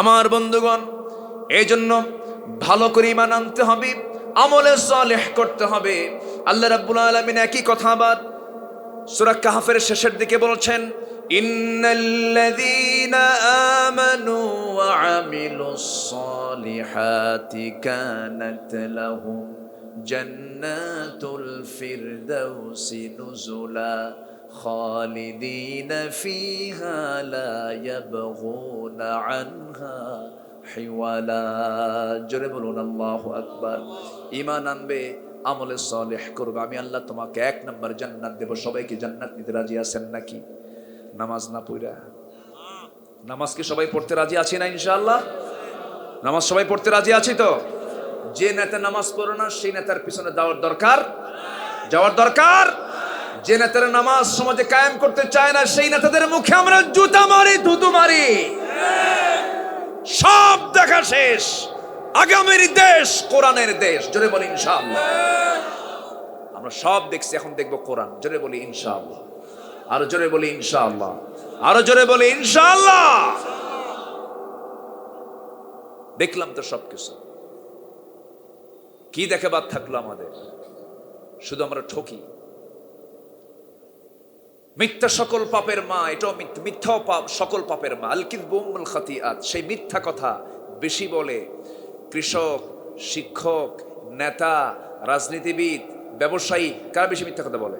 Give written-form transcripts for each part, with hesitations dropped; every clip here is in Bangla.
আমার বন্ধুগণ, এই জন্য ভালো করে ঈমান আনতে হবে, আমলে সালেহ করতে হবে। আল্লাহ রাব্বুল আলামিন একই কথা আবার সূরা কাহফের শেষের দিকে বলছেন, ইন্নাল্লাযীনা আমানু ওয়া আমিলুস সালিহাতি কানাত লাহুম জান্নাতুল ফিরদাউসি নুজুলা খালিদিনা ফিহা লা ইয়াবগুনা আনহা হিওয়ালা। জোরে বলুন আল্লাহু আকবার। ঈমান আনবে, আমলে সালেহ করবে, আমি আল্লাহ তোমাকে 1 নম্বর জান্নাত দেব। সবাইকে জান্নাত নিতে রাজি আছেন নাকি? নামাজ না পড়া, নামাজ কি সবাই পড়তে রাজি আছি না? ইনশাআল্লাহ নামাজ সবাই পড়তে রাজি আছি তো? যে নেতা নামাজ পড়ে না সেই নেতার পিছনে যাওয়ার দরকার। যে নেতারা নামাজ সমাজে কায়েম করতে চায় না সেই নেতাদের মুখে আমরা জুতা মারি, থুতু মারি। সব দেখা শেষ, আগামীর দেশ কোরআনের দেশ। জোরে বলি ইনশাআল্লাহ। আমরা সব দেখছি, এখন দেখবো কোরআন। জোরে বলি ইনশাআল্লাহ। আরো জোরে বলি ইনশাআল্লাহ। আরো জোরে বলি ইনশাআল্লাহ। দেখলাম তো সবকিছু, কি দেখে বাদ থাকলো আমাদের? শুধু আমরা ঠকি। মিথ্যা সকল পাপের মা, এটাও মিথ্যাও পাপ সকল পাপের মা। আল কিযবু উম্মুল খাতিআত। সেই মিথ্যা কথা বেশি বলে কৃষক, শিক্ষক, নেতা, রাজনীতিবিদ, ব্যবসায়ী। কারা বেশি মিথ্যা কথা বলে?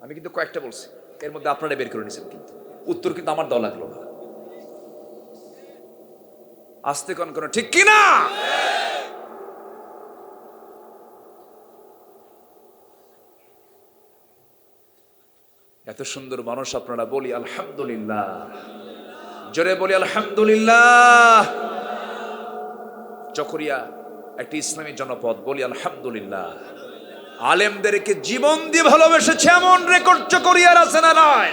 আমি কিন্তু কয়েকটা বলছি, এর মধ্যে আপনারা বের করে নিয়েছেন, কিন্তু উত্তর কিন্তু আমার দেওয়া লাগলো না। আস্তে কোন ঠিক কিনা? এত সুন্দর মানুষ আপনারা, বলি আলহামদুলিল্লাহ। জোরে বলি আলহামদুলিল্লাহ। চকরিয়া একটি ইসলামী জনপদ, বলি আলহামদুলিল্লাহ। আলেমদেরকে জীবন দিয়ে ভালোবেসেছে এমন রেকর্ড চকরিয়ার আছে না নাই?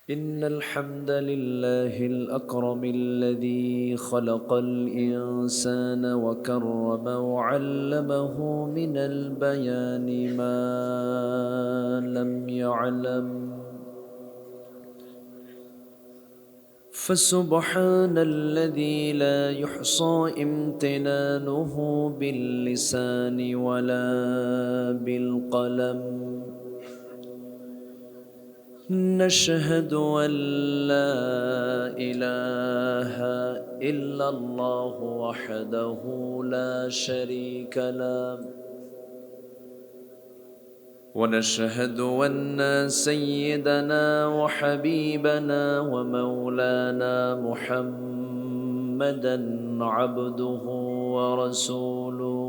إن الحمد لله الأكرم الذي خلق الإنسان وكرم وعلمه من البيان ما لم يعلم فسبحان الذي لا يحصى امتنانه باللسان ولا بالقلم نشهد أن لا إله إلا الله وحده لا شريك له ونشهد أن سيدنا وحبيبنا ومولانا محمدًا عبده ورسوله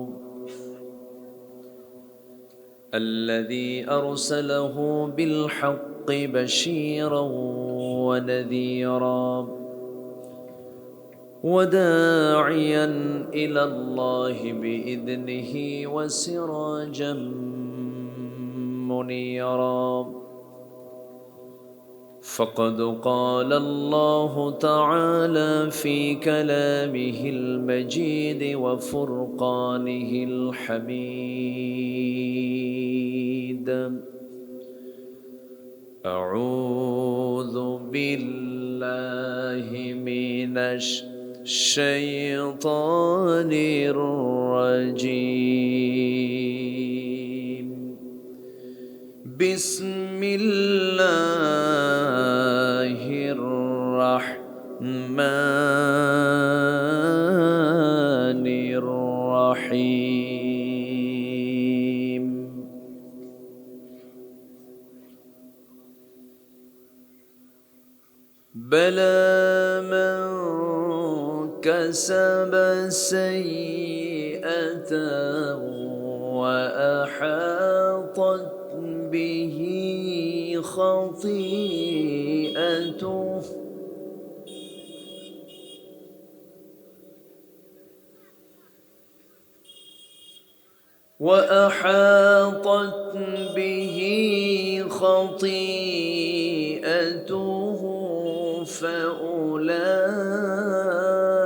الذي أرسله بالحق بشيرا ونذيرا وداعيا إلى الله بإذنه وسراجا منيرا فقد قال الله تعالى في كلامه المجيد وفرقانه الحميد أعوذ بالله من الشيطان الرجيم بسم الله الرحمن الرحيم بلى من كسب سيئة وأحاطت به خطيئته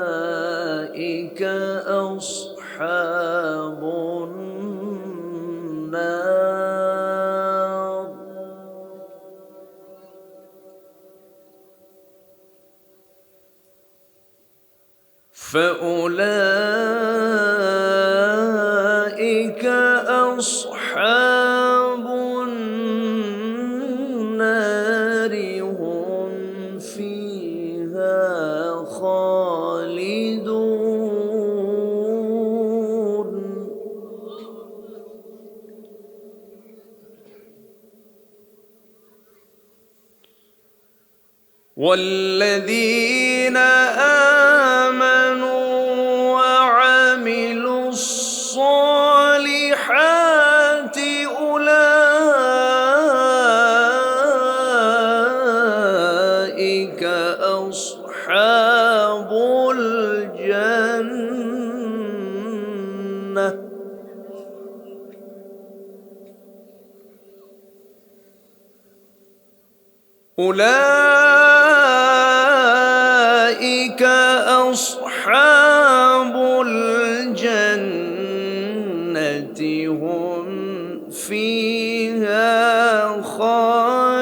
فأولئك أصحاب النار فأولئك أصحاب النار هم فيها خالدون والذين آمنوا وعملوا الصالحات أولئك أصحاب الجنة أولئك أصحاب الجنة هم فيها خالدون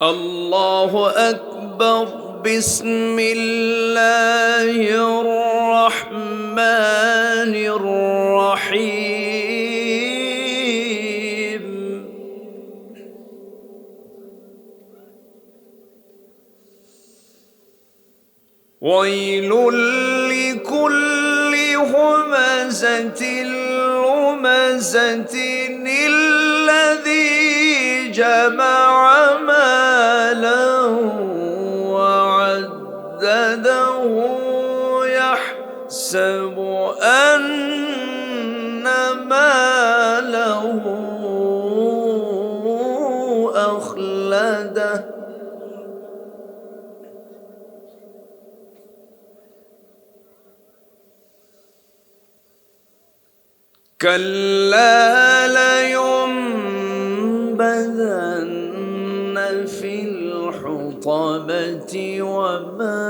الله أكبر بسم الله الرحمن الرحيم ويل لكل همزة لمزة الذي جمع مالا وعدده يحسب أن ماله أخلده كلا لينبذن في الحطمة وما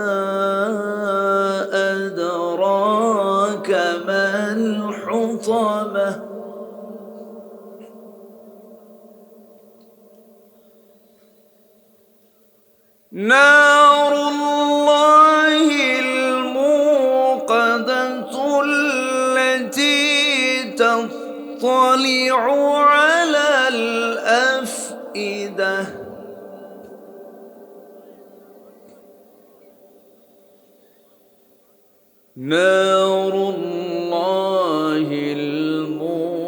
أدراك ما الحطمة نار الله الموقدة التي تطلع على الأفئدة نار الله الموقدة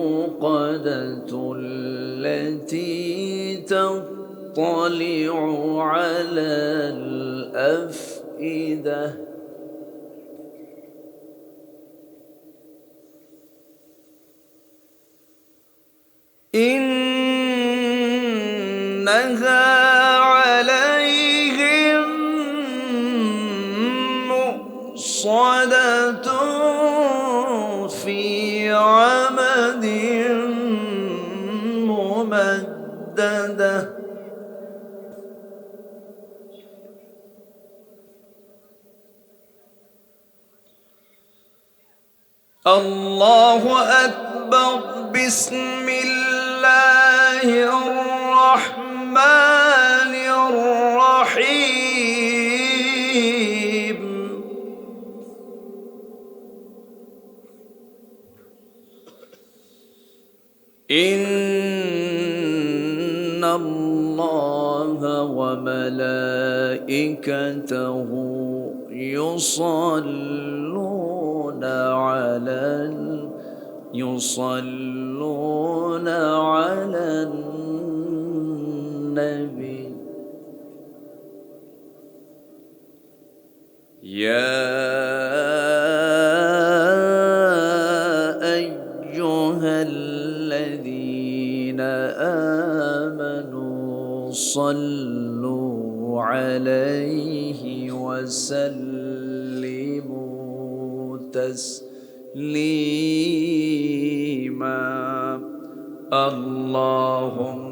التي تطلع على الأفئدة إنها عليهم مؤصدة في عمد ممددة الله أكبر بسم الله الرحمن الرحيم إن الله وملائكته يصلون على النبي يا أيها الذين آمنوا صلوا عليه وسلموا تسليما اللهم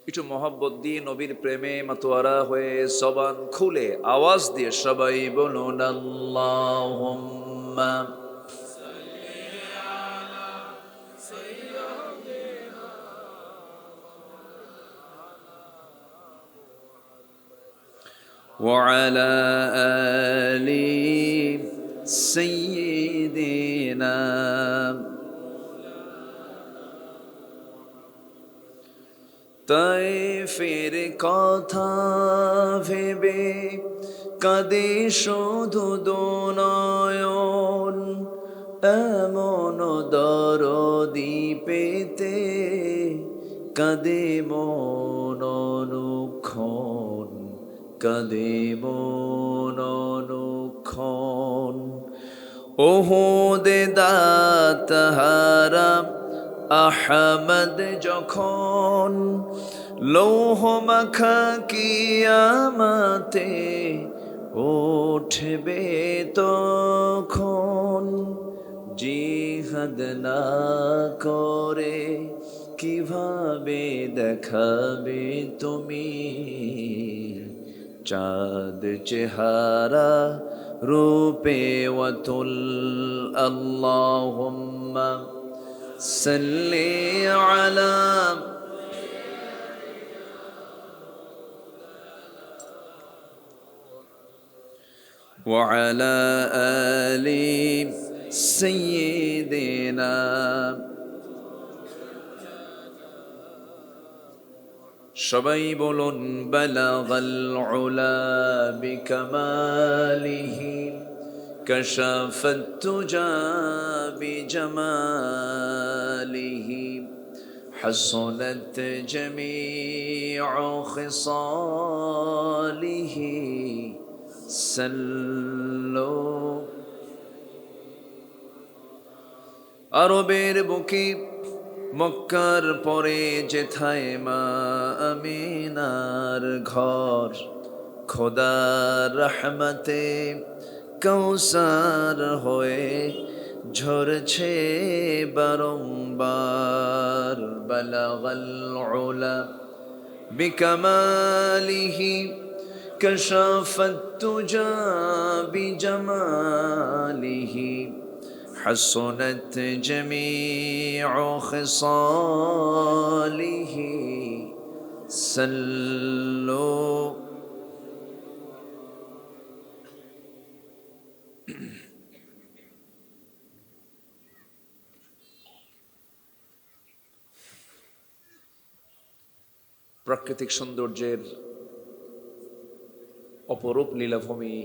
একটু মহব্বত দিয়ে নবীর প্রেমে মাতোয়ারা হয়ে জবান খুলে আওয়াজ দিয়ে সবাই বলুন আল্লাহুম্মা وعلى آل سيدنا তাইফের কথা ভেবে কাঁদে শুধু দুনয়ন, এমন দরদি পেতে কাঁদে মন অনুক্ষণ, কাঁদে মন অনুক্ষণ। ওহুদে দাতাহারা আহমদ যখন লৌহ মাখা কিয়ামতে উঠবে তখন, জিহাদ না করে কিভাবে দেখাবে তুমি চাঁদ চেহারা রূপে ওয়াতুল। আল্লাহুম্মা সাল্লি আলা وعلى آل سيدنا সবাই বলুন বালাগাল উলা বিকামালিহি কাশাফাত তুজা বিজামালিহি হাসনাত জামিউ খিসালিহি সাল্লু। আরবের বুকে মক্কার পরে যেথায় মা আমিনার ঘর, খোদার রহমতে কৌসার হয়ে ঝরছে বারংবার। বালাগাল উলা বিকামালিহি কাশাফাত তুজা বিজামালিহি حسنت جميع خصاله صلوا। প্রাকৃতিক সৌন্দর্যের অপরূপ লীলাভূমি,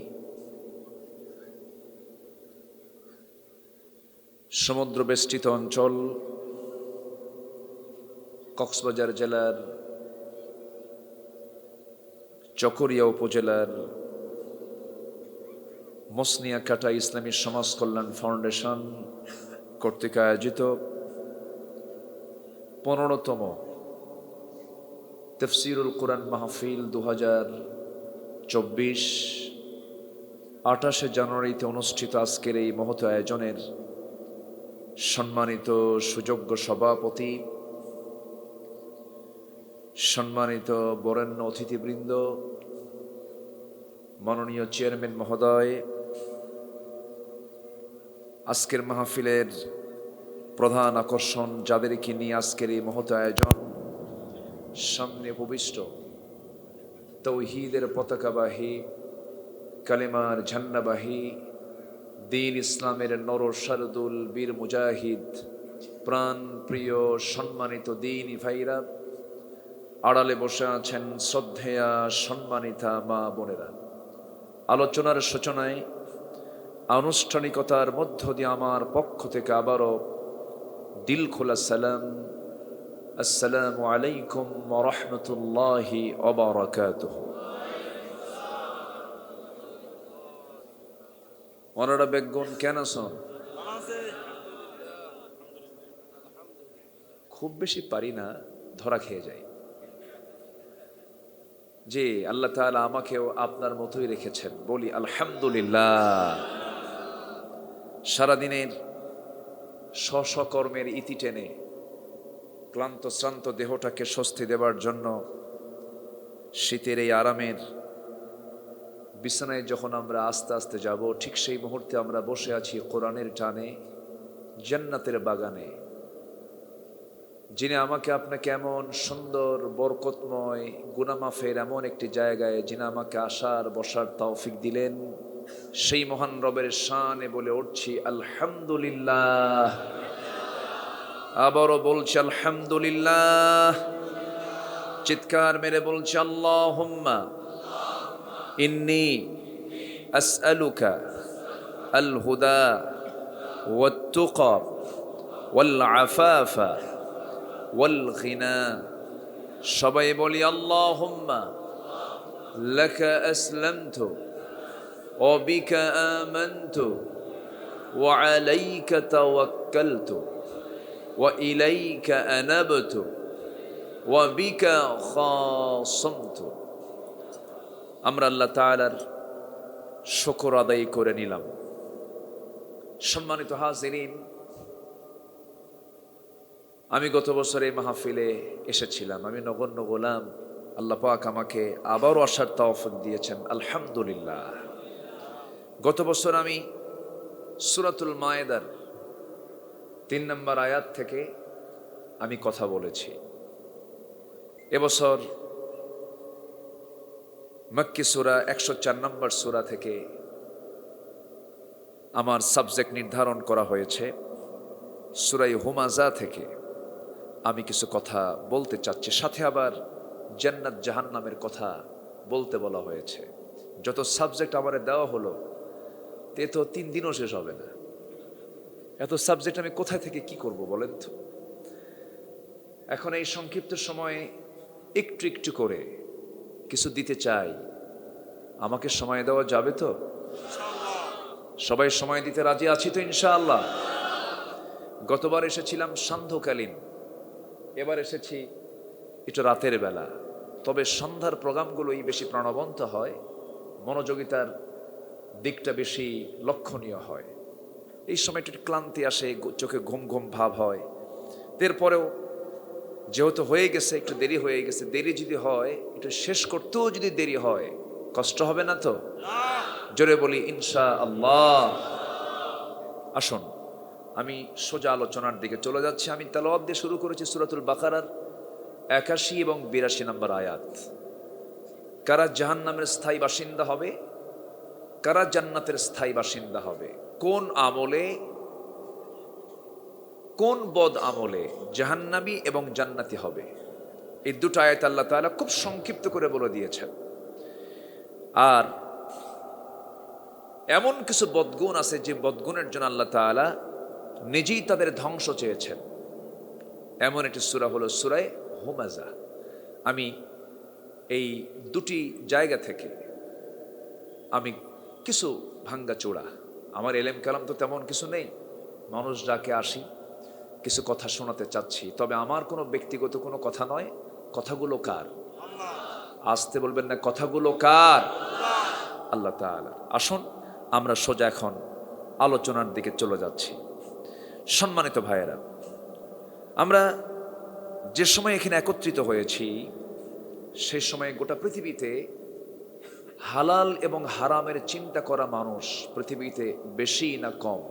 সমুদ্র বেষ্টিত অঞ্চল, কক্সবাজার জেলার চকরিয়া উপজেলার মসনিয়াকাটা ইসলামী সমাজ কল্যাণ ফাউন্ডেশন কর্তৃক আয়োজিত 15তম তাফসীরুল কুরআন মাহফিল 2024 28 জানুয়ারিতে অনুষ্ঠিত আজকের এই মহৎ আয়োজনের সম্মানিত সুযোগ্য সভাপতি, সম্মানিত বরেণ্য অতিথিবৃন্দ, মাননীয় চেয়ারম্যান মহোদয়, আজকের মাহফিলের প্রধান আকর্ষণ যাদেরকে নিয়ে আজকের এই মহৎ আয়োজন, সামনে উপবিষ্ট তৌহিদের পতাকাবাহী, কালেমার ঝান্ডাবাহী, দিন ইসলামের নর শারদুল বীর মুজাহিদ, প্রাণ প্রিয় সম্মানিত দিনী ভাইরা, আড়ালে বসে আছেন শ্রদ্ধেয়া সম্মানিতা মা বোনেরা। আলোচনার সূচনায় আনুষ্ঠানিকতার মধ্য দিয়ে আমার পক্ষ থেকে আবারও দিল খোলা সালাম, আসসালামু আলাইকুম ওয়া রাহমাতুল্লাহি ওয়া বারাকাতুহু। ওনারা বেগুন কেন আছেন? খুব বেশি পারি না, ধরা খেয়ে যাই। যে আল্লাহ তাআলা আমাকেও আপনার মতোই রেখেছেন, বলি আলহামদুলিল্লাহ। সারাদিনের স্ব কর্মের ইতি টেনে ক্লান্ত শ্রান্ত দেহটাকে স্বস্তি দেবার জন্য শীতের এই আরামের বিছানায় যখন আমরা আস্তে আস্তে যাব, ঠিক সেই মুহূর্তে আমরা বসে আছি কোরআনের টানে জান্নাতের বাগানে। যিনি আমাকে আপনাকে এমন সুন্দর বরকতময় গুনামাফের এমন একটি জায়গায় যিনি আমাকে আসার বসার তৌফিক দিলেন, সেই মহান রবের শানে বলে উঠছি আলহামদুলিল্লাহ। আবারও বলছি আলহামদুলিল্লাহ। চিৎকার মেরে বলছি আল্লাহুম্মা ইন্নী আসআলুকা আল হুদা ওয়াত তুকা ওয়াল আফাফা ওয়াল গিনা। সবাই বলি আল্লাহুম্মা লাকা আসলামতু ওয়া বিকা আমানতু ওয়া আলাইকা তাওয়াক্কালতু ওয়া ইলাইকা আনাবতু ওয়া বিকা খাসামতু। আমরা আল্লাহ তাআলার শুকর আদায় করে নিলাম। সম্মানিত হাজিরিন, আমি গত বছর এই মাহফিলে এসেছিলাম। আমি নগণ্য গোলাম, আল্লাহ পাক আমাকে আবারও আসার তৌফিক দিয়েছেন, আলহামদুলিল্লাহ। গত বছর আমি সূরাতুল মায়েদার 3 নম্বর আয়াত থেকে আমি কথা বলেছি। এবছর মক্কি সূরা 104 নম্বর সূরা থেকে আমার সাবজেক্ট নির্ধারণ করা হয়েছে। সূরা হুমাযা থেকে আমি কিছু কথা বলতে চাচ্ছি, সাথে আবার জান্নাত জাহান্নামের কথা বলতে বলা হয়েছে। যত সাবজেক্ট আমারে দেওয়া হলো তে তো 3 দিনও শেষ হবে না। এত সাবজেক্ট আমি কোথায় থেকে কি করব বলেন তো। এখন এই সংক্ষিপ্ত সময়ে একটু একটু করে কিছু দিতে চাই। আমাকে সময় দেওয়া যাবে তো? সবাই সময় দিতে রাজি আছি তো ইনশাআল্লাহ? গতবার এসেছিলাম সান্ধ্যকালীন, এবার এসেছি একটু রাতের বেলা। তবে সন্ধ্যার প্রোগ্রামগুলোই বেশি প্রাণবন্ত হয়, মনোযোগিতার দিকটা বেশি লক্ষণীয় হয়। এই সময় একটু ক্লান্তি আসে, চোখে ঘুম ঘুম ভাব হয়। এরপরেও যেহেতু হয়ে গেছে, একটু দেরি হয়ে গেছে, দেরি যদি হয় একটু শেষ করতেও যদি দেরি হয় কষ্ট হবে না তো? জোরে বলি ইনশাআল্লাহ। আসুন আমি সোজা আলোচনার দিকে চলে যাচ্ছি। আমি তেলাওয়াত দিয়ে শুরু করেছি সূরাতুল বাকারার 81 এবং 82 নম্বর আয়াত। কারা জাহান্নামের স্থায়ী বাসিন্দা হবে, কারা জান্নাতের স্থায়ী বাসিন্দা হবে, কোন আমলে, কোন বদ আমলে জাহান্নামী এবং জান্নাতি হবে, এই দুটো আয়াত আল্লাহ তাআলা খুব সংক্ষিপ্ত করে বলে দিয়েছেন। আর এমন কিছু বদগুণ আছে যে বদগুণের জন্য আল্লাহ তাআলা নিজেই তাদের ধ্বংস চেয়েছেন। এমন একটি সূরা হলো সূরা হুমাযা। আমি এই দুটি জায়গা থেকে আমি কিছু ভাঙ্গা চূড়া, আমার এলেম কালাম তো তেমন কিছু নেই, মানুষ ডাকে আসি কিছু কথা শোনাতে চাচ্ছি। তবে আমার কোনো ব্যক্তিগত কোনো কথা নয়। কথাগুলো কার? আসতে বলবেন না, কথাগুলো কার? আল্লাহ তাআলা। আসুন আমরা সোজা এখন আলোচনার দিকে চলে যাচ্ছি। সম্মানিত ভাইয়েরা, আমরা যে সময় এখানে একত্রিত হয়েছি সেই সময় গোটা পৃথিবীতে হালাল এবং হারামের চিন্তা করা মানুষ পৃথিবীতে বেশি না কম?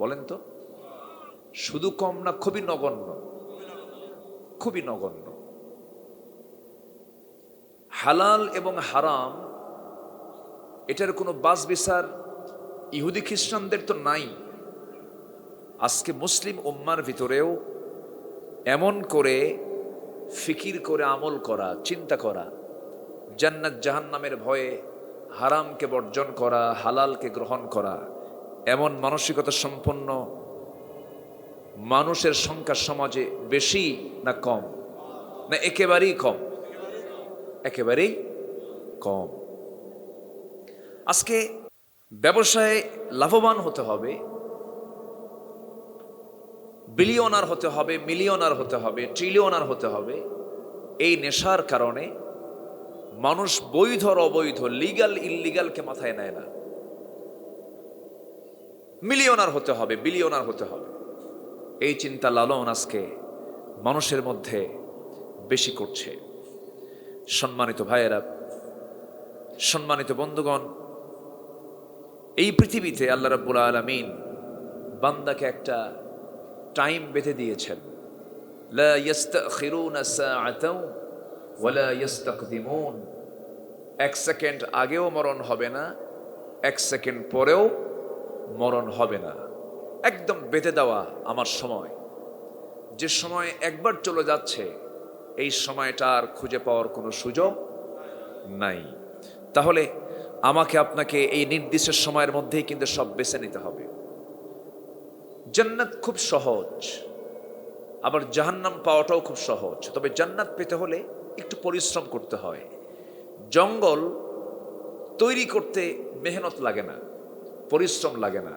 বলেন তো। শুধু কম না খুবই নগণ্য? খুবই নগণ্য। হালাল এবং হারাম এটার কোনো বাস বিচার ইহুদি খ্রিস্টানদের তো নাই। আজকে মুসলিম উম্মার ভিতরেও এমন করে ফিকির করে আমল করা, চিন্তা করা, জান্নাত জাহান্নামের ভয়ে হারামকে বর্জন করা, হালালকে গ্রহণ করা, এমন মানসিকতা সম্পন্ন মানুষের সংখ্যা সমাজে বেশি না কম? না একেবারেই কম? একেবারেই কম। আজকে ব্যবসায় লাভবান হতে হবে, বিলিয়নার হতে হবে, মিলিয়নার হতে হবে, ট্রিলিয়নার হতে হবে, এই নেশার কারণে মানুষ বৈধ আর অবৈধ, লিগ্যাল ইল্লিগ্যালকে মাথায় নেয় না। মিলিয়নার হতে হবে, বিলিয়নার হতে হবে, এই চিন্তা লালন আজকে মানুষের মধ্যে বেশি করছে। সম্মানিত ভাইয়েরা, সম্মানিত বন্ধুগণ, এই পৃথিবীতে আল্লাহ রাব্বুল আলামিন বান্দাকে একটা টাইম বেঁধে দিয়েছেন। লা ইস্তাখিরুনা সাআতাও ওয়ালা ইস্তাকদিমুন। 1 সেকেন্ড আগেও মরণ হবে না, 1 সেকেন্ড পরেও মরণ হবে না। একদম বেঁধে দেওয়া আমার সময়। যে সময় একবার চলে যাচ্ছে, এই সময়টা আর খুঁজে পাওয়ার কোনো সুযোগ নাই। তাহলে আমাকে আপনাকে এই নির্দিষ্ট সময়ের মধ্যেই কিন্তু সব বেছে নিতে হবে। জান্নাত খুব সহজ, আবার জাহান্নাম পাওয়াটাও খুব সহজ। তবে জান্নাত পেতে হলে একটু পরিশ্রম করতে হয়। জঙ্গল তৈরি করতে মেহনত লাগে না, পরিশ্রম লাগে না।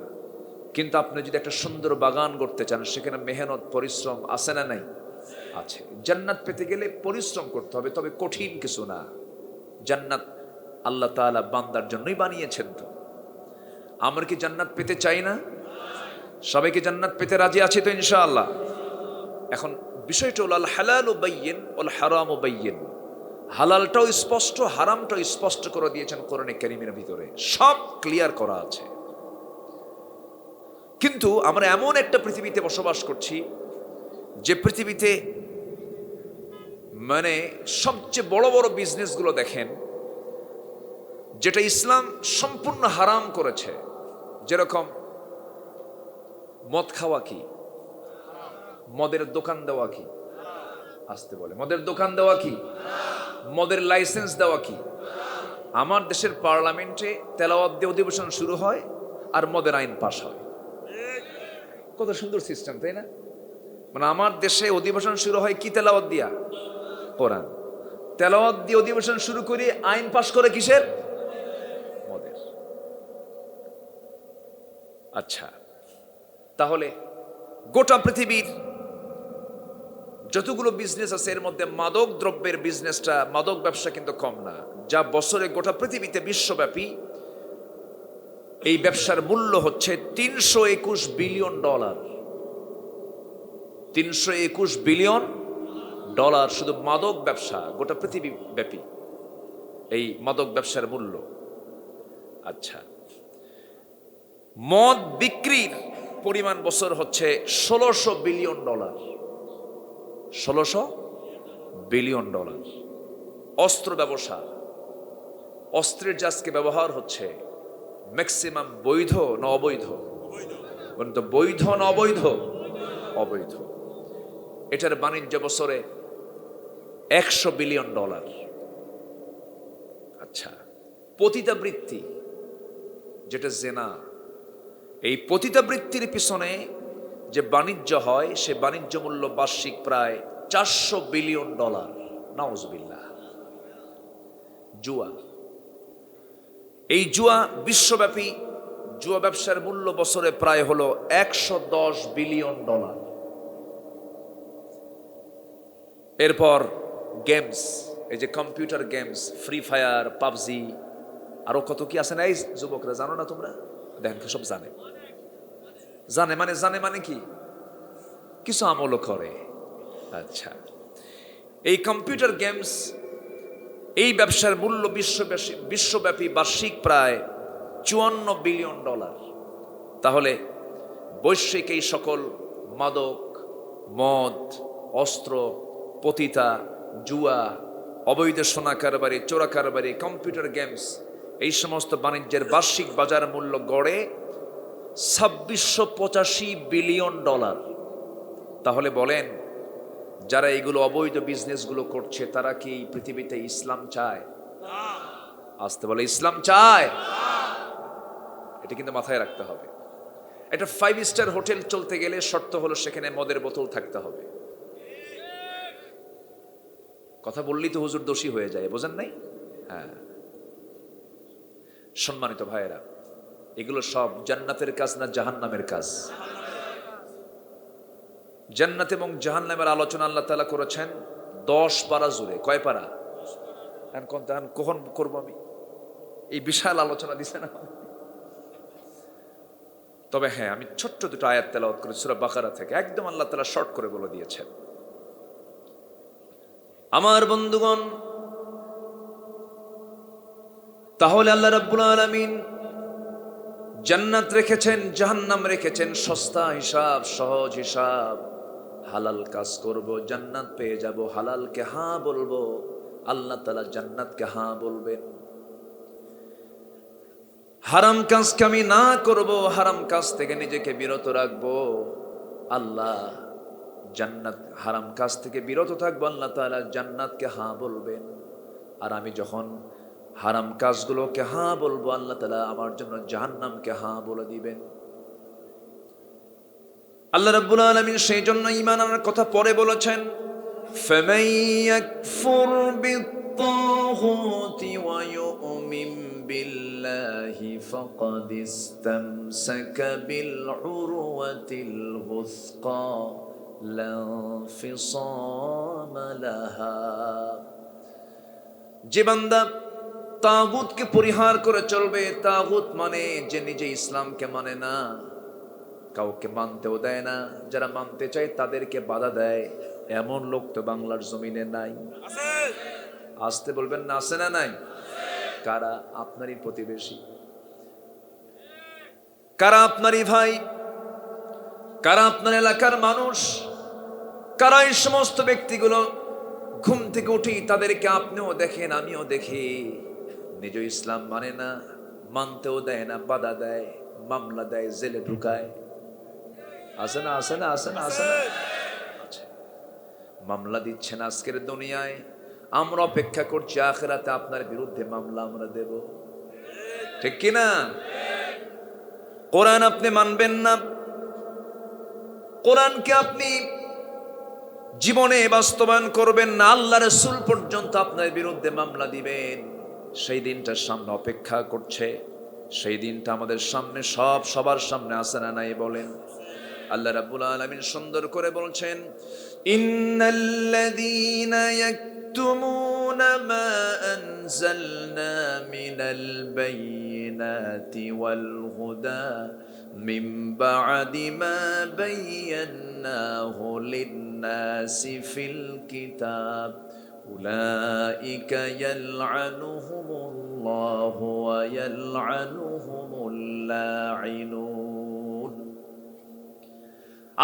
কিন্তু আপনি যদি একটা সুন্দর বাগান করতে চান, সেখানে মেহনত পরিশ্রম আছে না নাই? আছে। জান্নাত পেতে গেলে পরিশ্রম করতে হবে, তবে কঠিন কিছু না। জান্নাত আল্লাহ তাআলা বান্দার জন্যই বানিয়েছেন। তো আমরা কি জান্নাত পেতে চাই না? সবাইকে জান্নাত পেতে রাজি আছে তো ইনশাআল্লাহ? এখন বিষয়টা হলো আল হালালু বাইয়িন ওয়াল হারামু বাইয়িন। হালালটাও স্পষ্ট, হারামটাও স্পষ্ট করে দিয়েছেন কোরআনে কারীমের ভিতরে, সব ক্লিয়ার করা আছে। কিন্তু আমরা এমন একটা পৃথিবীতে বসবাস করছি, যে পৃথিবীতে মানে সবচেয়ে বড় বড় বিজনেসগুলো দেখেন, যেটা ইসলাম সম্পূর্ণ হারাম করেছে। যেরকম মদ খাওয়া কি, মদের দোকান দেওয়া কি, আসতে বলে, মদের দোকান দেওয়া কি, মদের লাইসেন্স দেওয়া কি। আমার দেশের পার্লামেন্টে তেলাওয়াত দিয়ে অধিবেশন শুরু হয় আর মদের আইন পাশ হয়। কত সুন্দর সিস্টেম, তাই না? মানে আমার দেশে অধিবেশন শুরু হয় কি তেলাওয়াত দিয়া? কোরআন। তেলাওয়াত দিয়ে অধিবেশন শুরু করে আইন পাশ করে কিসের? মদের। আচ্ছা, তাহলে গোটা পৃথিবীর যতগুলো বিজনেস আছে, এর মধ্যে মাদক দ্রব্যের বিজনেসটা, মাদক ব্যবসা কিন্তু কম না। যা বছরে গোটা পৃথিবীতে বিশ্বব্যাপী এই ব্যবসার মূল্য হচ্ছে $321 বিলিয়ন। 321 বিলিয়ন ডলার শুধু মাদক ব্যবসা, গোটা পৃথিবী ব্যাপী এই মাদক ব্যবসার মূল্য। আচ্ছা, মদ বিক্রির পরিমাণ বছর হচ্ছে $1600 বিলিয়ন। 1600 billion dollar. অস্ত্র ব্যবসা, অস্ত্রের যে আজকে ব্যবহার হচ্ছে, ম্যাক্সিমাম বৈধ না অবৈধ? বলুন তো, বৈধ না অবৈধ? অবৈধ। এটার বাণিজ্য বছরে $100 বিলিয়ন। আচ্ছা, পতিতাবৃত্তি, যেটা জেনা, এই পতিতাবৃত্তির পিছনে যে বাণিজ্য হয়, সে বাণিজ্য মূল্য বার্ষিক প্রায় $400 বিলিয়ন। নাউজুবিল্লাহ। জুয়া, এই জুয়া বিশ্বব্যাপী জুয়া ব্যবসার মূল্য বছরে প্রায় হলো $110 বিলিয়ন। এরপর গেমস, এই যে computer games, free fire, PUBG, আরো কত কি আছে না? এই যুবকরা জানো না তোমরা? দেখেন সব জানে। জানে মানে কি? কিছু আমলও করে। আচ্ছা, এই কম্পিউটার গেমস, এই ব্যবসার মূল্য বিশ্বব্যাপী বার্ষিক প্রায় $54 বিলিয়ন। তাহলে বৈশ্বিক এই সকল মাদক, মদ, অস্ত্র, পতিতা, জুয়া, অবৈধ সোনা কারবারি, চোরা কারবারি, কম্পিউটার গেমস, এই সমস্ত বাণিজ্যের বার্ষিক বাজার মূল্য গড়ে $2685 বিলিয়ন। তাহলে বলেন, যারা এইগুলো অবৈধ বিজনেসগুলো করছে, তারা কি এই পৃথিবীতে ইসলাম চায়? আসতে বলে, ইসলাম চায়? এটা কিন্তু মাথায় রাখতে হবে। একটা 5 স্টার হোটেল চলতে গেলে শর্ত হলো সেখানে মদের বোতল থাকতে হবে। কথা বললেই তো হুজুর দোষী হয়ে যায়, বোঝেন নাই? হ্যাঁ, সম্মানিত ভাইয়েরা, এগুলো সব জান্নাতের কাজ না জাহান্নামের কাজ? জান্নাত এবং জাহান্নামের আলোচনা আল্লাহ তাআলা করেছেন 10 পারা জুড়ে। কয় পারা? কখন করবো আমি? এই বিশাল আলোচনা দিছে না। তবে হ্যাঁ, আমি ছোট্ট দুটো আয়াত তেলাওয়াত করি সূরা বাকারা থেকে, একদম আল্লাহ তাআলা শর্ট করে বলে দিয়েছেন। আমার বন্ধুগণ, তাহলে আল্লাহ রাব্বুল আলামিন জান্নাত রেখেছেন, জাহান্নাম রেখেছেন সস্তা হিসাব, সহজ হিসাব। হালাল কাজ করব, জান্নাত পেয়ে যাব। হালালকে হ্যাঁ বলবো, আল্লাহ তাআলা জান্নাতকে হ্যাঁ বলবেন। হারাম কাজকে আমি না করব, হারাম কাজ থেকে নিজেকে বিরত রাখবো, আল্লাহ জান্নাত, হারাম কাজ থেকে বিরত থাকবো, আল্লাহ তাআলা জান্নাতকে হ্যাঁ বলবেন। আর আমি যখন হারাম কাজগুলোকে হ্যাঁ বলবো, আল্লাহ তাআলা আমার জন্য জাহান্নামকে হ্যাঁ বলে দিবেন। আল্লাহ রাব্বুল আলামিন সেই জন্য ঈমান আনার কথা পরে বলেছেন, ফামান ইয়াকফুর বিত-তাগুতি ওয়া ইউমিন বিল্লাহি ফাকাদ ইসতামসাকা বিল উরওয়াতিল ওয়ুসকা লা ইনফিসামা লাহা। যে বান্দা তাগুতকে পরিহার করে চলবে, তাগুত মানে যে নিজে ইসলামকে মানে না, কাউকে মানতেও দেয় না, যারা মানতে চায় তাদেরকে বাধা দেয়, এমন লোক তো বাংলার জমিনে নাই। আসতে বলবেন না, আছে না নাই? কারা? আপনারই প্রতিবেশী, কারা আপনারই ভাই, কারা আপনার এলাকার মানুষ, কারা এই সমস্ত ব্যক্তিগুলো ঘুম থেকে উঠি তাদেরকে আপনিও দেখেন, আমিও দেখি, নিজ ইসলাম মানে না, মানতেও দেয় না, বাধা দেয়, মামলা দেয়, জেলে ঢুকায়। আছে না? আছে না? আছে না? আছে না? মামলা দিচ্ছেন আজকের দুনিয়ায়, আমরা অপেক্ষা করছি আখিরাতে আপনার বিরুদ্ধে মামলা আমরা দেব। ঠিক কিনা? কোরআন আপনি মানবেন না, কোরআনকে আপনি জীবনে বাস্তবায়ন করবেন না, আল্লাহ রাসূল পর্যন্ত আপনার বিরুদ্ধে মামলা দিবেন। সেই দিনটার সামনে অপেক্ষা করছে, সেই দিনটা আমাদের সামনে, সবার সামনে আছে না নাই বলেন? আল্লাহ রাব্বুল আলামিন সুন্দর করে বলছেন, ইন্নাল্লাযীনা ইয়াকতুমুনা মা আনজালনা মিনাল বায়িনাতি ওয়াল হুদা মিন বা'দি মা বায়্যানাহু লিন-নাসি ফিল কিতাব উলাইকা ইয়ালআনুহুমুল্লাহু ওয়া ইয়ালআনুহুমুল লাঈনুন।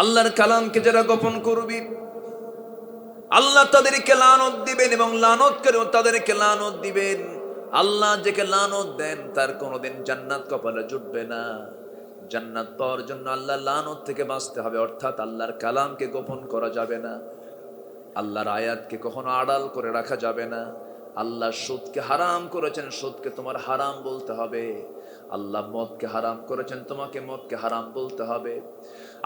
আল্লাহর কালামকে যারা গোপন করবি, আল্লাহ তাদেরকে লানত দিবেন এবং লানতকারীও তাদেরকে লানত দিবেন। আল্লাহ যাকে লানত দেন তার কোনোদিন জান্নাত কপালে জুটবে না। জান্নাত পাওয়ার জন্য আল্লাহর লানত থেকে বাঁচতে হবে, অর্থাৎ আল্লাহর কালামকে গোপন করা যাবে না, আল্লাহর আয়াতকে কখনো আড়াল করে রাখা যাবে না। আল্লাহ সুদকে হারাম করেছেন, সুদকে তোমার হারাম বলতে হবে। আল্লাহ মদকে হারাম করেছেন, তোমাকে মদকে হারাম বলতে হবে।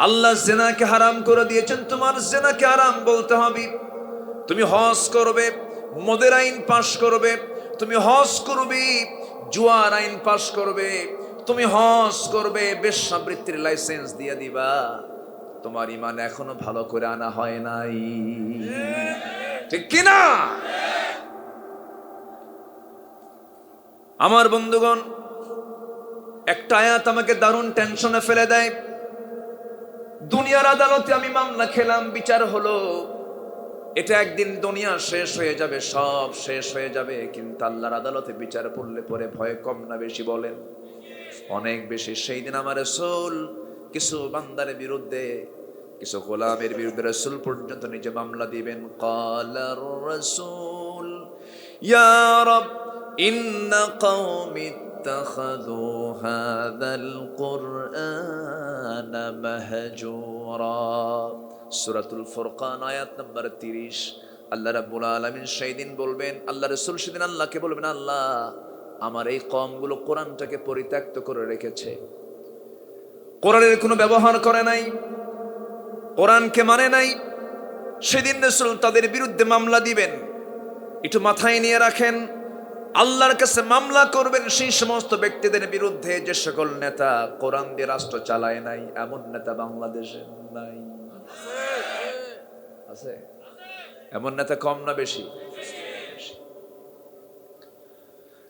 আল্লাহ জিনাকে হারাম করে দিয়েছেন, তোমার জিনাকে হারাম বলতে হবে। তুমি হজ করবে, মদের আইন পাশ করবে, তুমি হজ করবে, জুয়ার আইন পাশ করবে, তুমি হজ করবে, বেশ্যাবৃত্তির লাইসেন্স দিয়ে দিবা, তোমার ঈমান এখনো ভালো করে আনা হয় নাই। ঠিক কিনা? আমার বন্ধুগণ, একটা আয়াত আমাকে দারুণ টেনশনে ফেলে দেয়। দুনিয়ার আদালতে আমি মামলা খেলাম, বিচার হলো, এটা একদিন দুনিয়া শেষ হয়ে যাবে, সব শেষ হয়ে যাবে, কিন্তু আল্লাহর আদালতে বিচার পড়লে পরে ভয় কম না বেশি বলেন? অনেক বেশি। সেই দিন আমার রাসূল কিছু বান্দার বিরুদ্ধে, কিছু গোলামের বিরুদ্ধে রাসূল পর্যন্ত নিজে মামলা দিবেন। ক্বালার রাসূল ইয়া রাব ইন্না কওমি ইত্তাখাযু হাযাল কুরআনা মাহজুরা। সূরাতুল ফুরকান আয়াত নম্বর 30। আল্লাহ রাব্বুল আলামিন সেই দিন বলবেন, আল্লাহ রাসূল সেদিন আল্লাহকে বলবেন, আল্লাহ আমার এই কওমগুলো কোরআনটাকে পরিত্যক্ত করে রেখেছে, কোরআনের কোনো ব্যবহার করে নাই, কোরআনকে মানে নাই। সেদিন রাসূল তাদের বিরুদ্ধে মামলা দিবেন। একটু মাথায় নিয়ে রাখেন, আল্লাহর কাছে মামলা করবেন সেই সমস্ত ব্যক্তিদের বিরুদ্ধে যে সকল নেতা কোরআন দিয়ে রাষ্ট্র চালায় নাই। এমন নেতা বাংলাদেশে নাই? আছে? এমন নেতা কম না বেশি?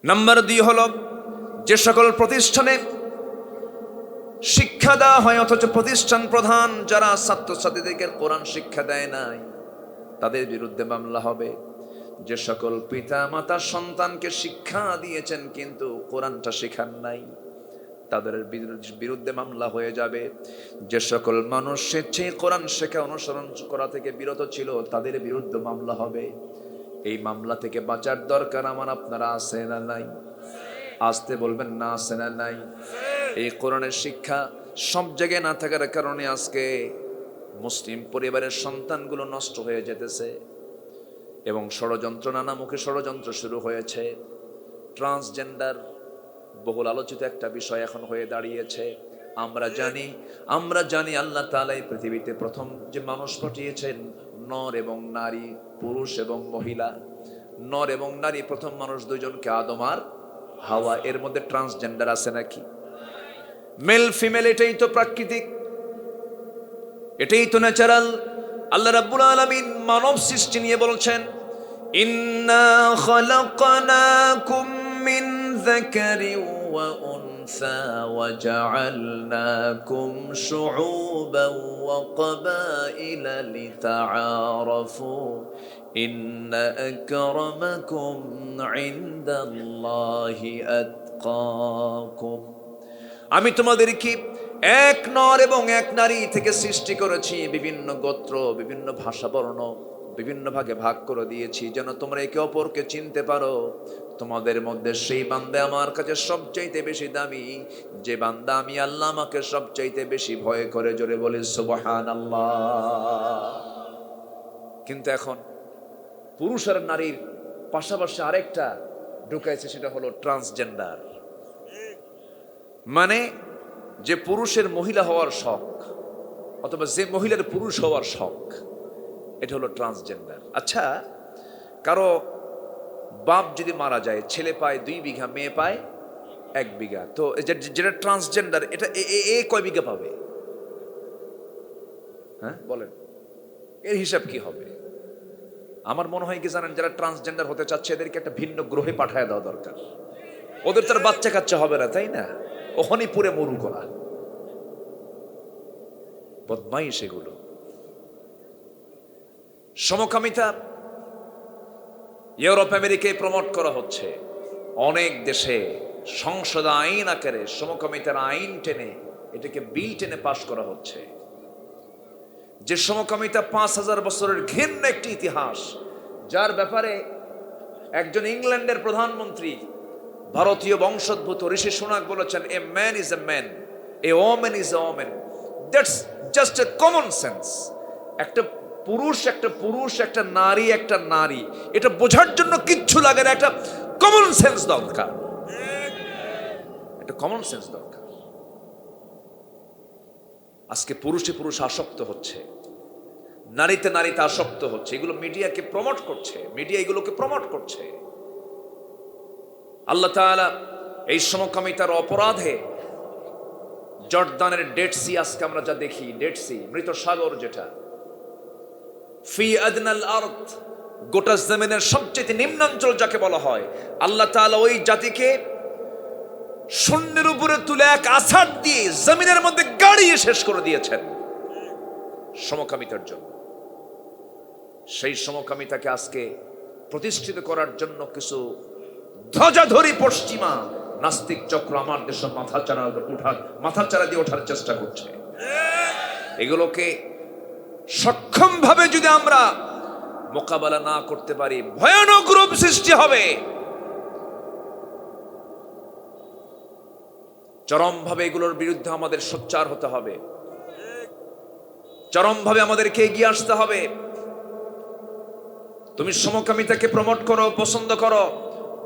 নাম্বার 2 হলো, যে সকল প্রতিষ্ঠানে শিক্ষা দেওয়া হয় অথচ প্রতিষ্ঠান প্রধান যারা ছাত্রছাত্রীদেরকে কোরআন শিক্ষা দেয় নাই, তাদের বিরুদ্ধে মামলা হবে। যে সকল পিতা মাতা সন্তানকে শিক্ষা দিয়েছেন কিন্তু কোরআনটা শেখান নাই, তাদের বিরুদ্ধে মামলা হয়ে যাবে। যে সকল মানুষ স্বেচ্ছায় কোরআন শেখা অনুসরণ করা থেকে বিরত ছিল তাদের বিরুদ্ধে মামলা হবে। এই মামলা থেকে বাঁচার দরকার আমার আপনারা আছে না নাই? আসতে বলবেন না, আছে না নাই? এই কোরআনের শিক্ষা সব জায়গায় না থাকার কারণে আজকে মুসলিম পরিবারের সন্তানগুলো নষ্ট হয়ে যেতেছে এবং ষড়যন্ত্র, নানামুখী ষড়যন্ত্র শুরু হয়েছে। ট্রান্সজেন্ডার বহুল আলোচিত একটা বিষয় এখন হয়ে দাঁড়িয়েছে। আমরা জানি আল্লাহ তাআলা এই পৃথিবীতে প্রথম যে মানুষ পাঠিয়েছেন নর এবং নারী, পুরুষ এবং মহিলা। নর এবং নারী প্রথম মানুষ দুইজনকে, আদম আর হাওয়া। এর মধ্যে ট্রান্সজেন্ডার আছে নাকি? মেল ফিমেল, এটাই তো প্রাকৃতিক, এটাই তো ন্যাচারাল। আল্লাহ রাব্বুল আলামিন মানব সৃষ্টি নিয়ে বলছেন, ইন্না খালাকনাকুম মিন যাকারিন ওয়া উনসা ওয়া জাআলনাকুম শুউবান ওয়া ক্বাবাইলা লিতাআরাফু ইন্না আকরামাকুম ইনদাল্লাহি আতকাকুম। আমি তোমাদেরকে এক নর এবং এক নারী থেকে সৃষ্টি করেছি, বিভিন্ন গোত্র, বিভিন্ন ভাষা বর্ণ, বিভিন্ন ভাগে ভাগ করে দিয়েছি যেন তোমরা একে অপরকে চিনতে পারো। তোমাদের মধ্যে সেই বান্দা আমার কাছে সবচাইতে বেশি দামি, যে বান্দা আমি আল্লাহ আমাকে সবচাইতে বেশি ভয় করে। জোরে বলি সুবহানাল্লাহ। কিন্তু এখন পুরুষ আর নারীর পাশাপাশি আরেকটা ঢুকাইছে, সেটা হলো ট্রান্সজেন্ডার। মানে যে পুরুষের মহিলা হওয়ার শখ অথবা যে মহিলার পুরুষ হওয়ার শখ, এটা হলো ট্রান্সজেন্ডার। আচ্ছা, কারো বাপ যদি মারা যায়, ছেলে পায় 2 বিঘা, মেয়ে পায় 1 বিঘা, তো যেটা ট্রান্সজেন্ডার, এটা এ কয় বিঘা পাবে? হ্যাঁ বলেন, এর হিসাব কি হবে? আমার মনে হয় কি জানেন, যারা ট্রান্সজেন্ডার হতে চাচ্ছে এদেরকে একটা ভিন্ন গ্রহে পাঠায় দেওয়া দরকার। ওদের তার বাচ্চা কাচ্চা হবে না, তাই না? ওখানেই পুরে মরু করা, বদমাইশ সেগুলো। সমকামিতা ইউরোপ আমেরিকায় প্রমোট করা হচ্ছে। অনেক দেশে সংসদ আইন আকারে সমকামিতার আইন টেনে, এটাকে বিল টেনে পাশ করা হচ্ছে। যে সমকামিতা 5000 বছরের ঘৃণ্য একটি ইতিহাস, যার ব্যাপারে একজন ইংল্যান্ডের প্রধানমন্ত্রী ভারতীয় বংশোদ্ভূত ঋষি সুনাক বলেছেন, a man is a man, a woman is a woman, that's just a common sense. একটা পুরুষ একটা পুরুষ, একটা নারী একটা নারী, এটা বোঝার জন্য কিচ্ছু লাগে না, একটা কমন সেন্স দরকার, একটা কমন সেন্স দরকার। আজকে পুরুষে পুরুষ আসক্ত হচ্ছে, নারীতে নারীতে আসক্ত হচ্ছে। এগুলো মিডিয়াকে প্রমোট করছে, মিডিয়া এগুলোকে প্রমোট করছে। আল্লাহ তাআলা এই সমকামিতার অপরাধে জর্দানের ডেড সি, আজকে আমরা যা দেখি ডেড সি, মৃত সাগর, যেটা ফি আদনাল আরদ, গোটা জমিনের সবচেয়ে নিম্নাঞ্চল যাকে বলা হয়, আল্লাহ তাআলা ওই জাতিকে শূন্যের উপরে তুলে এক আছাড় দিয়ে জমিনের মধ্যে গাড়িয়ে শেষ করে দিয়েছেন সমকামিতার জন্য। সেই সমকামিতাকে আজকে প্রতিষ্ঠিত করার জন্য কিছু ধ্বজাধরী পশ্চিমা নাস্তিক চক্র আমার দেশে মাথাচাড়া দিয়ে ওঠার চেষ্টা করছে। এগুলোকে সক্ষমভাবে যদি আমরা মোকাবেলা না করতে পারি, ভয়ানক রূপ সৃষ্টি হবে। চরমভাবে এগুলোর বিরুদ্ধে আমাদের সোচ্চার হতে হবে, চরমভাবে আমাদেরকে এগিয়ে আসতে হবে। তুমি সমকামিতাকে প্রমোট করো, পছন্দ করো,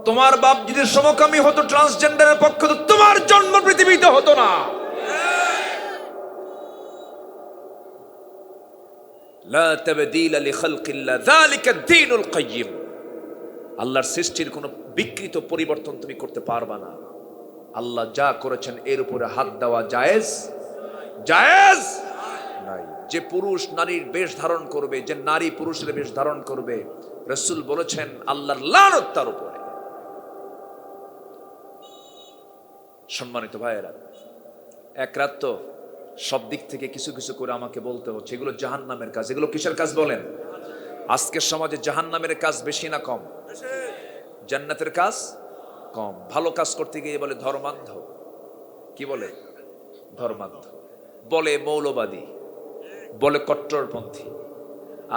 তোমার বাপ যদি সমকামী হতো, ট্রান্সজেন্ডারের পক্ষ, তো তোমার জন্ম পৃথিবীতে হতো না। লা তাবদীলা লিখালকিল্লাহ, যালিকা দ্বীনুল কাইয়্যিম। আল্লাহর সৃষ্টির কোনো বিকৃত পরিবর্তন তুমি করতে পারবা না। আল্লাহ যা করেছেন এর উপরে হাত দেওয়া জায়েজ জায়েজ নাই। যে পুরুষ নারীর বেশ ধারণ করবে, যে নারী পুরুষের বেশ ধারণ করবে, রাসূল বলেছেন আল্লাহর লানত তার উপরে। সম্মানিত ভাইয়েরা, এক রাত তো সব দিক থেকে কিছু কিছু করে আমাকে বলতে হচ্ছে, এগুলো জাহান্নামের কাজ। এগুলো কিসের কাজ বলেন? আজকের সমাজে জাহান্নামের কাজ বেশি না কম? জান্নাতের কাজ কম। ভালো কাজ করতে গিয়ে বলে ধর্মান্ধ, কি বলে? ধর্মান্ধ, বলে মৌলবাদী, বলে কট্টরপন্থী।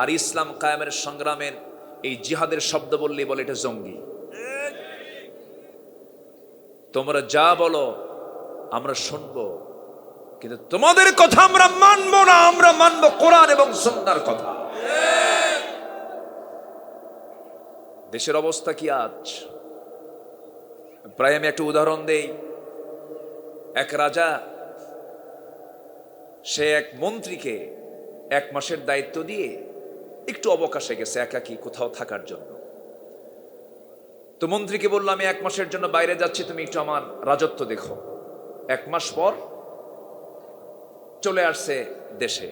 আর ইসলাম কায়েমের সংগ্রামের এই জিহাদের শব্দ বললেই বলে এটা জঙ্গি। তোমরা যা বলো আমরা শুনবো, কিন্তু তোমাদের কথা আমরা মানবো না। আমরা মানবো কোরআন এবং সুন্নাহর কথা। দেশের অবস্থা কি আজ? প্রায় আমি একটা উদাহরণ দেই। এক রাজা, সে এক মন্ত্রীকে 1 মাসের দায়িত্ব দিয়ে একটু অবকাশে গেছে একাকী কোথাও থাকার জন্য। তো মন্ত্রীকে বললো, আমি 1 মাসের জন্য বাইরে যাচ্ছি, তুমি একটু আমার রাজত্ব দেখো। 1 মাস পর চলে আসছে দেশে।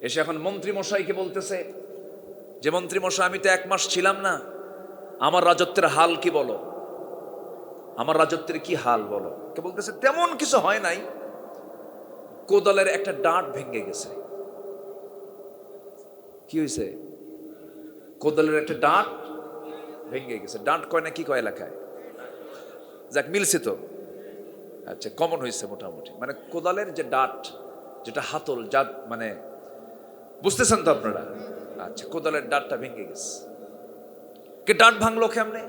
এসে এখন মন্ত্রী মশাইকে বলতেছে যে, মন্ত্রী মশাই, আমি তো 1 মাস ছিলাম না, আমার রাজত্বের হাল কি বলো, আমার রাজত্বের কি হাল বলো। কে বলতেছে, তেমন কিছু হয় নাই, কোদালের একটা ডাঁট ভেঙে গেছে। কি হয়েছে? কোদালের একটা ডাঁট ভেঙে গেছে। ডাঁট কয় না কি কয় এলাকায়? যাক, মিলছে তো। আচ্ছা, কমন হয়েছে মোটামুটি। মানে কোদালের যে ডাঁট, যেটা হাতল, যা মানে বুঝতেছেন তো আপনারা? আচ্ছা, কোদালের ডাঁটটা ভেঙে গেছে। কে ডাঁট ভাঙলো কেমনে?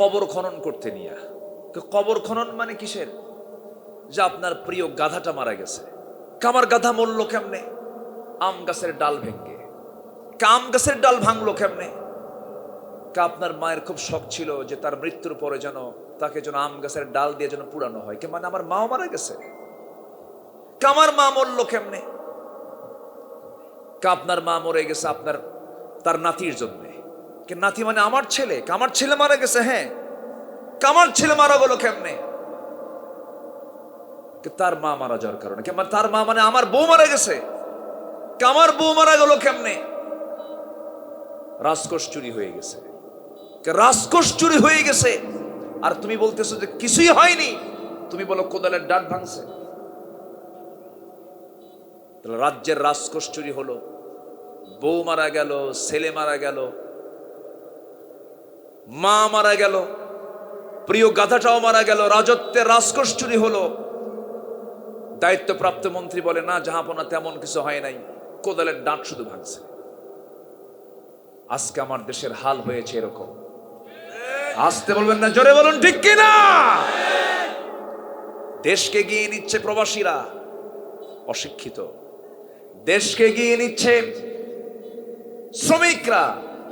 কবর খনন করতে নিয়ে। কবর খনন মানে কিসের? যে আপনার প্রিয় গাধাটা মারা গেছে। কামার গাধা মরলো কেমনে? আম গাছের ডাল ভেঙে। আম গাছের ডাল ভাঙলো কেমনে? আপনার মায়ের খুব শখ ছিল যে তার মৃত্যুর পরে যেন তাকে যেন আম গাছের ডাল দিয়ে যেন পুরানো হয়। কে মানে আমার মাও মারা গেছে। কামার মা মরলো কেমনে? আপনার মা মরে গেছে আপনার তার নাতির জন্য। কে নাতি মানে আমার ছেলে। আমার ছেলে মারা গেছে। হ্যাঁ, কামার ছেলে মারা গেল কেমনে? তার মা মারা যাওয়ার কারণে। তার মা মানে আমার বউ মারা গেছে। কামার বউ মারা গেল কেমনে? রাজকোষ চুরি হয়ে গেছে। রাজকোষ চুরি হয়ে গেছে, আর তুমি বলতেছো যে কিছুই হয়নি। তুমি বলো কোদালের ডাঁট ভাঙছে। রাজ্যের রাজকোষ চুরি হলো, বউ মারা গেল, ছেলে মারা গেল, মা মারা গেল, প্রিয় গাধাটাও মারা গেল, রাজত্বের রাজকোষ চুরি হলো। দায়িত্বপ্রাপ্ত মন্ত্রী বলে, না জাহাপনা, তেমন কিছু হয় নাই, কোদালের ডাঁট শুধু ভাঙছে। আজকে আমার দেশের হাল হয়েছে এরকম। আসতে বলবেন না, জোরে বলুন ঠিক কিনা? দেশকে গিয়ে নিচ্ছে প্রবাসীরা, অশিক্ষিত। দেশকে গিয়ে নিচ্ছে শ্রমিকরা,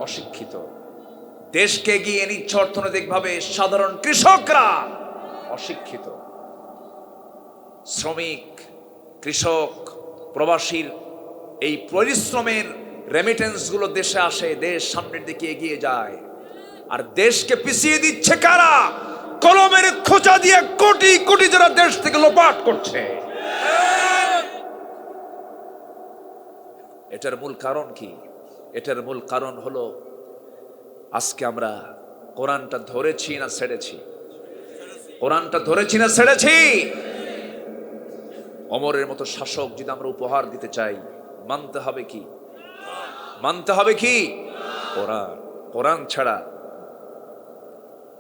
অশিক্ষিত। দেশকে গিয়ে নিচ্ছে অর্থনৈতিকভাবে সাধারণ কৃষকরা, অশিক্ষিত। শ্রমিক, কৃষক, প্রবাসীর এই পরিশ্রমের রেমিটেন্স গুলো দেশে আসে, দেশ সামনের দিকে এগিয়ে যায়। আর দেশকে পিছিয়ে দিচ্ছে কারা? কলমের খোঁচা দিয়ে কোটি কোটি যারা দেশ থেকে লোপাট করছে। এটার মূল কারণ কি? এটার মূল কারণ হলো আজকে আমরা কোরআনটা ধরেছি না ছেড়েছি? কোরআনটা ধরেছি না ছেড়েছি? ওমরের মতো শাসক যদি আমরা উপহার দিতে চাই, মানতে হবে কি? মানতে হবে কি? কোরআন। কোরআন ছাড়া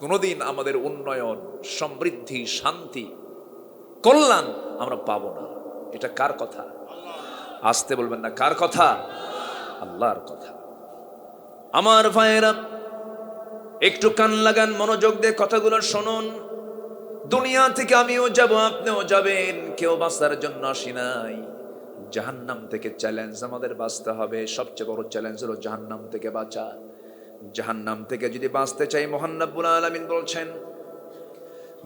কোনোদিন আমাদের উন্নয়ন, সমৃদ্ধি, শান্তি, কল্যাণ আমরা পাবো না। এটা কার কথা? আসতে বলবেন না, কার কথা? আল্লাহর কথা। আমার ভাইয়েরা, একটু কান লাগান, মনোযোগ দিয়ে কথাগুলো শুনুন। দুনিয়া থেকে আমিও যাব, আপনিও যাবেন, কেউ বাঁচার জন্য আসি নাই। জাহান্নাম থেকে চ্যালেঞ্জ আমাদের বাঁচতে হবে। সবচেয়ে বড় চ্যালেঞ্জ হলো জাহান্নাম থেকে বাঁচা। জাহান্নাম থেকে যদি বাঁচতে চাই, মহান রব্বুল আলামিন বলছেন,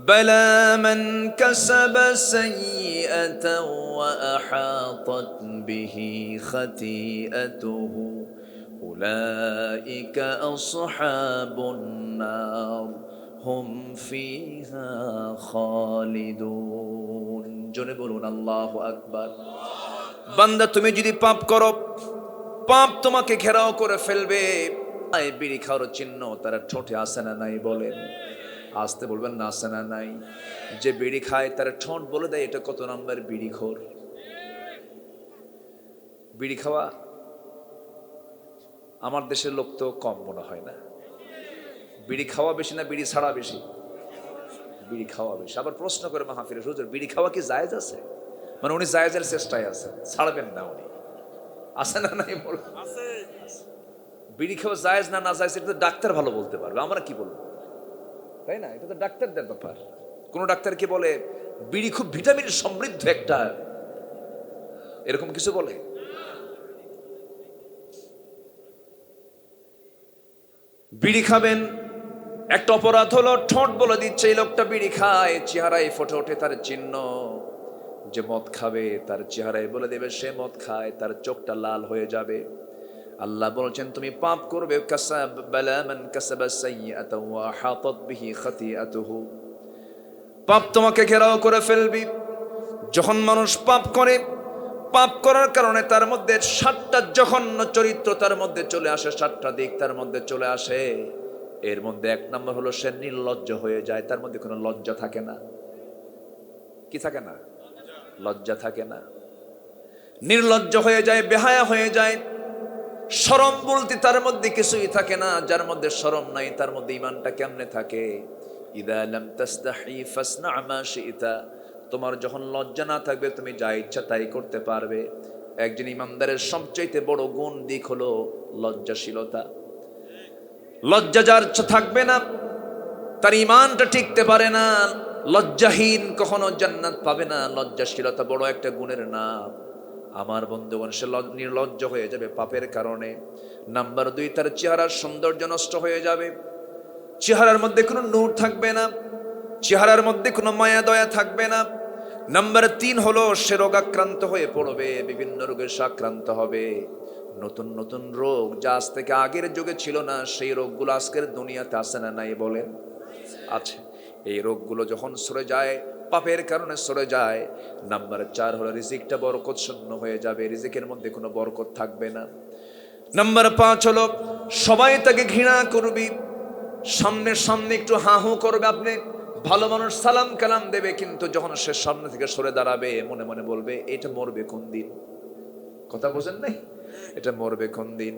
বালা মান কাসাবা সাইয়্যাতান ওয়া আহাতাত বিহি খাতিআতুহু উলাইকা আসহাবুন নার হুম ফিহা খালিদুন। জোরে বলুন আল্লাহু আকবার। বান্দা, তুমি যদি পাপ করো, পাপ তোমাকে ঘেরাও করে ফেলবে। এই বিড়ি খাওয়ার চিহ্ন তারা ঠোঁটে আসে না নাই? বলেন। আসতে বলবেন না, আসে না নাই? যে বিড়ি খায় তার ঠোঁট বলে দেয় এটা কত নাম্বার বিড়িখোর। বিড়ি খাওয়া আমার দেশের লোক তো কম মনে হয় না। বিড়ি খাওয়া বেশি না বিড়ি ছাড়া বেশি? বিড়ি খাওয়া বেশি। আবার প্রশ্ন করে মাহফিলে, হুজুর বিড়ি খাওয়া কি জায়েজ আছে? মানে উনি জায়েজের চেষ্টায় আছেন, ছাড়বেন না উনি, আছে না? নাই বল, বিড়ি খাওয়া জায়েজ না না জায়েজ এটা তো ডাক্তার ভালো বলতে পারবে, আমরা কি বলবো, তাই না? এটা তো ডাক্তারদের ব্যাপার। কোন ডাক্তার কি বলে বিড়ি খুব ভিটামিন সমৃদ্ধ একটা, এরকম কিছু বলে? বিড়ি খাবেন, একটা অপরাধ হলো ঠোঁট বলে দিচ্ছে এই লোকটা বিড়ি খায়, চেহারায় ফুটে ওঠে তার চিহ্ন। যে মদ খাবে তার চেহারায় বলে দেবে সে মদ খায়, তার চোখটা লাল হয়ে যাবে। আল্লাহ বলছেন তুমি পাপ করবে, কাসাব বালা মান কাসাবা সাইয়্যাতাও ওয়া হাতাত বিহি খাতিআতুহু, পাপ তোমাকে ঘেরাও করে ফেলবি। যখন মানুষ পাপ করে, পাপ করার কারণে তার মধ্যে 7টা জঘন্য চরিত্র তার মধ্যে চলে আসে, 7টা দিক তার মধ্যে চলে আসে। এর মধ্যে 1 নম্বর হলো সে নির্লজ্জ হয়ে যায়, তার মধ্যে কোনো লজ্জা থাকে না। কি থাকে না? লজ্জা থাকে না, নির্লজ্জ হয়ে যায়, বেহায়া হয়ে যায়। শরম বলতে তার মধ্যে কিছুই থাকে না। যার মধ্যে শরম নাই তার মধ্যে ঈমানটা কেমনে থাকে? ইদা লাম তাস্তাহি ফাসনা মা শিতা, তোমার যখন লজ্জা না থাকবে তুমি যা ইচ্ছা তাই করতে পারবে। একজন ইমানদারের সবচেয়ে বড় গুণ দিক হলো লজ্জাশীলতা। লজ্জা যার থাকবে না তার ঈমানটা টিকতে পারে না। লজ্জাহীন কখনো জান্নাত পাবে না। লজ্জাশীলতা বড় একটা গুণের নাম। আমার বন্ধুগণ, সে নির্লজ্জ হয়ে যাবে পাপের কারণে। নাম্বার 2, তার চেহারার সৌন্দর্য নষ্ট হয়ে যাবে। চেহারার মধ্যে কোনো নূর থাকবে না, চেহারার মধ্যে কোনো মায়া দয়া থাকবে না। নাম্বার 3 হলো সে রোগাক্রান্ত হয়ে পড়বে, বিভিন্ন রোগে সে আক্রান্ত হবে। নতুন নতুন রোগ যা আজ থেকে আগের যুগে ছিল না, সেই রোগগুলো আজকের দুনিয়াতে আসে না? নাই বলেন? আছে। এই রোগগুলো যখন সরে যায়, পাপের কারণে সরে যায়। নাম্বার 4 হলো রিজিকটা বরকত শূন্য হয়ে যাবে, রিজিকের মধ্যে কোনো বরকত থাকবে না। নাম্বার 5 হলো সবাই তাকে ঘৃণা করবে, সামনে সামনে একটু হাহু করবে, আপনি ভালো মানুষ সালাম কালাম দেবে, কিন্তু যখন সে সামনে থেকে সরে দাঁড়াবে মনে মনে বলবে এটা মরবে কোন দিন। কথা বোঝেন নাই? এটা মরবে কোন দিন।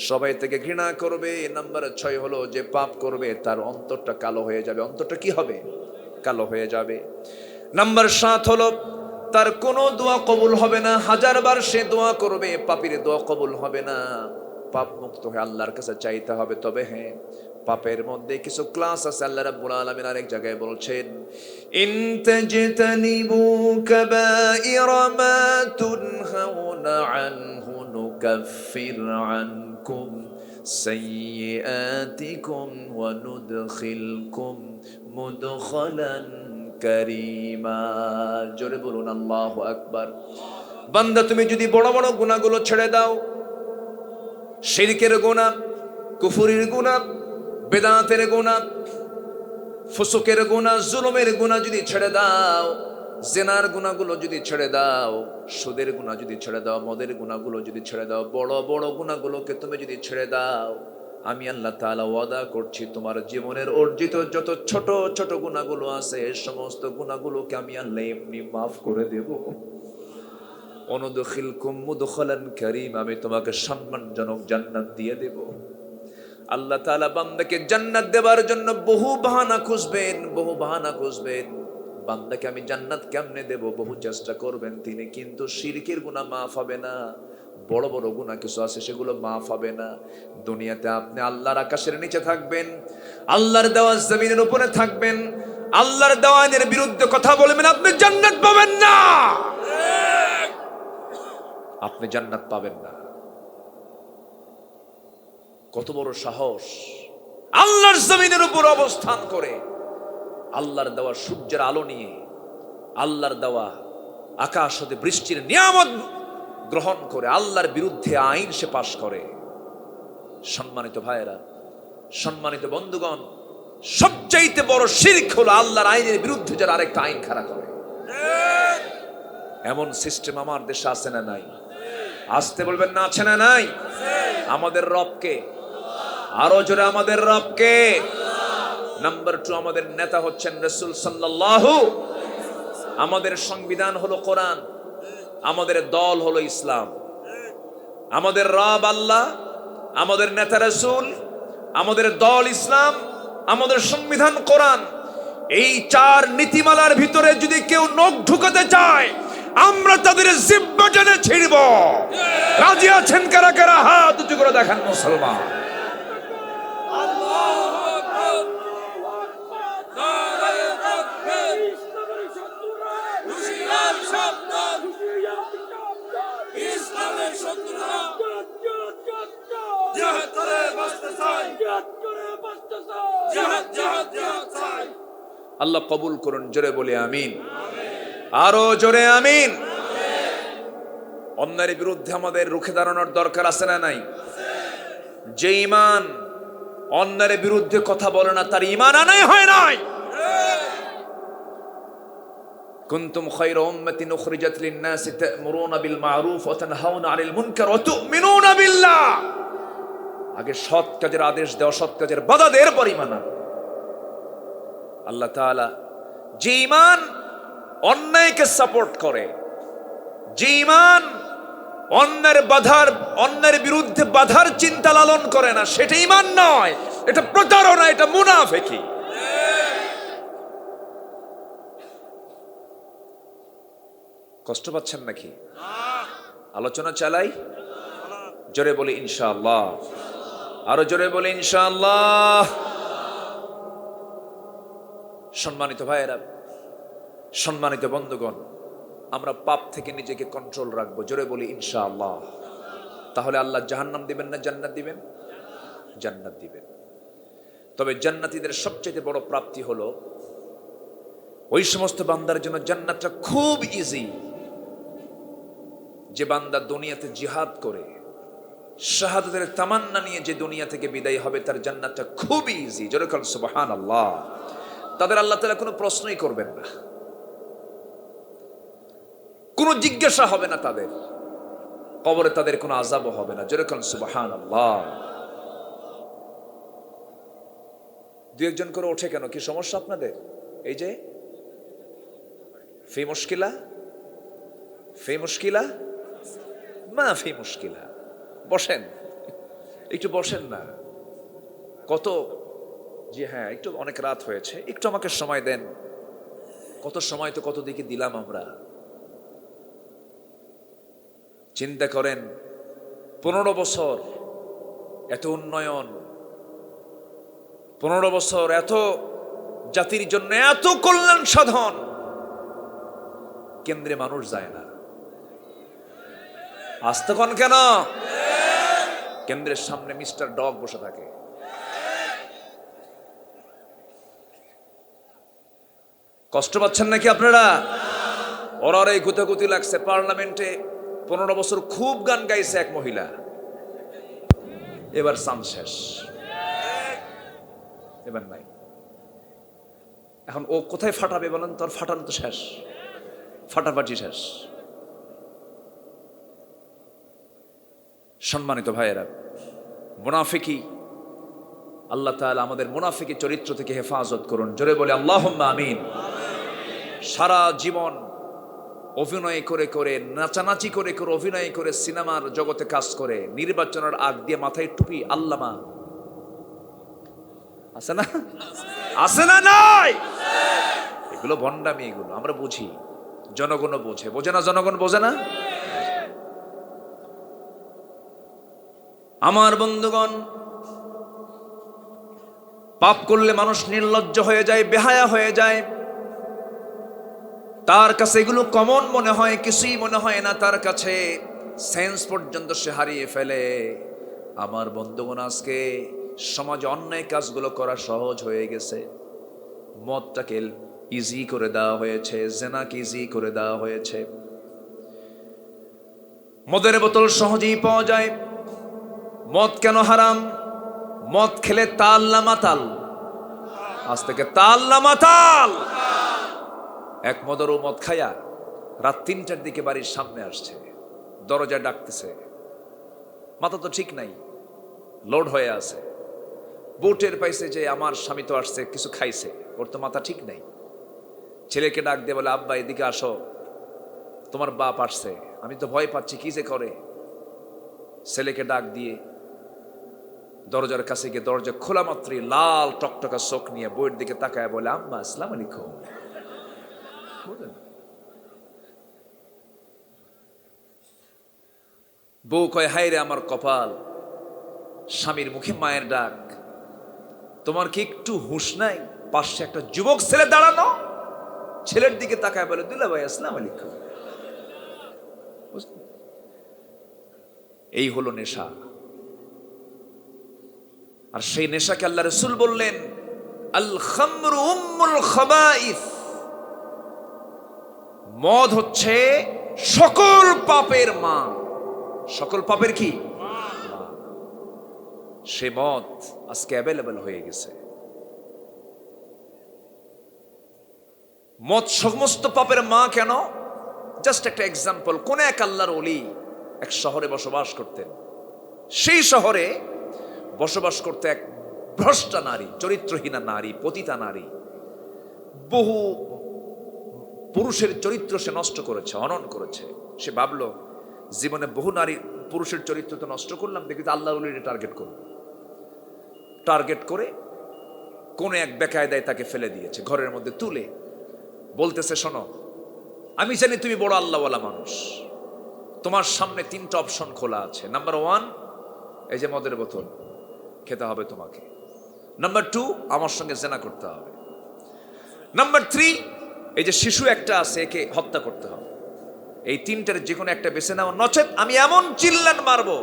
সবাই থেকে ঘৃণা করবে। নাম্বার 6 হলো যে পাপ করবে তার অন্তরটা কালো হয়ে যাবে। অন্তরটা কি হবে? কালো হয়ে যাবে। নাম্বার 7 হলো তার কোনো দোয়া কবুল হবে না। 1000বার সে দোয়া করবে, পাপীর দোয়া কবুল হবে না। পাপ মুক্ত হয়ে আল্লাহর কাছে চাইতে হবে। তবে হ্যাঁ, পাপের মধ্যে কিছু ক্লাস আছে। আল্লাহ রাব্বুল আলামিন আরেক জায়গায় বলছেন, ইন তাজতানিবু কাবাইরা মা তুনহাউনা আনহু নুকাফির আনকুম সাইয়্যাতিকুম ওয়া নুদখিলকুম মুদখালান কারীমা। জোরে বলুন আল্লাহু আকবার। বান্দা, তুমি যদি বড় বড় গুনাহগুলো ছেড়ে দাও, শিরকের গুনাহ, কুফরির গুনাহ, বেদাতের গুনাহ, ফুসুকের গুনাহ, জুলুমের গুনাহ যদি ছেড়ে দাও, জিনার গুনাহগুলো যদি ছেড়ে দাও, সুদের গুনাহ যদি ছেড়ে দাও, মদের গুনাহগুলো যদি ছেড়ে দাও, বড় বড় গুনাহগুলোকে তুমি যদি ছেড়ে দাও, আমি আল্লাহ তাআলা ওয়াদা করছি তোমার জীবনের অর্জিত যত ছোট ছোট গুনাহগুলো আছে সমস্ত গুনাহগুলোকে আমি আল্লাহ এমনি মাফ করে দেব। অনুদখিলকুম মুদখালান কারীম, আমি তোমাকে সম্মানজনক জান্নাত দিয়ে দেব। আল্লাহ তাআলা বান্দাকে জান্নাত দেওয়ার জন্য বহু বাহানা খুঁজবেন, বহু বাহানা খুঁজবেন। বান্দাকে আমি জান্নাত কেমনে দেব বহু চেষ্টা করবেন তিনি, কিন্তু শিরকের গুনাহ মাফ হবে না। বড় বড় গুনাহ কিছু আছে সেগুলো মাফ হবে না। দুনিয়াতে আপনি আল্লাহর আকাশের নিচে থাকবেন, আল্লাহর দেওয়া জমিনের উপরে থাকবেন, আল্লাহর দেওয়া আইনের বিরুদ্ধে কথা বলবেন, আপনি জান্নাত পাবেন না। আপনি জান্নাত পাবেন না। কত বড় সাহস! আল্লাহর জমিনের উপর অবস্থান করে, আল্লাহর দেওয়া সূর্যের আলো নিয়ে, আল্লাহর দেওয়া আকাশ হতে বৃষ্টির নিয়ামত গ্রহণ করে আল্লাহর বিরুদ্ধে আইন সে পাশ করে। সম্মানিত ভাইয়েরা, সম্মানিত বন্ধুগণ, সবচাইতে বড় শিরক হলো আল্লাহর আইনের বিরুদ্ধে যারা আরেকটা আইন খাড়া করে। এমন সিস্টেম আমার দেশে আছে না নাই? আসতে বলবেন না, আছে না নাই? আমাদের রবকে, আরো জোরে আমাদের রবকে। নাম্বার 2, আমাদের নেতা হচ্ছেন রাসূল সাল্লাল্লাহু। আমাদের সংবিধান হলো কোরআন, আমাদের দল হলো ইসলাম। আমাদের রব আল্লাহ, আমাদের নেতা রাসূল, আমাদের দল ইসলাম, আমাদের সংবিধান কোরআন, এই 4 নীতিমালার ভিতরে যদি কেউ নখ ঢুকাতে চায় আমরা তাদের জিহ্বা টেনে ছিঁড়ব। রাজি আছেন কারা কারা? হাত উঁচু করে দেখান মুসলমান। আল্লাহ কবুল করুন, জোরে বলি আমিন। আরো জোরে আমিন। অন্যায়ের বিরুদ্ধে আমাদের রুখে দাঁড়ানোর দরকার আছে না নাই? যে ঈমান অন্যায়ের বিরুদ্ধে কথা বলে না তার ঈমান আনাই হয় নাই। কুনতুম খায়রা উম্মাতিন উখরিজাত লিন-নাসি তা'মুরুনা বিল মা'রুফ ওয়া তানহাউনা 'আনিল মুনকার ওয়া তু'মিনুনা বিল্লাহ। আগে সৎ কাজের আদেশ দেওয়া, অসৎ কাজের বাধা দেওয়ার পর ঈমান আনা। আল্লাহ তাআলা যে ঈমান অন্যায়কে সাপোর্ট করে, যে ঈমান অন্যায়ের বিরুদ্ধে বাধার চিন্তা লালন করে না, সেটা ঈমান নয়, এটা প্রতারণা, এটা মুনাফিকি। কষ্ট পাচ্ছেন নাকি? আলোচনা চালাই? জোরে বলি ইনশাআল্লাহ। আরো জোরে বলি ইনশাআল্লাহ। সম্মানিত ভাইয়েরা, সম্মানিত বন্ধুগণ, আমরা পাপ থেকে নিজেকে কন্ট্রোল রাখবো। জোরে বলি ইনশাআল্লাহ। তাহলে আল্লাহ জাহান্নাম দিবেন না জান্নাত দিবেন? জান্নাত দিবেন। তবে জান্নাতীদের সবচেয়ে বড় প্রাপ্তি হলো ওই সমস্ত বান্দার জন্য জান্নাতটা খুব ইজি, যে বান্দা দুনিয়াতে জিহাদ করে শাহাদাতের তামান্না নিয়ে যে দুনিয়া থেকে বিদায় হবে, তার জান্নাতটা খুব ইজি। জোরে বলেন সুবহানাল্লাহ। তাদের আল্লাহ তাআলা কোনো প্রশ্নই করবেন না, কোনো জিজ্ঞাসা হবে না, তাদের কবরে তাদের কোনো আযাবও হবে না। জোরে বলেন সুবহানাল্লাহ। 2-1 জন করে ওঠে কেন? কি সমস্যা আপনাদের? এই যে ফি মুশকিলা, ফি মুশকিলা, মা ফি মুশকিলা। বসেন, একটু বসেন না। কত, জি হ্যাঁ, একটু অনেক রাত হয়েছে, একটু আমাকে সময় দেন। কত সময় তো কত দিকে দিলাম আমরা। চিন্তা করেন, 15 বছর এত উন্নয়ন, 15 বছর এত জাতির জন্য এত কল্যাণ সাধন, কেন্দ্রে মানুষ যায় না। আসতে কোন কেন? কেন্দ্রের সামনে মিস্টার ডগ বসে থাকে। কষ্ট পাচ্ছেন নাকি আপনারা? ওরা এই গুতাগুতি লাগছে। পার্লামেন্টে 15 বছর খুব গান গাইছে এক মহিলা, এবার সান শেষ, এবার নাই। এখন ও কোথায় ফাটাবে বলেন? তোর ফাটানো তো শেষ, ফাটাফাটি শেষ। সম্মানিত ভাইয়েরা, মুনাফিকি, আল্লাহ তাআলা আমাদের মুনাফিকি চরিত্র থেকে হেফাজত করুন। জোরে বলে আল্লাহুম্মা আমিন। সারা জীবন অভিনয় করে করে, নাচানাচি করে করে, অভিনয় করে, সিনেমার জগতে কাজ করে, নির্বাচনের আগ দিয়ে মাথায় টুপি, আল্লামা আছে না? আছে না? নাই? এগুলো ভণ্ডামি, এগুলো আমরা বুঝি, জনগণও বোঝে। বোঝে না? জনগণ বোঝে না? আমার বন্ধুগণ, পাপ করলে মানুষ নির্লজ্জ হয়ে যায়, বেহায়া হয়ে যায়। তার কাছে এগুলো কমন মনে হয়, কিছুই মনে হয় না তার কাছে। সেন্স পর্যন্ত সে হারিয়ে ফেলে। আমার বন্ধুগণ, আজকে সমাজে অন্যায় কাজগুলো করা সহজ হয়ে গেছে। মদটাকে ইজি করে দেওয়া হয়েছে, জেনাকে ইজি করে দেওয়া হয়েছে। মদের বোতল সহজেই পাওয়া যায়। মদ কেন হারাম? মদ খেলে তাল না মাতাল? আজ থেকে তাল না মাতাল। এক মদরও মদ খায়া রাত 3টার দিকে বাড়ির সামনে আসছে, দরজায় ডাকতেছে, মাথা তো ঠিক নাই, লোড হয়ে আছে। বউটের পাইছে যে আমার স্বামী তো আসছে, কিছু খাইছে, ওর তো মাথা ঠিক নাই। ছেলেকে ডাক দিয়ে বলে, আব্বা এদিকে আসো, তোমার বাপ আসছে। আমি তো ভয় পাচ্ছি, কি যে করে। ছেলেকে ডাক দিয়ে দরজার কাছে গিয়ে দরজা খোলা মাত্রই লাল টকটকা চোখ নিয়ে বইয়ের দিকে তাকায় বলে, আম্মা আসসালামু আলাইকুম। বউ কয়, হায় রে আমার কপাল, স্বামীর মুখে মায়ের ডাক। তোমার কি একটু হুঁশ নাই? পাশে একটা যুবক ছেলে দাঁড়ানো, ছেলের দিকে তাকায় বলে, দুলা ভাই আসসালামু আলাইকুম। এই হলো নেশা। আর সেই নেশাকে আল্লাহ রাসূল বললেন, আল খামরু উম্মুল খাবাইস, মদ হচ্ছে সকল পাপের মা। সকল পাপের কি মা? সে মদ আজকে অ্যাভেলেবল হয়ে গেছে। মদ সমস্ত পাপের মা কেন? জাস্ট একটা এক্সাম্পল। কোন এক আল্লাহর ওলি এক শহরে বসবাস করতেন। সেই শহরে বসবাস করতে এক ভ্রষ্টা নারী, চরিত্রহীনা নারী, পতিতা নারী। বহু পুরুষের চরিত্র সে নষ্ট করেছে, হনন করেছে। সে ভাবলো, জীবনে বহু নারী পুরুষের চরিত্র তো নষ্ট করলাম, দেখি আল্লাহ ওলির টার্গেট করব। টার্গেট করে কোন এক বেকায়দায় তাকে ফেলে দিয়েছে, ঘরের মধ্যে তুলে বলতেছে, শোনো, আমি জানি তুমি বড় আল্লাহওয়ালা মানুষ, তোমার সামনে 3টা অপশন খোলা আছে। নাম্বার 1, এই যে মদের বোতল খেতে হবে তোমাকে। নাম্বার 2, আমার সঙ্গে জেনা করতে হবে। নাম্বার 3, এই যে শিশু একটা আছে, একে হত্যা করতে হবে। এই 3টার যে কোনো একটা বেছে নাও, নচেত আমি এমন চিল্লান মারবো,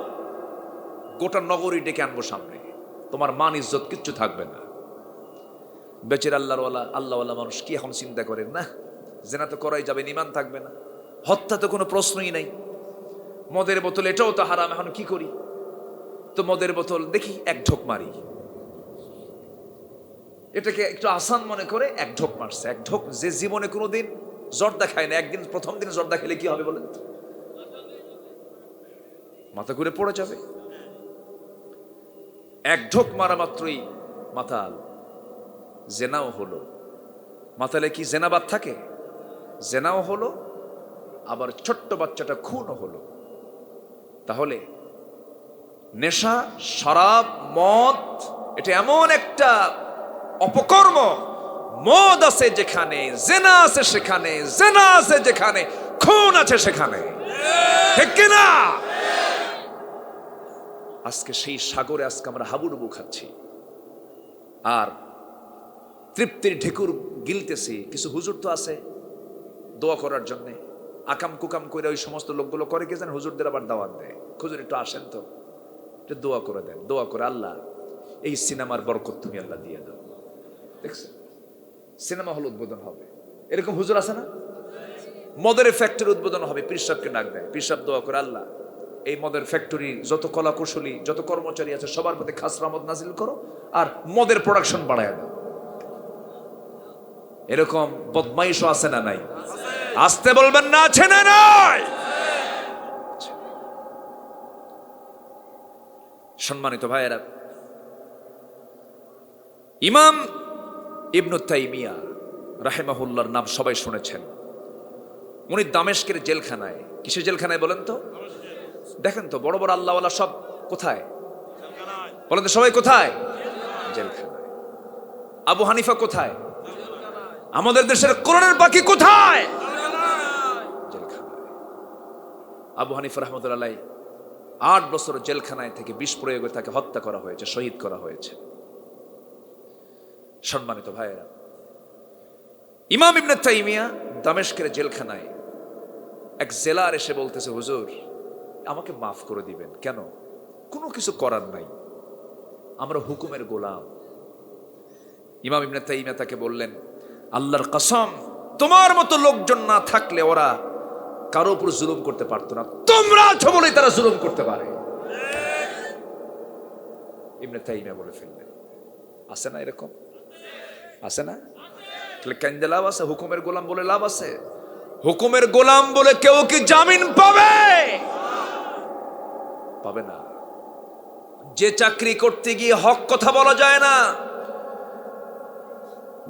গোটা নগরী ডেকে আনবো সামনে, তোমার মান ইজ্জত কিচ্ছু থাকবে না। বেচের আল্লাহওয়ালা মানুষ কি এখন চিন্তা করেন, না জেনা তো করাই যাবে, ঈমান থাকবে না, হত্যা তো কোনো প্রশ্নই নাই। মদের বোতল এটাও তো হারাম, এখন কি করি? তো মদের বোতল দেখি এক ঢোক মারি। এটাকে একটু আসান মনে করে এক ঢোক মারছে। এক ঢোক, যে জীবনে কোনোদিন জর্দা খায় না, একদিন প্রথম দিন জর্দা খেলে কি হবে বলেন তো? মাথা ঘুরে পড়ে যাবে। এক ঢোক মারা মাত্রই মাতাল। জেনাও হলো। মাতালে কি জেনাবাদ থাকে? জেনাও হলো, আবার ছোট্ট বাচ্চাটা খুনও হলো। তাহলে নেশা, শরাব, মদ, এটা এমন একটা অপকর্ম। মদ আছে যেখানে, জেনা আছে সেখানে, জেনা আছে যেখানে, খুন আছে সেখানে, ঠিক কিনা? আজকে সেই সাগরে আজকে আমরা হাবুডুবু খাচ্ছি আর তৃপ্তির ঢেকুর গিলতেছি। কিছু হুজুর তো আছে দোয়া করার জন্য, আকাম কুকাম করে ওই সমস্ত লোকগুলো করে কি জানেন, হুজুরদের আবার দাওয়াত দেয়, হুজুর একটু আসেন তো, একটু দোয়া করে দেন। দোয়া করে, আল্লাহ এই সিনেমার বরকত তুমি আল্লাহ দিয়ে দাও। দেখছেন, সিনেমা হল উদ্বোধন হবে, এরকম হুজুর আছে না? মদের ফ্যাক্টরি উদ্বোধন হবে, পীর সাহেবকে ডাক দেয়, পীর সাহেব দোয়া করে, আল্লাহ এই মদের ফ্যাক্টরি যত কলা কুশলী, যত কর্মচারী আছে সবার মধ্যে খাস রহমত নাজিল করো আর মদের প্রোডাকশন বাড়ায় দাও। এরকম বদমাইশও আছে না নাই? আসতে বলবেন না, আছে না নাই? সম্মানিত ভাইয়েরা, ইমাম ইবনু তাইমিয়া রাহিমাহুল্লাহর নাম সবাই শুনেছেন। উনি দামেস্কের জেলখানায়, কিসের জেলখানায় বলেন তো? দেখেন তো বড় বড় আল্লাহওয়ালা সব কোথায় বলেন তো? সবাই কোথায়? জেলখানায়। আবু হানিফা কোথায়? আমাদের দেশের কোরআনের বাকি কোথায়? জেলখানায়। আবু হানিফা রাহমাতুল্লাহ 8 বছর জেলখানায় থেকে বিষ প্রয়োগে তাকে হত্যা করা হয়েছে, শহীদ করা হয়েছে। সম্মানিত ভাইয়েরা, ইমাম ইবনে তাইমিয়া দামেস্কের জেলখানায় এক জেলার এসে বলতেছে, হুজুর আমাকে মাফ করে দিবেন। কেন? কোনো কিছু করার নাই, আমরা হুকুমের গোলাম। ইমাম ইবনে তাইমিয়া তাকে বললেন, আল্লাহর কসম, তোমার মতো লোকজন না থাকলে ওরা কারো উপর জুলুম করতে পারতো না, তোমরা আছো বলেই তারা জুলুম করতে পারে। ইবনে তাইমিয়া বলে ফেললেন, আছে না এরকম? আছে না? তাহলে কেন লাভ আছে? হুকুমের গোলাম বলে লাভ আছে? হুকুমের গোলাম বলে কেউ কি জামিন পাবে? পাবে না। যে চাকরি করতে গিয়ে হক কথা বলা যায় না,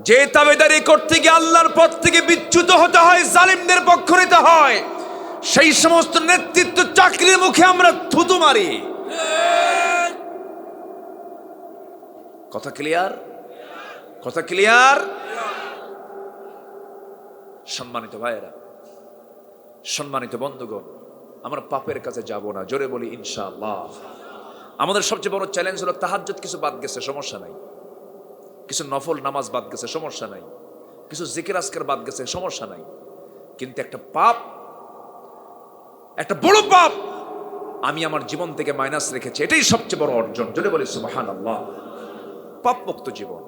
যে তাবেদারি করতে গিয়ে আল্লাহর পথ থেকে বিচ্যুত হতে হয়, জালিমদের পক্ষ নিতে হয়, সেই সমস্ত নেতৃত্ব চাকরির মুখে আমরা থুতু মারি। কথা ক্লিয়ার? কথা ক্লিয়ার? সম্মানিত ভাইয়েরা, সম্মানিত বন্ধুগণ, আমরা পাপের কাছে যাব না, জোরে বলি ইনশাআল্লাহ। আমাদের সবচেয়ে বড় চ্যালেঞ্জ হলো তাহাজ্জুদ কিছু বাদ গেছে, সমস্যা নাই। কিছু নফল নামাজ বাদ গেছে, সমস্যা নাই। কিছু জিকির আজকার বাদ গেছে, সমস্যা নাই। কিন্তু একটা পাপ, একটা বড় পাপ আমি আমার জীবন থেকে মাইনাস রেখেছি, এটাই সবচেয়ে বড় অর্জন। জোরে বলি সুবহানাল্লাহ। পাপ মুক্ত জীবন,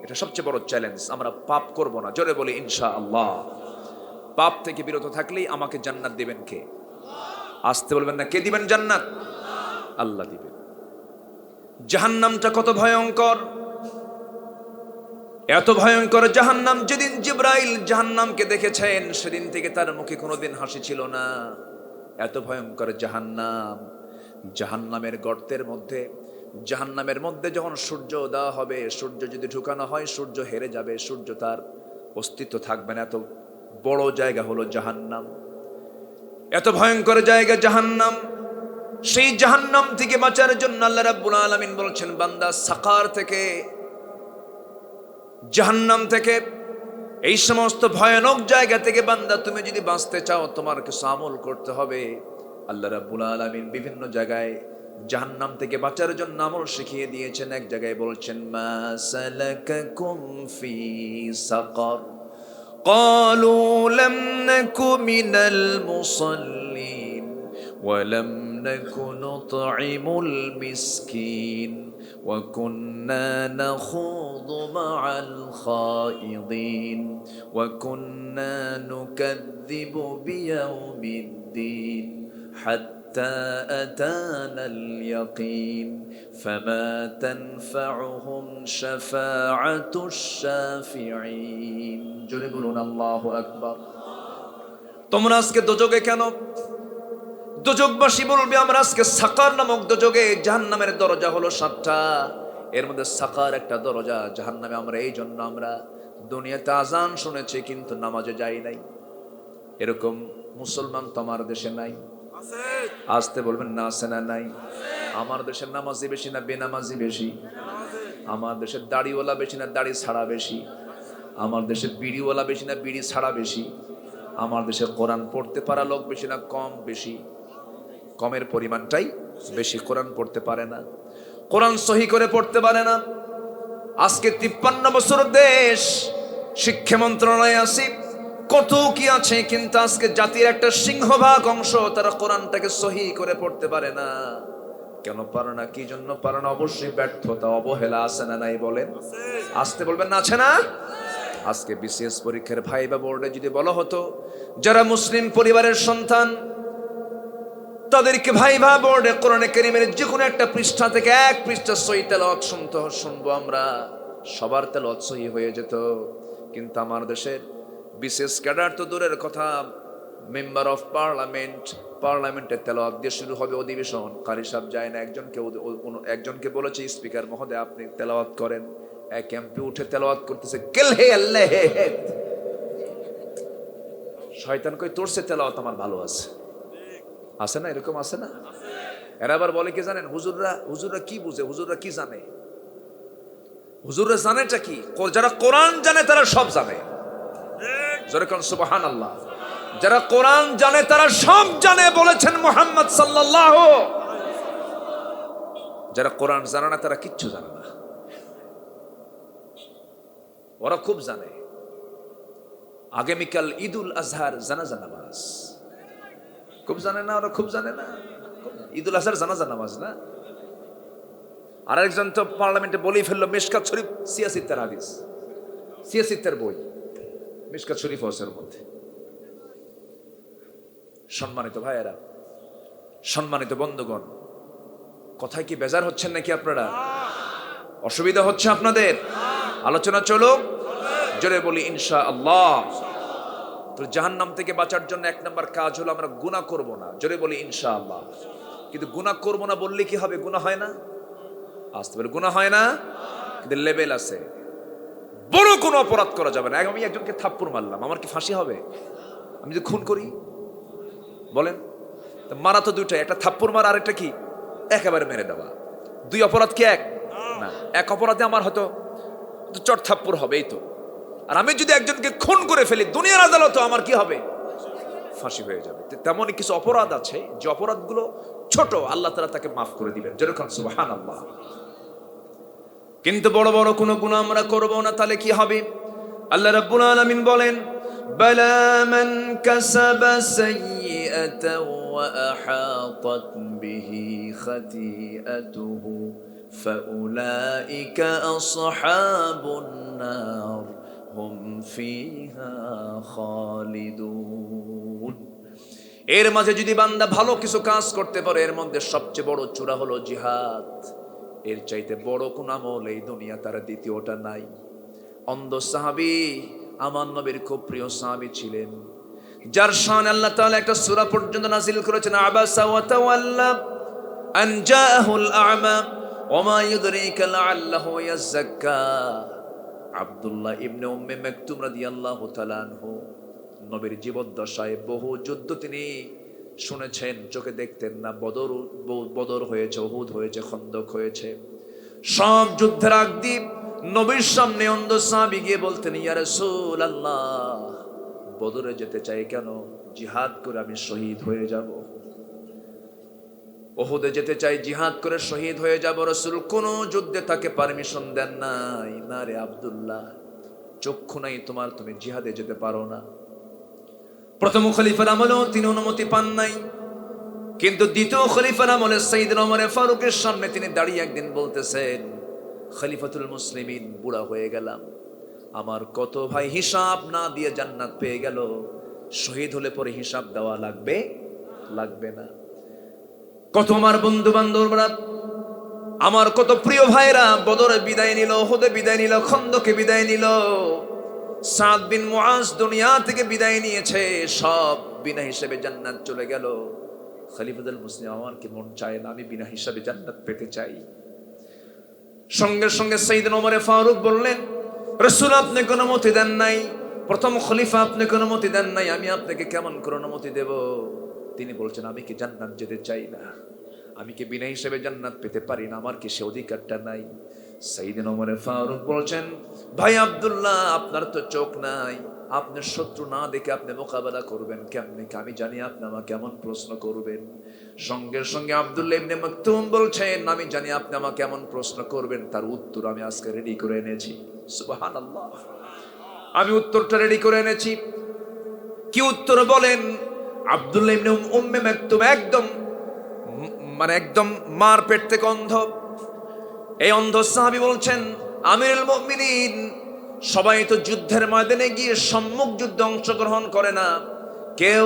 এটা সবচেয়ে বড় চ্যালেঞ্জ। আমরা পাপ করব না, জোরে বলি ইনশাআল্লাহ। পাপ থেকে বিরত থাকলেই আমাকে জান্নাত দিবেন কে? আসতে বলবেন না, কে দিবেন জান্নাত? আল্লাহ দিবেন। জাহান্নামটা কত ভয়ঙ্কর, এত ভয়ঙ্কর জাহান্নাম, যেদিন জিবরাইল জাহান্নামকে দেখেছেন সেদিন থেকে তার মুখে কোনোদিন হাসি ছিল না। এত ভয়ঙ্কর জাহান্নাম। জাহান্নামের গর্তের মধ্যে, জাহান্নামের মধ্যে যখন সূর্য দেওয়া হবে, সূর্য যদি ঢুকানো হয় সূর্য হেরে যাবে, সূর্য তার অস্তিত্ব থাকবে না। এত বড় জায়গা হলো জাহান্নাম, এত ভয়ঙ্কর জায়গা জাহান্নাম। সেই জাহান্নাম থেকে বাঁচার জন্য আল্লাহ রাব্বুল আলামিন বলছেন, বান্দা সাকার থেকে, জাহান্নাম থেকে, এই সমস্ত ভয়ানক জায়গা থেকে বান্দা তুমি যদি বাঁচতে চাও তোমার কিছু আমল করতে হবে। আল্লাহ রাব্বুল আলামিন বিভিন্ন জায়গায় জাহান্নাম থেকে বাঁচার জন্য আমল শিখিয়ে দিয়েছেন। এক জায়গায় বলছেন, মা সালাকাকুম ফি সাকার ক্বালু লাম নাকু মিনাল মুসাল্লিন ওয়া লাম নাকু নুতঈমুল মিসকিন ওয়া কুন্না নাখুযু মা'আল খায়িদিন ওয়া কুন্না নুকাযযিবু বিয়াউমিদ্দিন حتى أتانا اليقين فما تنفعهم شفاعة الشافعين জোরে বলুন আল্লাহু আকবার। তোমরা আজকে দোজখে কেন? দোজখবাসী বলবে আমরা আজকে সাকার নামক দোজখে, জাহান্নামের দরজা হলো 7টা, এর মধ্যে সাকার একটা দরজা। জাহান্নামে আমরা এই জন্য আমরা দুনিয়াতে আজান শুনেছি কিন্তু নামাজে যাই নাই। এরকম মুসলমান তো আমার দেশে নাই। আসতে বলবেন না, আছে না নাই? আমার দেশের নামাজি বেশি না বেনামাজি বেশি? আমার দেশের দাড়িওয়ালা বেশি না দাড়ি ছাড়া বেশি? আমার দেশের বিড়িওয়ালা বেশি না বিড়ি ছাড়া বেশি? আমার দেশের কোরআন পড়তে পারা লোক বেশি না কম বেশি? কমের পরিমাণটাই বেশি। কোরআন পড়তে পারে না, কোরআন সহি করে পড়তে পারে না। আজকে 53 বছর দেশ, শিক্ষা মন্ত্রণালয়ে আছি, কত কি আছে, কিন্তু আজকে জাতির একটা সিংহভাগ অংশ তারা কোরআনটাকে সহি করে পড়তে পারে না। কেন পারে না? কি জন্য পারে না? অবশ্যই ব্যর্থতা, অবহেলা আছে না নাই বলেন? আসতে বলবেন না, আছে না? আজকে বিসিএস পরীক্ষার ভাইবা বোর্ডে যদি বলা হতো যারা মুসলিম পরিবারের সন্তান তাদেরকে ভাইবা বোর্ডে কোরআনে কারীমের যে কোনো একটা পৃষ্ঠা থেকে এক পৃষ্ঠা সহি তেলাওয়াত শুনবো আমরা, সবার তেলাওয়াত সহি হয়ে যেত। কিন্তু আমার দেশের বিশেষ ক্যাডার তো দূরের কথা, মেম্বার অফ পার্লামেন্টের তেলাওয়াত দিয়ে শুরু হবে অধিবেশন, কারি সাহেব যায় না। একজনকে বলেছে, স্পিকার মহোদয় আপনি তেলাওয়াত করেন, এক এমপি উঠে তেলাওয়াত করতেছে, কেলহে আল্লাহ হে। শয়তান কই তোরছে তেলাওয়াত আমার ভালো আছে, আছে না? এরকম আছে না? এরা আবার বলে কি জানেন, হুজুররা কি বুঝে, হুজুররা কি জানে? হুজুররা জানেটা কি? যারা কোরআন জানে তারা সব জানে। জোরে কোন সুবহানাল্লাহ। যারা কোরআন জানে তারা সব জানে বলেছেন মুহাম্মদ সাল্লাল্লাহু। যারা কোরআন জানে না তারা কিচ্ছু জানে না। ওরা খুব জানে। আগামীকাল ঈদুল আজহার জানাজা নামাজ, খুব জানে না ওরা? খুব জানে না? ঈদুল আজহার জানাজা নামাজ না? আর একজন তো পার্লামেন্টে বলেই ফেললো মিশকাত শরীফ সিয়াসিত্তার হাদিস, সিয়াসিত্তার বই মিশকাত শরীফ ওয়াসের মধ্যে। সম্মানিত ভাইয়েরা, সম্মানিত বন্ধুগণ, কথায় কি বেজার হচ্ছেন নাকি আপনারা? অসুবিধা হচ্ছে আপনাদের? আলোচনা চলুক, জোরে বলি ইনশাআল্লাহ। তো জাহান্নাম থেকে বাঁচার জন্য 1 নম্বর কাজ হলো আমরা গুনাহ করব না, জোরে বলি ইনশাআল্লাহ। কিন্তু গুনাহ করব না বললে কি হবে? গুনাহ হয় না? আসতে পারে গুনাহ হয় না, কিন্তু লেভেল আছে। বড় কোনো অপরাধ করা যাবে না। আমি একজনকে থাপ্পড় মারলাম, আমার কি ফাঁসি হবে? আমি যদি খুন করি, বলেন? তো মারা তো দুইটাই, একটা থাপ্পড় মারা, আরেকটা কি একেবারে মেরে দেওয়া। দুই অপরাধ কি এক না? এক অপরাধে আমার হয়তো চট থাপ্পড় হবে, এই তো। আর আমি যদি একজনকে খুন করে ফেলি দুনিয়ার আদালতে, আমার কি হবে? ফাঁসি হয়ে যাবে। তেমনই কিছু অপরাধ আছে যে অপরাধগুলো ছোট, আল্লাহ তাআলা তাকে মাফ করে দিবেন, যেরকম সুবহানাল্লাহ। কিন্তু বড় বড় কোনো গুনাহ আমরা করব না, তাহলে কি হবে? আল্লাহ রাব্বুল আলামিন বলেন, বালা মান কাসাবা সাইয়্যাতান ওয়া আহাতাত বিহি খাতিআতুহু ফাউলাইকা আসহাবুন নার হুম ফিহা খালিদুন। এর মাঝে যদি বান্দা ভালো কিছু কাজ করতে পারে, এর মধ্যে সবচেয়ে বড় চূড়া হলো জিহাদ। এর চাইতে বড় কোন আমল এই দুনিয়া তার দ্বিতীয়টা নাই। অন্ধ সাহাবী, আমার নবীর খুব প্রিয় সাহাবী ছিলেন, যার শান আল্লাহ তাআলা একটা সূরা পর্যন্ত নাযিল করেছেন, আবাসা ওয়া তাওয়াল্লা আন জাআহুল আ'মা ওয়া মা ইউদরিকা লাআল্লাহু ইয়াযাক্কা। আব্দুল্লাহ ইবনে উম্মে মাকতুম রাদিয়াল্লাহু তাআলা আনহু নবীর জীবদ্দশায় বহু যুদ্ধ তিনি শুনেছেন, চোখে দেখতেন না। বদর হয়েছে, উহুদ হয়েছে, খন্দক হয়েছে, সব যুদ্ধের আগ দিয়ে নবীর সামনে অন্ধ সাহাবী গিয়ে বলতেন, ইয়া রাসূলুল্লাহ, বদরে যেতে চাই কেন? জিহাদ করে আমি শহীদ হয়ে যাব। উহুদে যেতে চাই, জিহাদ করে শহীদ হয়ে যাব। রাসূল কোন যুদ্ধে তাকে পারমিশন দেন নাই। না রে আব্দুল্লাহ, চক্ষু নাই তোমার, তুমি জিহাদে যেতে পারো না। প্রথম খলিফার আমলেও তিনি অনুমতি পান নাই, কিন্তু দ্বিতীয় খলিফার আমলে সাইয়েদনা ওমর ফারুকের সামনে তিনি দাঁড়িয়ে একদিন বলতেছেন, খলিফাতুল মুসলিমিন, বুড়া হয়ে গেলাম, আমার কত ভাই হিসাব না দিয়ে জান্নাত পেয়ে গেল, শহীদ হলে পরে হিসাব দেওয়া লাগবে লাগবে না? কত আমার বন্ধু বান্ধবরা, আমার কত প্রিয় ভাইরা বদরে বিদায় নিল, উহুদে বিদায় নিল, খন্দকে বিদায় নিল, সাদ বিন মুআজ দুনিয়া থেকে বিদায় নিয়েছে, সব বিনা হিসাবে জান্নাত চলে গেল। খলিফাতুল মুসলিম, আমার কি মন চায় না আমি বিনা হিসাবে জান্নাত পেতে চাই? সঙ্গে সঙ্গে সাইয়েদনা ওমর ফারুক বললেন, রাসূল আপনি কোন অনুমতি দেন নাই, প্রথম খলিফা আপনি কোন অনুমতি দেন নাই, আমি আপনাকে কেমন করে অনুমতি দেব? তিনি বলছেন, আমি কি জান্নাত যেতে চাই না? আমি কি বিনা হিসাবে জান্নাত পেতে পারি না? আমার কি সে অধিকারটা নাই? সাইয়েদনা ওমর ফারুক বলছেন, ভাই আব্দুল্লাহ, আপনার তো চোখ নাই, আপনার শত্রু না দেখে আপনি মোকাবেলা করবেন কেমনে? আমি জানি আপনি আমাকে কেমন প্রশ্ন করবেন। সঙ্গে সঙ্গে আব্দুল্লাহ ইবনে মাকতুম বলছেন, আমি জানি আপনি আমাকে কেমন প্রশ্ন করবেন, তার উত্তর আমি আজকে রেডি করে এনেছি। সুবহানাল্লাহ, আমি উত্তরটা রেডি করে এনেছি। কি উত্তর বলেন? আব্দুল্লাহ ইবনে উম্মে মাকতুম একদম একদম মার পেট থেকে অন্ধ। এই অন্ধ সাহাবী বলছেন, আমিরুল মুমিনিন, সবাই তো যুদ্ধের ময়দানে গিয়ে সম্মুখ যুদ্ধে অংশগ্রহণ করে না, কেউ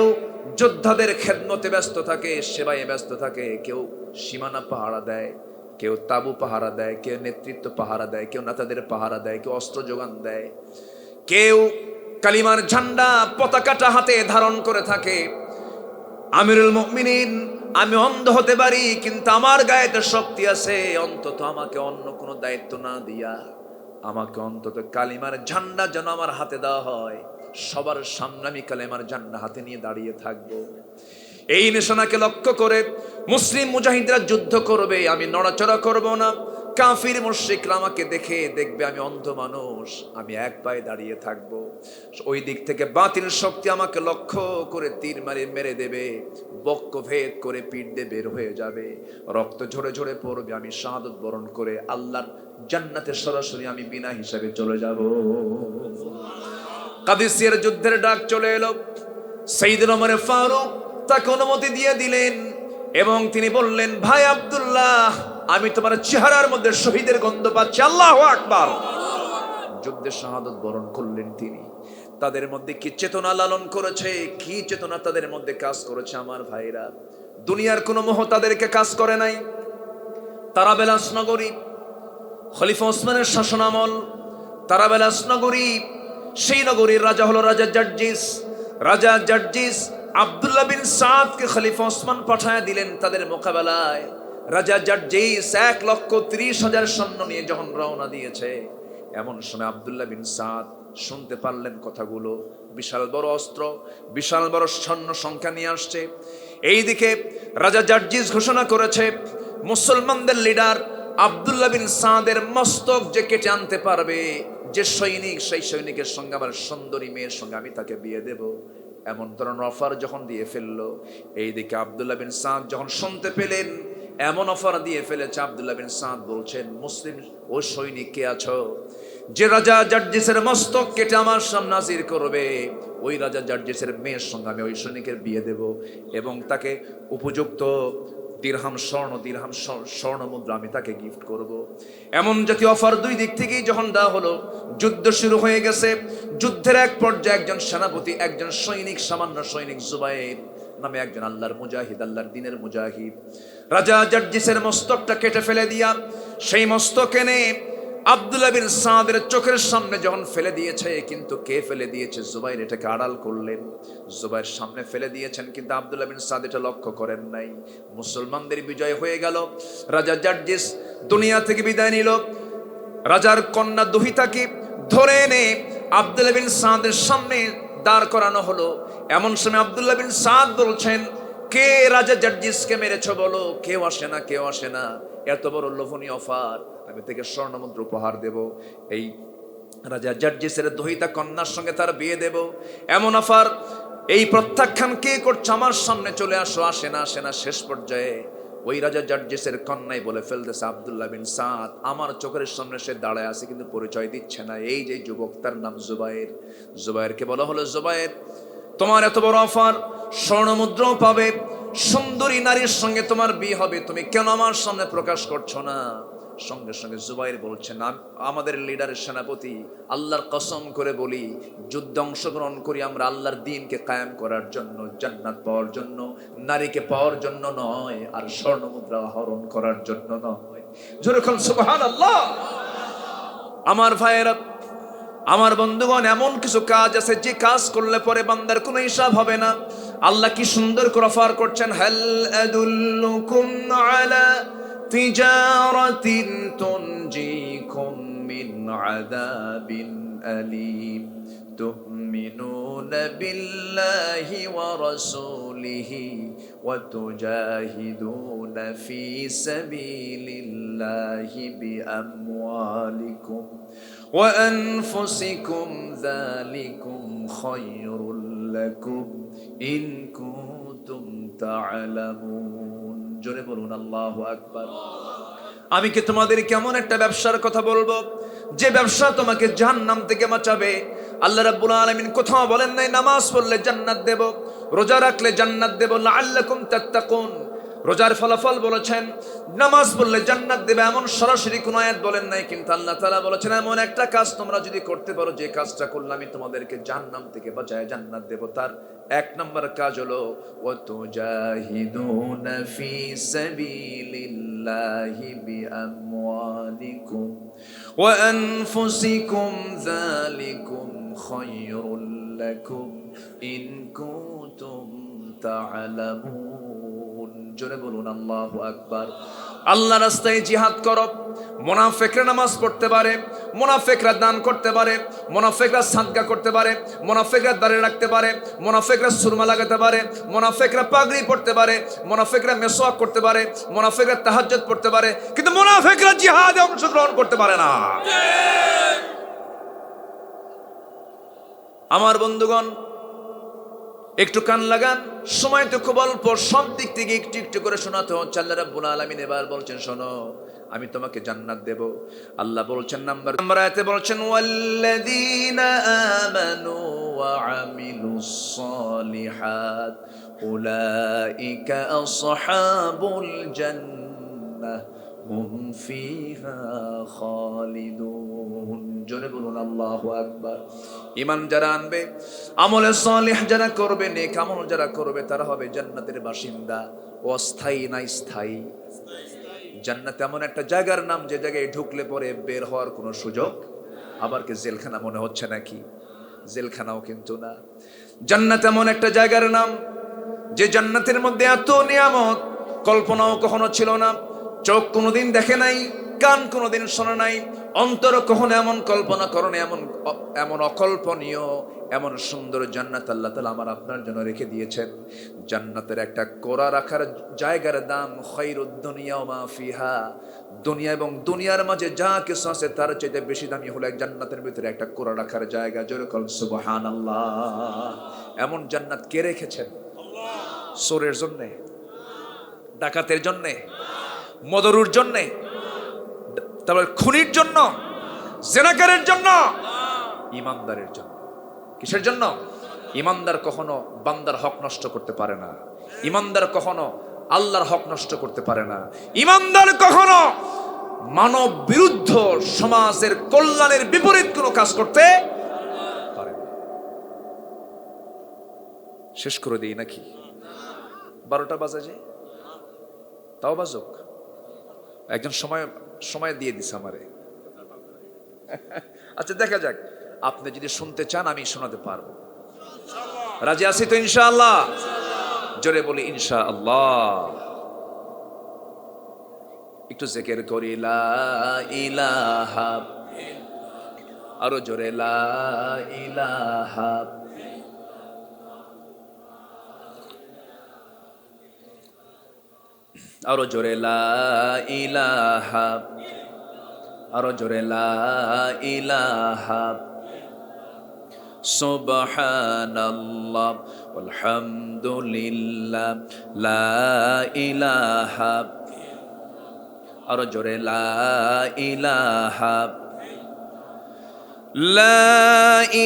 যোদ্ধাদের খেদমতে ব্যস্ত থাকে, সেবায় ব্যস্ত থাকে, কেউ সীমানা পাহারা দেয়, কেউ তাবু পাহারা দেয়, কেউ নেতৃত্ব পাহারা দেয়, কেউ নেতাদের পাহারা দেয়, কেউ অস্ত্র যোগান দেয়, কেউ কালিমার ঝান্ডা পতাকাটা হাতে ধারণ করে থাকে। আমিরুল মুমিনিন, আমি অন্ধ হতে পারি, কিন্তু আমার গায়ে তো শক্তি আছে, অন্তত আমাকে অন্য কোনো দায়িত্ব না দিয়া আমাকে অন্তত কালিমার ঝান্ডা যেন আমার হাতে দেওয়া হয়, সবার সামনে আমি কালিমার ঝান্ডা হাতে নিয়ে দাঁড়িয়ে থাকব। এই নিশানাকে লক্ষ্য করে মুসলিম মুজাহিদরা যুদ্ধ করবে, আমি নড়াচড়া করব না। কাফির মুশরিকরা আমাকে দেখবে আমি অন্ধ মানুষ, আমি এক পায়ে দাঁড়িয়ে থাকব। ওই দিক থেকে বাতিল শক্তি আমাকে লক্ষ্য করে তীর মেরে দেবে, বক্ষ ভেদ করে পিঠ দিয়ে বের হয়ে যাবে, রক্ত ঝরে ঝরে পড়বে, আমি শাহাদত বরণ করে আল্লাহর জান্নাতে সরাসরি আমি বিনা হিসাবে চলে যাব। কাদিসিয়ার যুদ্ধের ডাক চলে এলো, সাইয়েদনা ওমর ফারুক তাকে অনুমতি দিয়ে দিলেন এবং তিনি বললেন, ভাই আব্দুল্লাহ, আমি তোমার চেহারার মধ্যে শহীদের গন্ধ পাচ্ছি। আল্লাহু আকবার। যুদ্ধে শাহাদত বরণ করলেন তিনি। তাদের মধ্যে কি চেতনা লালন করেছে, কি চেতনা তাদের মধ্যে কাজ করেছে আমার ভাইরা! দুনিয়ার কোনো মোহ তাদেরকে কাজ করে নাই। তারাবেলাস নগরী, খলিফা ওসমানের শাসনামল, তারাবেলাস নগরী, সেই নগরীর রাজা হলো রাজা জার্জিস। আব্দুল্লাহ বিন সাদকে খলিফা ওসমান পাঠায় দিলেন তাদের মোকাবেলায়। রাজা জার্জিস 1,30,000 সৈন্য নিয়ে যখন রওনা দিয়েছে, এমন সময় আব্দুল্লাহ বিন সাদ শুনতে পারলেন কথাগুলো। বিশাল বড় অস্ত্র, বিশাল বড় সৈন্য সংখ্যা নিয়ে আসছে। এইদিকে রাজা জার্জিস ঘোষণা করেছে, মুসলমানদের লিডার আব্দুল্লাহ বিন সাদের মস্তক যে কেটে আনতে পারবে, যে সৈনিক, সেই সৈনিকের সঙ্গে আমার সুন্দরী মেয়ের সঙ্গে আমি তাকে বিয়ে দেব। এমন ধরনের অফার যখন দিয়ে ফেললো, এইদিকে আব্দুল্লাহ বিন সাদ যখন শুনতে পেলেন এমন অফার দিয়ে ফেলেছে, আব্দুল্লাহ বিন সাদ বলছেন, মুসলিম ও সৈনিক কে আছো, যে রাজা জার্জিসের মস্তক কেটে আমার সামনে হাজির করবে, ওই রাজা জার্জিসের মেয়ের সঙ্গে আমি ওই সৈনিকের বিয়ে দেব এবং তাকে উপযুক্ত দিরহাম স্বর্ণ মুদ্রা আমি তাকে গিফট করব। এমন জাতীয় অফার দুই দিক থেকেই যখন দেওয়া হলো, যুদ্ধ শুরু হয়ে গেছে। যুদ্ধের এক পর্যায়ে একজন সেনাপতি, একজন সৈনিক, সামান্য সৈনিক জুবাইর নামে একজন আল্লাহর মুজাহিদ, আল্লাহর দ্বীনের মুজাহিদ, রাজা জার্জিসের মস্তকটা কেটে ফেলে দিয়া সেই মস্তক এনে আব্দুল্লাহ বিন সাদের চোখের সামনে যখন ফেলে দিয়েছে, কিন্তু কে ফেলে দিয়েছে? জুবাইর এটাকে আড়াল করলেন। জুবাইর সামনে ফেলে দিয়েছেন, কিন্তু আব্দুল্লাহ বিন সাদ এটা লক্ষ্য করেন নাই। মুসলমানদের বিজয় হয়ে গেল। রাজা জার্জিস দুনিয়া থেকে বিদায় নিল। রাজার কন্যা দুহিতাকে ধরে এনে আব্দুল্লাহ বিন সাদের সামনে দাঁড় করানো হলো। এমন সময় আব্দুল্লাহ বিন সাদ বলছেন, কে রাজা জার্জিসকে মেরেছো বলো? কেউ আসে না, কেউ আসে না। এত বড় লোভনীয় অফার, আমি থেকে স্বর্ণমুদ্রা উপহার দেব, এই রাজা জার্জিসের দহিতা কন্যার সঙ্গে তার বিয়ে দেব, এমন অফার, এই প্রত্যাখ্যান কে করছে? আমার সামনে চলে আসো। আসে না, আসে না। শেষ পর্যায়ে ওই রাজা জার্জিসের কন্যাই বলে ফেলতেছে, আব্দুল্লাহ বিন সাদ আমার চোখের সামনে সে দাঁড়ায় আছে, কিন্তু পরিচয় দিচ্ছে না। এই যে যুবক, তার নাম জুবাইর। জুবাইরকে বলা হলো, জুবাইর তোমার এত বড় অফার, স্বর্ণমুদ্রাও পাবে, সুন্দরী নারীর সঙ্গে তোমার বিয়ে হবে, তুমি কেন আমার সামনে প্রকাশ করছো না? সঙ্গে সঙ্গে জুবাইর বলছেন, আমাদের লিডারের সেনাপতি, আল্লাহর কসম করে বলি, যুদ্ধে অংশগ্রহণ করি আমরা আল্লাহর দ্বীনকে কায়েম করার জন্য, জান্নাত পাওয়ার জন্য, নারীকে পাওয়ার জন্য নয়, আর স্বর্ণমুদ্রা হরণ করার জন্য নয়। জোরে বলুন সুবহানাল্লাহ। আমার ভাইয়েরা, আমার বন্ধুগণ, এমন কিছু কাজ আছে যে কাজ করলে পরে বান্দার কোনো হিসাব হবে না। আল্লাহ কি সুন্দর করে অফার করছেন, হাল আদুল্লুকুম আলা তিজারাতিন তুনজিকুম মিন আযাবিন আলীম তুমিনুনা বিল্লাহি ওয়া রাসূলিহি ওয়া তুজাহিদুনা ফি সাবিলিল্লাহি বিআমওয়ালিকুম ওয়া আনফুসিকুম যালিকুম খায়রুল লাকুম ইন কুনতুম তা'লামুন। জোরে বলুন আল্লাহু আকবার। আমি কি তোমাদের কেমন একটা ব্যবসার কথা বলবো, যে ব্যবসা তোমাকে জাহান্নাম থেকে বাঁচাবে? আল্লাহ রাব্বুল আলামিন কোথাও বলেন নাই নামাজ পড়লে জান্নাত দেব, রোজা রাখলে জান্নাত দেব, লাআল্লাকুম তাত্তাকুন। রোজার ফলাফল বলেছেন, নামাজ পড়লে জান্নাত দেবে, এমন সরাসরি কোন আয়াত বলেন নাই। কিন্তু আল্লাহ তাআলা বলেছেন, এমন একটা কাজ তোমরা যদি করতে পারো, যে কাজটা করলে আমি তোমাদেরকে জাহান্নাম থেকে বাঁচায় জান্নাত দেব। তার এক নম্বর কাজ হলো ওয়া তুজাহিদুনা ফি সাবিলিল্লাহি বিআমওয়ালিকুম ওয়া আনফুসিকুম যালিকুম খায়রুল লাকুম ইন কুনতুম তা'লামুন। জোরে বলুন আল্লাহু আকবার। আল্লাহ রাস্তায় জিহাদ করো। মুনাফিকরা নামাজ পড়তে পারে, মুনাফিকরা দান করতে পারে, মুনাফিকরা সাদকা করতে পারে, মুনাফিকরা দাঁড়িয়ে রাখতে পারে, মুনাফিকরা সুরমা লাগাতে পারে, মুনাফিকরা পাগড়ি পড়তে পারে, মুনাফিকরা মেসওয়াক করতে পারে, মুনাফিকরা তাহাজ্জুদ পড়তে পারে, কিন্তু মুনাফিকরা জিহাদে অংশগ্রহণ করতে পারে না। আমার বন্ধুগণ, একটু কান লাগান, সময় তো খুব অল্প, সব দিক থেকে একটু একটু করে শোনাতে হচ্ছে। আল্লাহ রাব্বুল আলামিন এবার বলছেন, শোনো, আমি তোমাকে জান্নাত দেব। আল্লাহ বলছেন নাম্বার আয়াতে বলছেন, ওয়াল্লাযীনা আমানু ওয়া আমিলুস সালিহাত উলাইকা আসহাবুল জান্নাহ হুম ফিহা খালিদুন। জোরে বলুন আল্লাহু আকবার। ঈমান যারা আনবে, আমলে সালিহ যারা করবে, নেক আমল যারা করবে, তারা হবে জান্নাতের বাসিন্দা। অস্থায়ী না স্থায়ী। জান্নাত এমন একটা জায়গার নাম, যে জায়গায় ঢুকলে পরে বের হওয়ার কোনো সুযোগ। আবার কি জেলখানা মনে হচ্ছে নাকি? জেলখানাও কিন্তু না। জান্নাত এমন একটা জায়গার নাম, যে জান্নাতের মধ্যে এত নিয়ামত কল্পনাও কখনো ছিল না, চোখ কোনোদিন দেখে নাই, কান কোনোদিন শোনে নাই, অন্তর কখনো এমন কল্পনা করো না, এমন অকল্পনীয় এমন সুন্দর জান্নাত আল্লাহ তাআলা আমার আপনার জন্য রেখে দিয়েছেন। জান্নাতের একটা কোরা রাখার জায়গার দাম খায়রুদ দুনিয়া ওয়া মা ফিহা, দুনিয়া এবং দুনিয়ার মাঝে যা কিছু আছে তার চাইতে বেশি দামি হলো এক জান্নাতের ভিতরে একটা কোরা রাখার জায়গা। জোরে বলুন সুবহানাল্লাহ। এমন জান্নাত কে রেখেছেন? চোরের জন্য, ডাকাতের জন্য, মদরুর জন্য, তারপর খুনির জন্য, জেনাকারের জন্য, ইমানদারের জন্য। কিসের জন্য? ইমানদার কখনো বান্দার হক নষ্ট করতে পারে না, ইমানদার কখনো আল্লাহর হক নষ্ট করতে পারে না, ইমানদার কখনো মানব বিরুদ্ধ সমাজের কল্যাণের বিপরীত কোনো কাজ করতে পারে না। শেষ করে দিই নাকি? 12টা বাজে যে, তাও বাজুক। একজন সময় দিয়ে দিছে আমারে। আচ্ছা দেখা যাক, আপনি যদি শুনতে চান আমি শোনাতে পারবো। রাজি আছি তো ইনশাআল্লাহ? জোরে বলি ইনশাআল্লাহ। একটু জিকির করি লা ইলাহা, আরো জোরে লা ইলাহা, আরো জোরে লা ইলাহা, আরো জোরে লা ইলাহা, সুবহানাল্লাহ আলহামদুলিল্লাহ লা ইলাহা, আরো জোরে লা ইলাহা, লা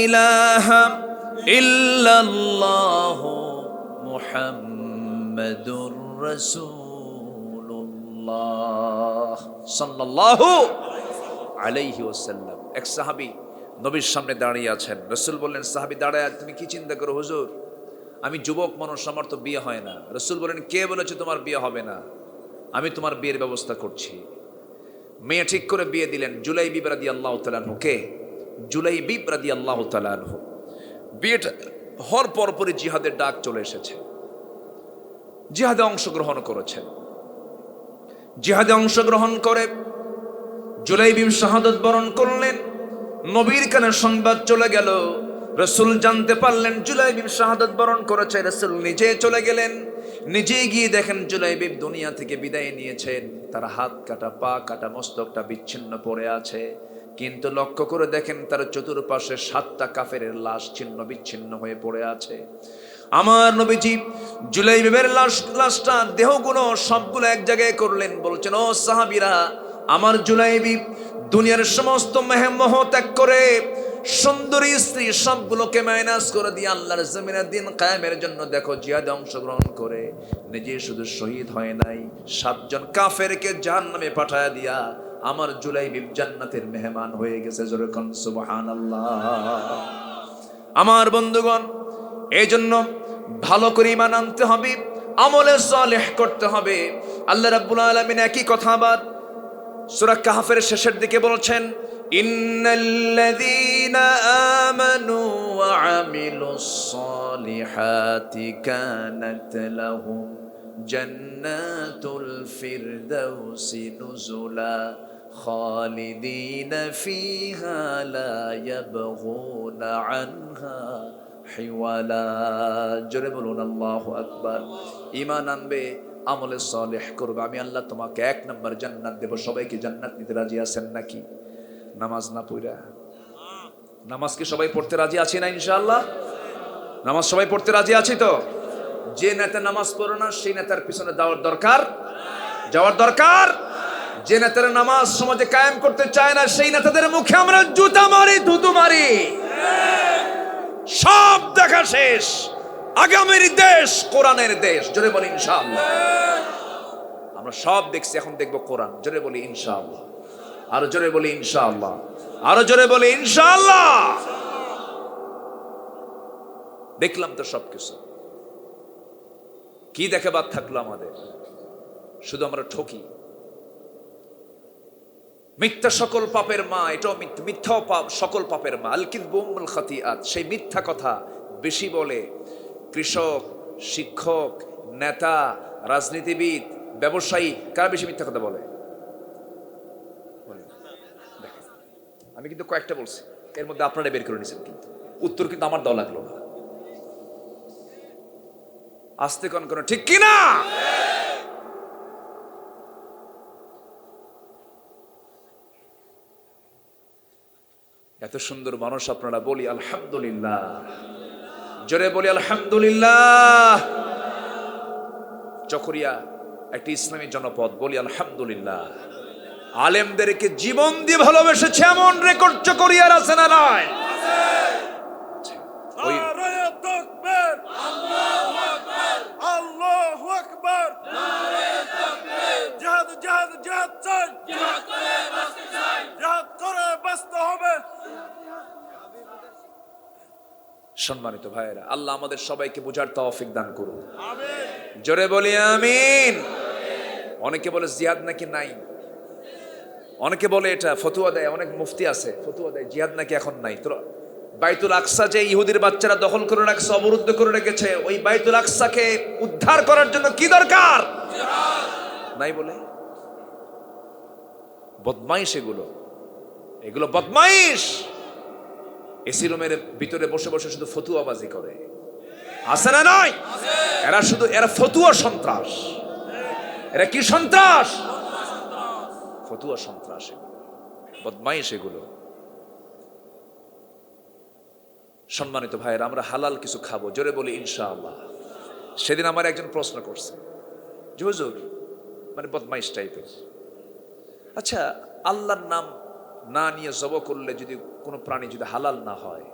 ইলাহা ইল্লাল্লাহু মুহাম্মাদুর রাসূলুল্লাহ সাল্লাল্লাহু আলাইহি ওয়াসাল্লাম। এক সাহাবী নবীর সামনে দাঁড়িয়ে আছেন। রাসূল বললেন, সাহাবী দাঁড়ায় তুমি কি চিন্তা করো হুজুর? আমি যুবক মানুষ, আমার তো বিয়ে হয় না। রাসূল বলেন, কে বলেছে তোমার বিয়ে হবে না? আমি তোমার বিয়ের ব্যবস্থা করছি। মেয়ে ঠিক করে বিয়ে দিলেন। জুলাইবিব রাদিয়াল্লাহু তাআলা আনহু। কে? জুলাইবিব রাদিয়াল্লাহু তাআলা আনহু। বিয়েটা হওয়ার পরপরই জিহাদের ডাক চলে এসেছে। জিহাদে অংশগ্রহণ করেছেন। জিহাদে অংশগ্রহণ করে জুলাইবিব শাহাদাত বরণ করলেন। নবীর কানে সংবাদ চলে গেল। রাসূল জানতে পারলেন জুলাইবিব শাহাদাত বরণ করেছে। রাসূল নিজে চলে গেলেন। নিজে গিয়ে দেখেন জুলাইবিব দুনিয়া থেকে বিদায় নিয়েছেন। তার হাত কাটা, পা কাটা, মস্তকটা বিচ্ছিন্ন পড়ে আছে। কিন্তু লক্ষ্য করে দেখেন তার চতুর্পাশে 7টা কাফেরের লাশ ছিন্ন বিচ্ছিন্ন হয়ে পড়ে আছে। আমার নবীজি জুলাইবিবের লাশটা দেহগুলো সবগুলো এক জায়গায় করলেন। বলছেন, ও সাহাবীরা, আমার জুলাইবিব দুনিয়ার সমস্ত মোহ ত্যাগ করে সুন্দরী স্ত্রী সবগুলোকে মাইনাস করে দিয়ে আল্লাহর জমিনের দিন কায়েমের জন্য দেখো জিহাদে অংশগ্রহণ করে নিজে শুধু শহীদ হয় নাই, 7 জন কাফেরকে জাহান্নামে পাঠায়া দিয়া আমার জুলাইবিব জান্নাতের মেহমান হয়ে গেছে। জোরে কোন সুবহানাল্লাহ। আমার বন্ধুগণ, এই জন্য ভালো করে ঈমান আনতে হবে, আমলে সালেহ করতে হবে। আল্লাহ রাব্বুল আলামিন একই কথা আবার সূরা কাহফের শেষের দিকে বলছেন, ইন্নাল্লাযীনা আমানু ওয়া আমিলুস সালিহাতি কানাত লাহুম জান্নাতুল ফিরদাউসি নুজুলা খালিদিনা ফিহা লা ইয়াবগুনা আনহা হিওয়ালা। জোরে বলুন আল্লাহু আকবার। ঈমান আনবে, আমলে সালেহ করবে, আমি আল্লাহ তোমাকে 1 নম্বর জান্নাত দেব। সবাইকে জান্নাত নিতে রাজি আছেন নাকি? নামাজ না পড়া, নামাজ কি সবাই পড়তে রাজি আছি না? ইনশাআল্লাহ নামাজ সবাই পড়তে রাজি আছি তো? যে নেতা নামাজ পড়ে না সেই নেতার পিছনে যাওয়ার দরকার। যে নেতারা নামাজ সমাজে কায়েম করতে চায় না সেই নেতাদের মুখে আমরা জুতা মারি, থুতু মারি। সব দেখা শেষ। আগামীর দেশ কোরআনের দেশ। জোরে বলি ইনশাআল্লাহ। আমরা সব দেখছি, এখন দেখবো কোরআন। জোরে বলি ইনশাআল্লাহ। আরো জোরে বলি ইনশাআল্লাহ। আরো জোরে বলি ইনশাআল্লাহ। দেখলাম তো সবকিছু, কি দেখে বাদ থাকলো আমাদের? শুধু আমরা ঠকি। মিথ্যা সকল পাপের মা, এটাও মিথ্যাও পাপ সকল পাপের মা। আল কিযবু উম্মুল খাতিআত। সেই মিথ্যা কথা বেশি বলে কৃষক, শিক্ষক, নেতা, রাজনীতিবিদ, ব্যবসায়ী। কারা বেশি মিথ্যা কথা বলে? আমি কিন্তু কয়েকটা বলছি, এর মধ্যে আপনারা বের করে নিয়েছেন, কিন্তু উত্তর কিন্তু আমার দেওয়া লাগলো না। আস্তে কোন কোন ঠিক কিনা? এত সুন্দর মানুষ আপনারা, বলি আলহামদুলিল্লাহ, জোরে বলি আলহামদুলিল্লাহ। চকরিয়া একটি ইসলামী জনপদ, বলি আলহামদুলিল্লাহ। আলেমদেরকে জীবন দিয়ে ভালোবেসেছে এমন রেকর্ড চকরিয়ার আছে না নাই? ওই সম্মানিত ভাইয়েরা, আল্লাহ আমাদের সবাইকে বুঝার তৌফিক দান করুন, জোরে বলি আমিন। অনেকে বলে জিহাদ নাকি নাই, অনেকে বলে এটা ফতুয়া দেয়, অনেক মুফতি আছে ফতুয়া দেয় জিহাদ নাকি এখন নাই। তো বাইতুল আকসা যে ইহুদির বাচ্চারা দখল করে রাখছে, অবরুদ্ধ করে রেখেছে, ওই বাইতুল আকসাকে উদ্ধার করার জন্য কি দরকার? নাই বলে বদমাইশ, এগুলো বদমাইশ। এসি রুমের ভিতরে বসে বসে শুধু ফতুয়াবাজি করে, আছে না নাই? এরা ফতুয়া সন্ত্রাস। এরা কি সন্ত্রাস? ফতুয়া সন্ত্রাস, বদমাইশ এগুলো। সম্মানিত ভাইয়েরা, আমরা হালাল কিছু খাবো, জোরে বলি ইনশাআল্লাহ। সেদিন আমার একজন প্রশ্ন করছে যে হুজুর, মানে বদমাইশ টাইপের, আচ্ছা আল্লাহর নাম না নিয়ে জব করলে যদি কোনো প্রাণী যদি হালাল না হয়,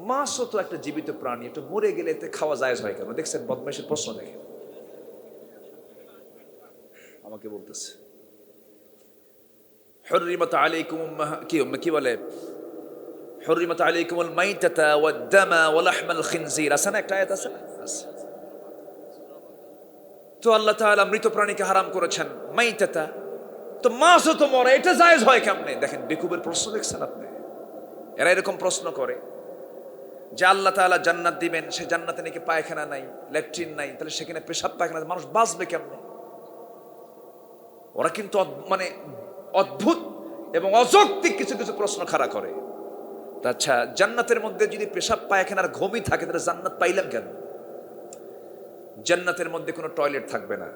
মাছও তো একটা জীবিত প্রাণী, একটু মরে গেলে এতে খাওয়া জায়েজ হয় কেন? দেখছেন বদমাইশের প্রশ্ন, দেখেন আমাকে বলতেছে হুররিমাত আলাইকুম, কি বলে, হুররিমাত আলাইকুমুল মাইতাতা ওয়াদ-দামা ওয়া লাহমাল খিনজির, আছে না একটা আয়াত? আছে না? আছে। তো আল্লাহ তাআলা মৃত প্রাণীকে হারাম করেছেন, মাইতাতা, তো মাছও তো মরে, এটা জায়েজ হয় কেমনে? দেখেন বেকুবের প্রশ্ন, দেখছেন আপনি? এরা এরকম প্রশ্ন করে যে আল্লাহ তাআলা জান্নাত দিবেন, সে জান্নাতে নাকি পায়খানা নাই, ল্যাট্রিন নাই, তাহলে সেখানে পেশাব পায়খানা মানুষ বাঁচবে কেমনে? ওরা কিন্তু মানে অদ্ভুত এবং অযৌক্তিক কিছু কিছু প্রশ্ন খাড়া করে। আচ্ছা, জান্নাতের মধ্যে যদি পেশাব পায়খানার ঘুমই থাকে, তাহলে জান্নাত পাইলাম কেন? জান্নাতের মধ্যে কোনো টয়লেট থাকবে না,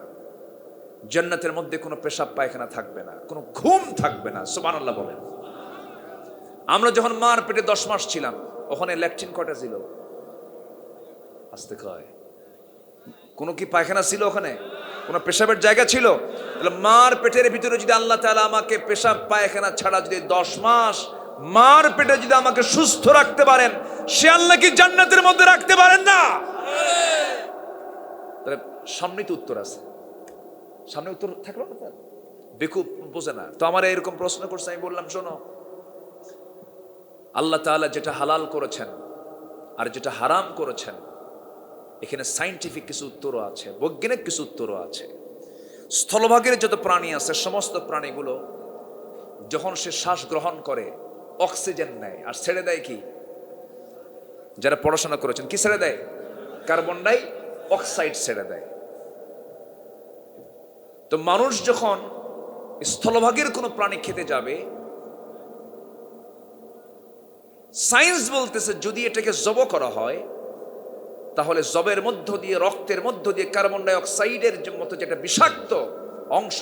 জান্নাতের মধ্যে কোনো পেশাব পায়খানা থাকবে না, কোনো ঘুম থাকবে না। সুবহানাল্লাহ বলেন। আমরা যখন মার পেটে 10 মাস ছিলাম, ওখানে ল্যাট্রিন কয়টা ছিল? আসতে কয়, কোনো কি পায়খানা ছিল ওখানে? কোনো পেশাবের জায়গা ছিল? তাহলে মার পেটের ভিতরে যদি আল্লাহ তাআলা আমাকে পেশাব পায়খানা ছাড়া যদি 10 মাস মার পেটে যদি আমাকে সুস্থ রাখতে পারেন, সে আল্লাহ কি জান্নাতের মধ্যে রাখতে পারেন না? তাহলে সামনে তো উত্তর আছে, সামনে উত্তর থাকলো না। তার বেকুব বোঝে না। তো আমার এরকম প্রশ্ন করছে, আমি বললাম শোনো, আল্লাহ তাআলা যেটা হালাল করেছেন আর যেটা হারাম করেছেন, এখানে সায়েন্টিফিক কিছু উত্তরও আছে, বৈজ্ঞানিক কিছু উত্তরও আছে। স্থলভাগের যত প্রাণী আছে, সমস্ত প্রাণীগুলো যখন সে শ্বাস গ্রহণ করে অক্সিজেন নেয় আর ছেড়ে দেয় কি? যারা পড়াশোনা করেছেন, কি ছেড়ে দেয়? কার্বন ডাই অক্সাইড ছেড়ে দেয়। তো মানুষ যখন স্থলভাগের কোনো প্রাণী খেতে যাবে, সায়েন্স বলতেছে যদি এটাকে জব করা হয়, তাহলে জবের মধ্য দিয়ে, রক্তের মধ্য দিয়ে কার্বন ডাই অক্সাইডের মতো যেটা বিষাক্ত অংশ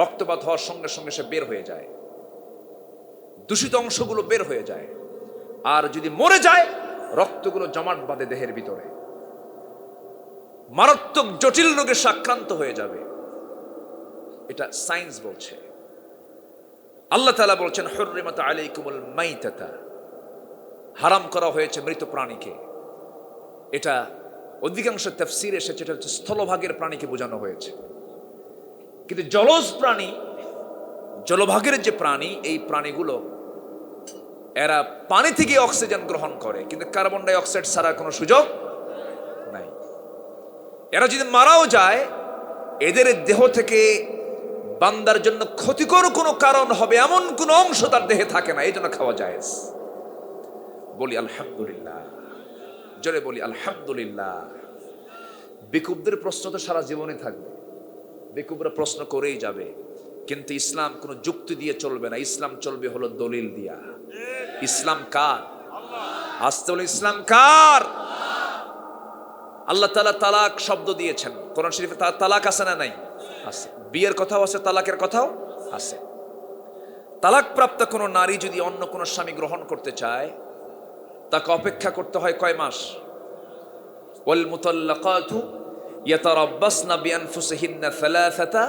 রক্তপাত হওয়ার সঙ্গে সঙ্গে সে বের হয়ে যায়, দূষিত অংশগুলো বের হয়ে যায়। আর যদি মরে যায়, রক্তগুলো জমাট বাঁধে দেহের ভিতরে, মারাত্মক জটিল রোগে আক্রান্ত হয়ে যাবে। এটা সায়েন্স বলছে। আল্লাহ তাআলা বলছেন হুররিমাত আলাইকুমুল মাইতাতা, হারাম করা হয়েছে মৃত প্রাণীকে। এটা অধিকাংশ তাফসীরে এসেছে, এটা হচ্ছে স্থলভাগের প্রাণীকে বোঝানো হয়েছে। কিন্তু জলজ প্রাণী, জলভাগের যে প্রাণী, এই প্রাণীগুলো এরা পানি থেকে অক্সিজেন গ্রহণ করে, কিন্তু কার্বন ডাই অক্সাইড ছাড়া কোনো সুযোগ নাই। এরা যদি মারাও যায়, এদের দেহ থেকে বান্দার জন্য ক্ষতিকর কোনো কারণ হবে এমন কোনো অংশ তার দেহে থাকে না, এই জন্য খাওয়া জায়েজ। বলি আলহামদুলিল্লাহ, জোরে বলি আলহামদুলিল্লাহ। বেকুবদের প্রশ্ন তো সারা জীবনে থাকবে, বেকুবরা প্রশ্ন করেই যাবে। কিন্তু ইসলাম কোনো যুক্তি দিয়ে চলবে না, ইসলাম চলবে হলো দলিল দিয়া। ইসলাম কার? আসতে হলো ইসলাম কার? আল্লাহ তাআলা তালাক শব্দ দিয়েছেন কোরআন শরীফে। তালাক আছে না নাই? আছে। বিয়ের কথাও আছে, তালাকের কথাও আছে। তালাক প্রাপ্ত কোনো নারী যদি অন্য কোনো স্বামী গ্রহণ করতে চায়, তাকে অপেক্ষা করতে হয় কয় মাস? ওয়াল মুতাল্লাকাতু ইয়াতারাব্বাসনা বিআনফুসিহিন্না সালাসাতা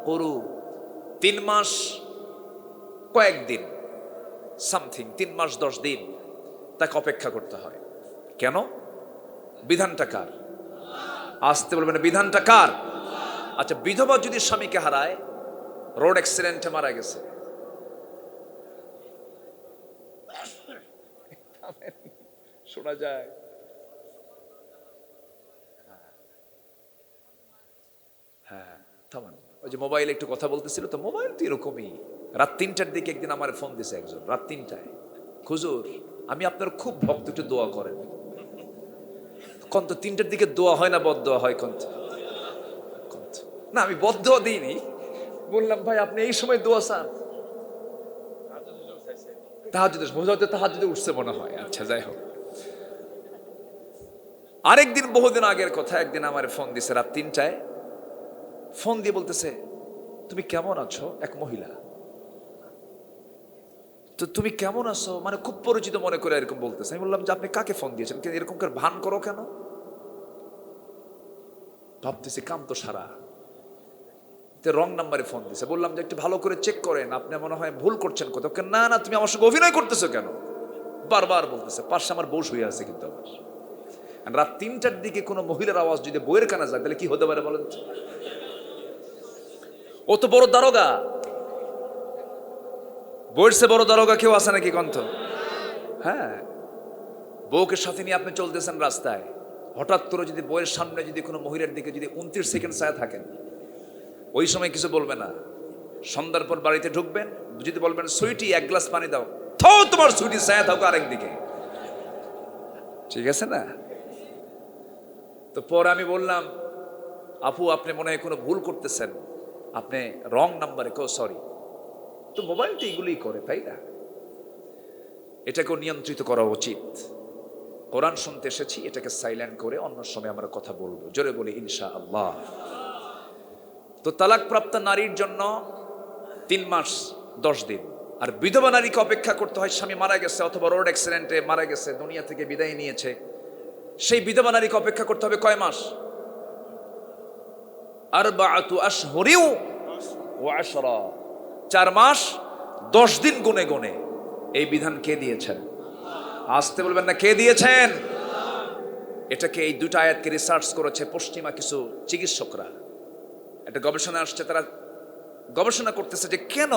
কুরু। 3 মাস কয়েকদিন, সামথিং 3 মাস 10 দিন তাকে অপেক্ষা করতে হয়। কেন? বিধানটা কার? আসতে বলবেন, বিধানটা কার? আচ্ছা, বিধবা যদি স্বামীকে হারায়, রোড অ্যাক্সিডেন্টে মারা গেছে, শোনা যায়, হ্যাঁ থামান। ওই যে মোবাইলে একটু কথা বলতেছিল তো, মোবাইল তো এরকমই। রাত 3টার দিকে একদিন আমার ফোন দিছে একজন, রাত 3টায়, হুজুর আমি আপনার খুব ভক্ত, একটু দোয়া করেন। কন্ত 3টার দিকে দোয়া হয় না বদদোয়া হয়? কন্ত না, আমি বদদোয়া দিইনি, বললাম ভাই আপনি এই সময় দোয়া চান? তাহাজ্জুদে উঠছে মনে হয়। আচ্ছা যাই হোক, আরেকদিন বহুদিন আগের কথা, একদিন আমার ফোন দিছে রাত 3টায়, ফোন দিয়ে বলতেছে তুমি কেমন আছো? এক মহিলা, তো তুমি কেমন আছো মানে খুব পরিচিত মনে করে এরকম বলতেছে। আমি বললাম যে আপনি কাকে ফোন দিয়েছেন, এরকম করে ভান করো কেন? ভাবতেছি কাম তো সারা, রং নাম্বারে ফোন দিছে। বললাম যে একটু ভালো করে চেক করেন, আপনি মনে হয় ভুল করছেন কোথাও। না না, তুমি আমার সঙ্গে অভিনয় করতেছো কেন? বারবার বলতেছে। পাশে আমার বউ শুয়ে আছে, কিন্তু আমার রাত 3টার দিকে কোনো মহিলার আওয়াজ যদি বইয়ের কানে যায় তাহলে কি হতে পারে বলেন? ও তো বড় দারোগা, বইয়ের সে বড় দারোগা কেউ আছে নাকি কণ্ঠ? হ্যাঁ, বউকে সাথে নিয়ে আপনি চলতেছেন রাস্তায়, হঠাৎ করে যদি বইয়ের সামনে যদি কোনো মহিলার দিকে যদি 29 সেকেন্ড ছায়া থাকেন, ওই সময় কিছু বলবে না। সন্ধ্যার পর বাড়িতে ঢুকবেন, যদি বলবেন সুইটি 1 গ্লাস পানি দাও, তো তোমার সুইটি ছায়া থাকো আরেকদিকে, ঠিক আছে না? তো পর আমি বললাম আপু আপনি মনে হয় কোনো ভুল করতেছেন, আপনি রং নাম্বারে কেউ, সরি। তো মোবাইলটা এগুলোই করে, তাই না? এটাকেও নিয়ন্ত্রিত করা উচিত। কোরআন শুনতে এসেছি, এটাকে সাইলেন্ট করে অন্য সময় আমরা কথা বলবো, জোরে বলি ইনশাআল্লাহ। তো তালাকপ্রাপ্ত নারীর জন্য 3 মাস 10 দিন, আর বিধবা নারীকে অপেক্ষা করতে হয় স্বামী মারা গেছে অথবা রোড অ্যাক্সিডেন্টে মারা গেছে, দুনিয়া থেকে বিদায় নিয়েছে, সেই বিধবা নারীকে অপেক্ষা করতে হবে কয় মাস? 4 আশহুরিন ওয়া 10, 4 মাস 10 দিন গুনে গুনে। এই বিধান কে দিয়েছেন? আসতে বলবেন না, কে দিয়েছেন? এটাকে, এই 2টা আয়াতকে রিসার্চ করেছে পশ্চিমা কিছু চিকিৎসকরা। একটা গবেষণা আসছে, তারা গবেষণা করতেছে যে কেন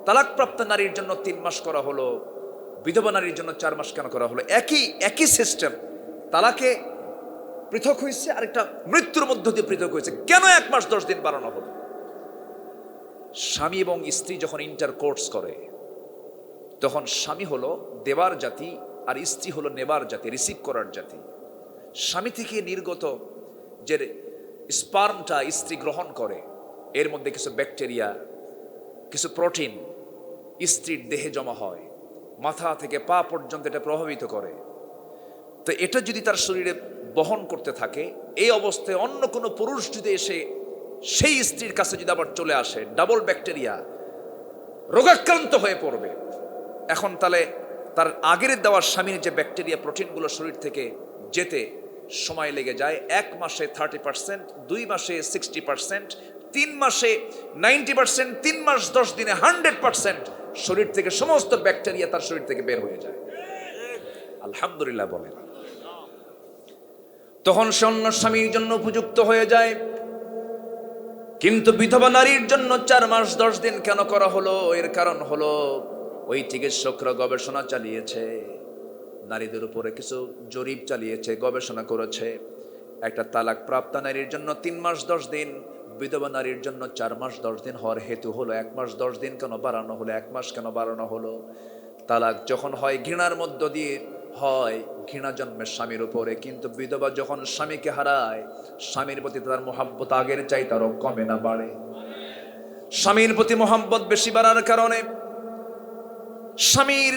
তালাকপ্রাপ্ত নারীর জন্য 3 মাস করা হলো, বিধবা নারীর জন্য 4 মাস কেন করা হলো? একই সিস্টেম, তালাকে পৃথক হয়েছে, আরেকটা মৃত্যুর মধ্য দিয়ে পৃথক হয়েছে, কেন 1 মাস 10 দিন বাড়ানো হলো? স্বামী এবং স্ত্রী যখন ইন্টারকোর্স করে, তখন স্বামী হলো দেবার জাতি আর স্ত্রী হলো নেবার জাতি, রিসিভ করার জাতি। স্বামী থেকে নির্গত যে স্পার্মটা স্ত্রী গ্রহণ করে, এর মধ্যে কিছু ব্যাকটেরিয়া, কিছু প্রোটিন স্ত্রীর দেহে জমা হয়, মাথা থেকে পা পর্যন্ত এটা প্রভাবিত করে। তো এটা যদি তার শরীরে বহন করতে থাকে, এই অবস্থায় অন্য কোনো পুরুষ যদি এসে সেই স্ত্রীর কাছে যদি আবার চলে আসে, ডাবল ব্যাকটেরিয়া, রোগাক্রান্ত হয়ে পড়বে। এখন তাহলে তার আগের দেওয়া স্বামীর যে ব্যাকটেরিয়া প্রোটিনগুলো শরীর থেকে যেতে সময় লেগে যায় 1 মাসে 30%, 2 মাসে 60%, 3 মাসে 90%, 3 মাস 10 দিনে 100% শরীর থেকে সমস্ত ব্যাকটেরিয়া তার শরীর থেকে বের হয়ে যায়। আলহামদুলিল্লাহ বলেন। তখন সে অন্য স্বামীর জন্য উপযুক্ত হয়ে যায়। কিন্তু বিধবা নারীর জন্য 4 মাস 10 দিন কেন করা হলো? এর কারণ হলো ওই চিকিৎসকরা গবেষণা চালিয়েছে, নারীদের উপরে কিছু জরিপ চালিয়েছে, গবেষণা করেছে। একটা তালাক প্রাপ্ত নারীর জন্য 3 মাস 10 দিন, বিধবা নারীর জন্য 4 মাস 10 দিন হওয়ার হেতু হলো 1 মাস 10 দিন কেন বাড়ানো হলো, 1 মাস কেন বাড়ানো হলো? তালাক যখন হয় ঘৃণার মধ্য দিয়ে হয়, ঘৃণা জন্মের স্বামীর উপরে, কিন্তু বিধবা যখন স্বামীকে হারায়, স্বামীর প্রতি তার মোহাব্বত আগের চাইতে আরো কমে না বাড়ে? স্বামীর প্রতি মোহাব্বত বেশি বাড়ার কারণে স্বামীর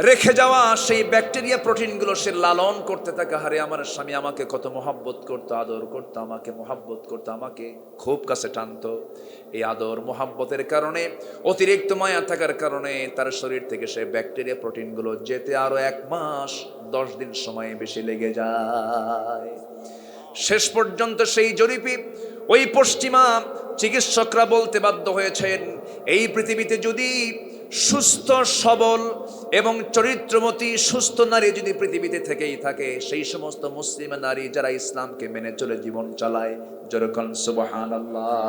রেখে যাওয়া সেই ব্যাকটেরিয়া প্রোটিনগুলো সে লালন করতে থাকে। হারে আমার স্বামী আমাকে কত মোহাব্বত করতো, আদর করতো, আমাকে মোহাব্বত করতো, আমাকে খুব কাছে টানতো। এই আদর মোহাব্বতের কারণে, অতিরিক্ত মায়া থাকার কারণে তার শরীর থেকে সেই ব্যাকটেরিয়া প্রোটিনগুলো যেতে আরো 1 মাস 10 দিন সময় বেশি লেগে যায়। শেষ পর্যন্ত সেই জরিপে ওই পশ্চিমা চিকিৎসকরা বলতে বাধ্য হয়েছেন, এই পৃথিবীতে যদি সুস্থ সবল এবং চরিত্রমতী সুস্থ নারী যদি পৃথিবীতে থেকেই থাকে, সেই সমস্ত মুসলিম নারী যারা ইসলামকে মেনে চলে জীবন চালায়, যেরকম সুবহানাল্লাহ,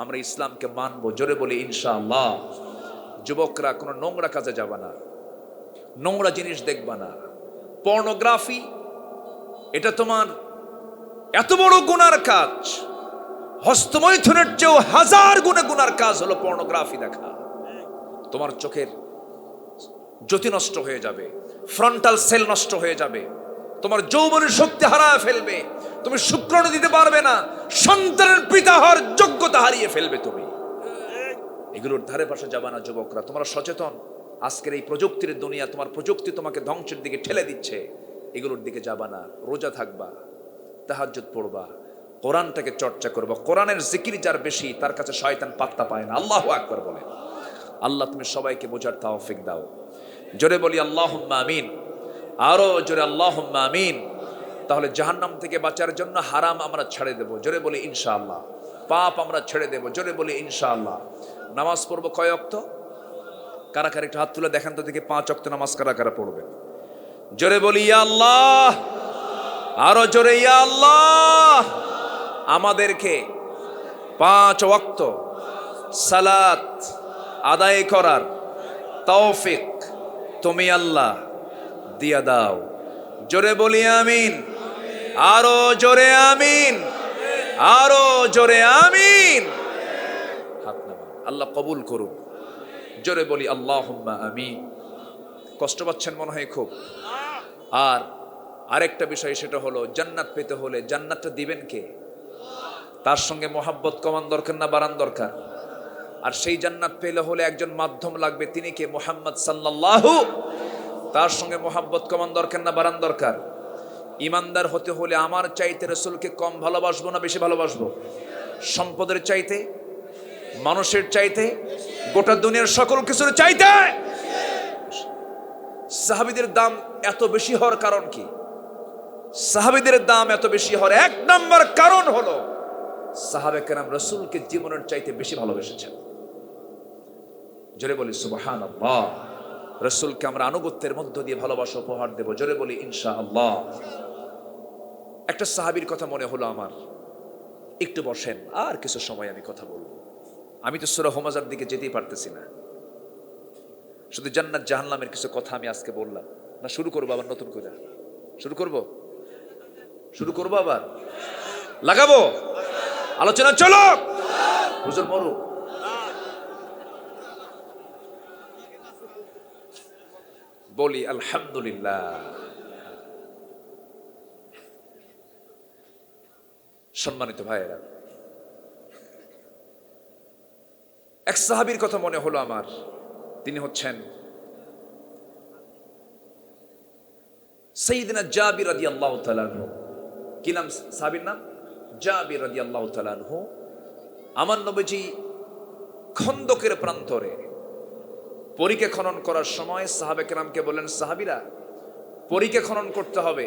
আমরা ইসলামকে মানবো, জোরে বলি ইনশাআল্লাহ। যুবকরা কোনো নোংরা কাজে যাবে না, নোংরা জিনিস দেখবা না। পর্নোগ্রাফি এটা তোমার এত বড় গুনার কাজ, হস্তমৈথুনের চেয়েও 1000 গুণে গুনার কাজ হলো পর্নোগ্রাফি দেখা। তোমার চোখের জ্যোতি নষ্ট হয়ে যাবে, ফ্রন্টাল সেল নষ্ট হয়ে যাবে, তোমার যৌবনের শক্তি হারায় ফেলবে, তুমি শুক্রাণু দিতে পারবে না, সন্তানের পিতা হওয়ার যোগ্যতা হারিয়ে ফেলবে তুমি। এগুলোর ধারে পাশে যাবা না যুবকরা, তোমরা সচেতন। আজকের এই প্রযুক্তির দুনিয়া, তোমার প্রযুক্তি তোমাকে ধ্বংসের দিকে ঠেলে দিচ্ছে, এগুলোর দিকে যাবা না। রোজা থাকবা, তাহাজ্জুদ পড়বা, কোরআনটাকে চর্চা করবা। কোরআনের জিকির যার বেশি, তার কাছে শয়তান পাত্তা পায় না। আল্লাহু আকবার বলে। আল্লাহ তুমি সবাইকে বোঝার তৌফিক দাও। জোরে বলি আল্লাহুম্মা আমিন, আরো জোরে আল্লাহুম্মা আমিন। তাহলে জাহান্নাম থেকে বাঁচার জন্য হারাম আমরা ছেড়ে দেব, জোরে বলি ইনশাআল্লাহ। পাপ আমরা ছেড়ে দেব, জোরে বলি ইনশাআল্লাহ। নামাজ পড়বো কয় ওয়াক্ত? কারা কারা একটু হাত তুলে দেখান তো দেখি, 5 ওয়াক্ত নামাজ কারা কারা পড়বে? জোরে বলি ইয়া আল্লাহ, আরো জোরে ইয়া আল্লাহ। আমাদেরকে 5 ওয়াক্ত সালাত আদায় করার তৌফিক তুমি আল্লাহ দিয়া দাও। জোরে বলি আমিন, আরো জোরে আমিন, আরো জোরে আমিন। হাত নামান, আল্লাহ কবুল করুন। জোরে বলি আল্লাহুম্মা আমিন। কষ্ট পাচ্ছেন মনে হয় খুব। আর আরেকটা বিষয়, সেটা হলো জান্নাত পেতে হলে জান্নাতটা দিবেন কে? তার সঙ্গে মোহাব্বত কমান দরকার না বাড়ান দরকার? আর সেই জান্নাত পেলে হলে একজন মাধ্যম লাগবে, তিনি কে? মুহাম্মদ সাল্লাল্লাহু। তার সঙ্গে মোহাব্বত কমান দরকার না বাড়ান দরকার? ইমানদার হতে হলে আমার চাইতে রাসূলকে কম ভালোবাসবো না বেশি ভালোবাসবো? সম্পদের চাইতে, মানুষের চাইতে, গোটা দুনিয়ার সকল কিছুর চাইতে? সাহাবীদের দাম এত বেশি হওয়ার কারণ কি? সাহাবীদের দাম এত বেশি হওয়ার 1 নম্বর কারণ হলো সাহাবে কেরাম রাসূলকে জীবনের চাইতে বেশি ভালোবেসেছেন। জোরে বলি সুবহানাল্লাহ। রাসূলকে আমরা আনুগত্যের মধ্য দিয়ে ভালোবাসা উপহার দেব, জোরে বলি ইনশাআল্লাহ। একটা সাহাবীর কথা মনে হলো আমার, একটু বসেন, আর কিছু সময় আমি কথা বলবো। আমি তো সূরা হুমাযার দিকে যেতেই পারতেছি না। শুধু জান্নাত জাহান্নামের কিছু কথা আমি আজকে বললাম না, শুরু করবো আবার নতুন করে? শুরু করব, শুরু করবো আবার, লাগাবো আলোচনা, চলো হুজুর মরু। বলি আলহামদুলিল্লাহ। সম্মানিত ভাইয়েরা, এক সাহাবীর কথা মনে হলো আমার। তিনি হচ্ছেন সাইয়্যিদনা জাবির রাদিয়াল্লাহু তাআলা আনহু। কি নাম সাহাবীর নাম? জাবির রাদিয়াল্লাহু তাআলা আনহু। আমার নবীজি খন্দকের প্রান্তরে পরিখা খনন করার সময় সাহাবে কেরামকে বললেন, সাহাবীরা পরিখা খনন করতে হবে,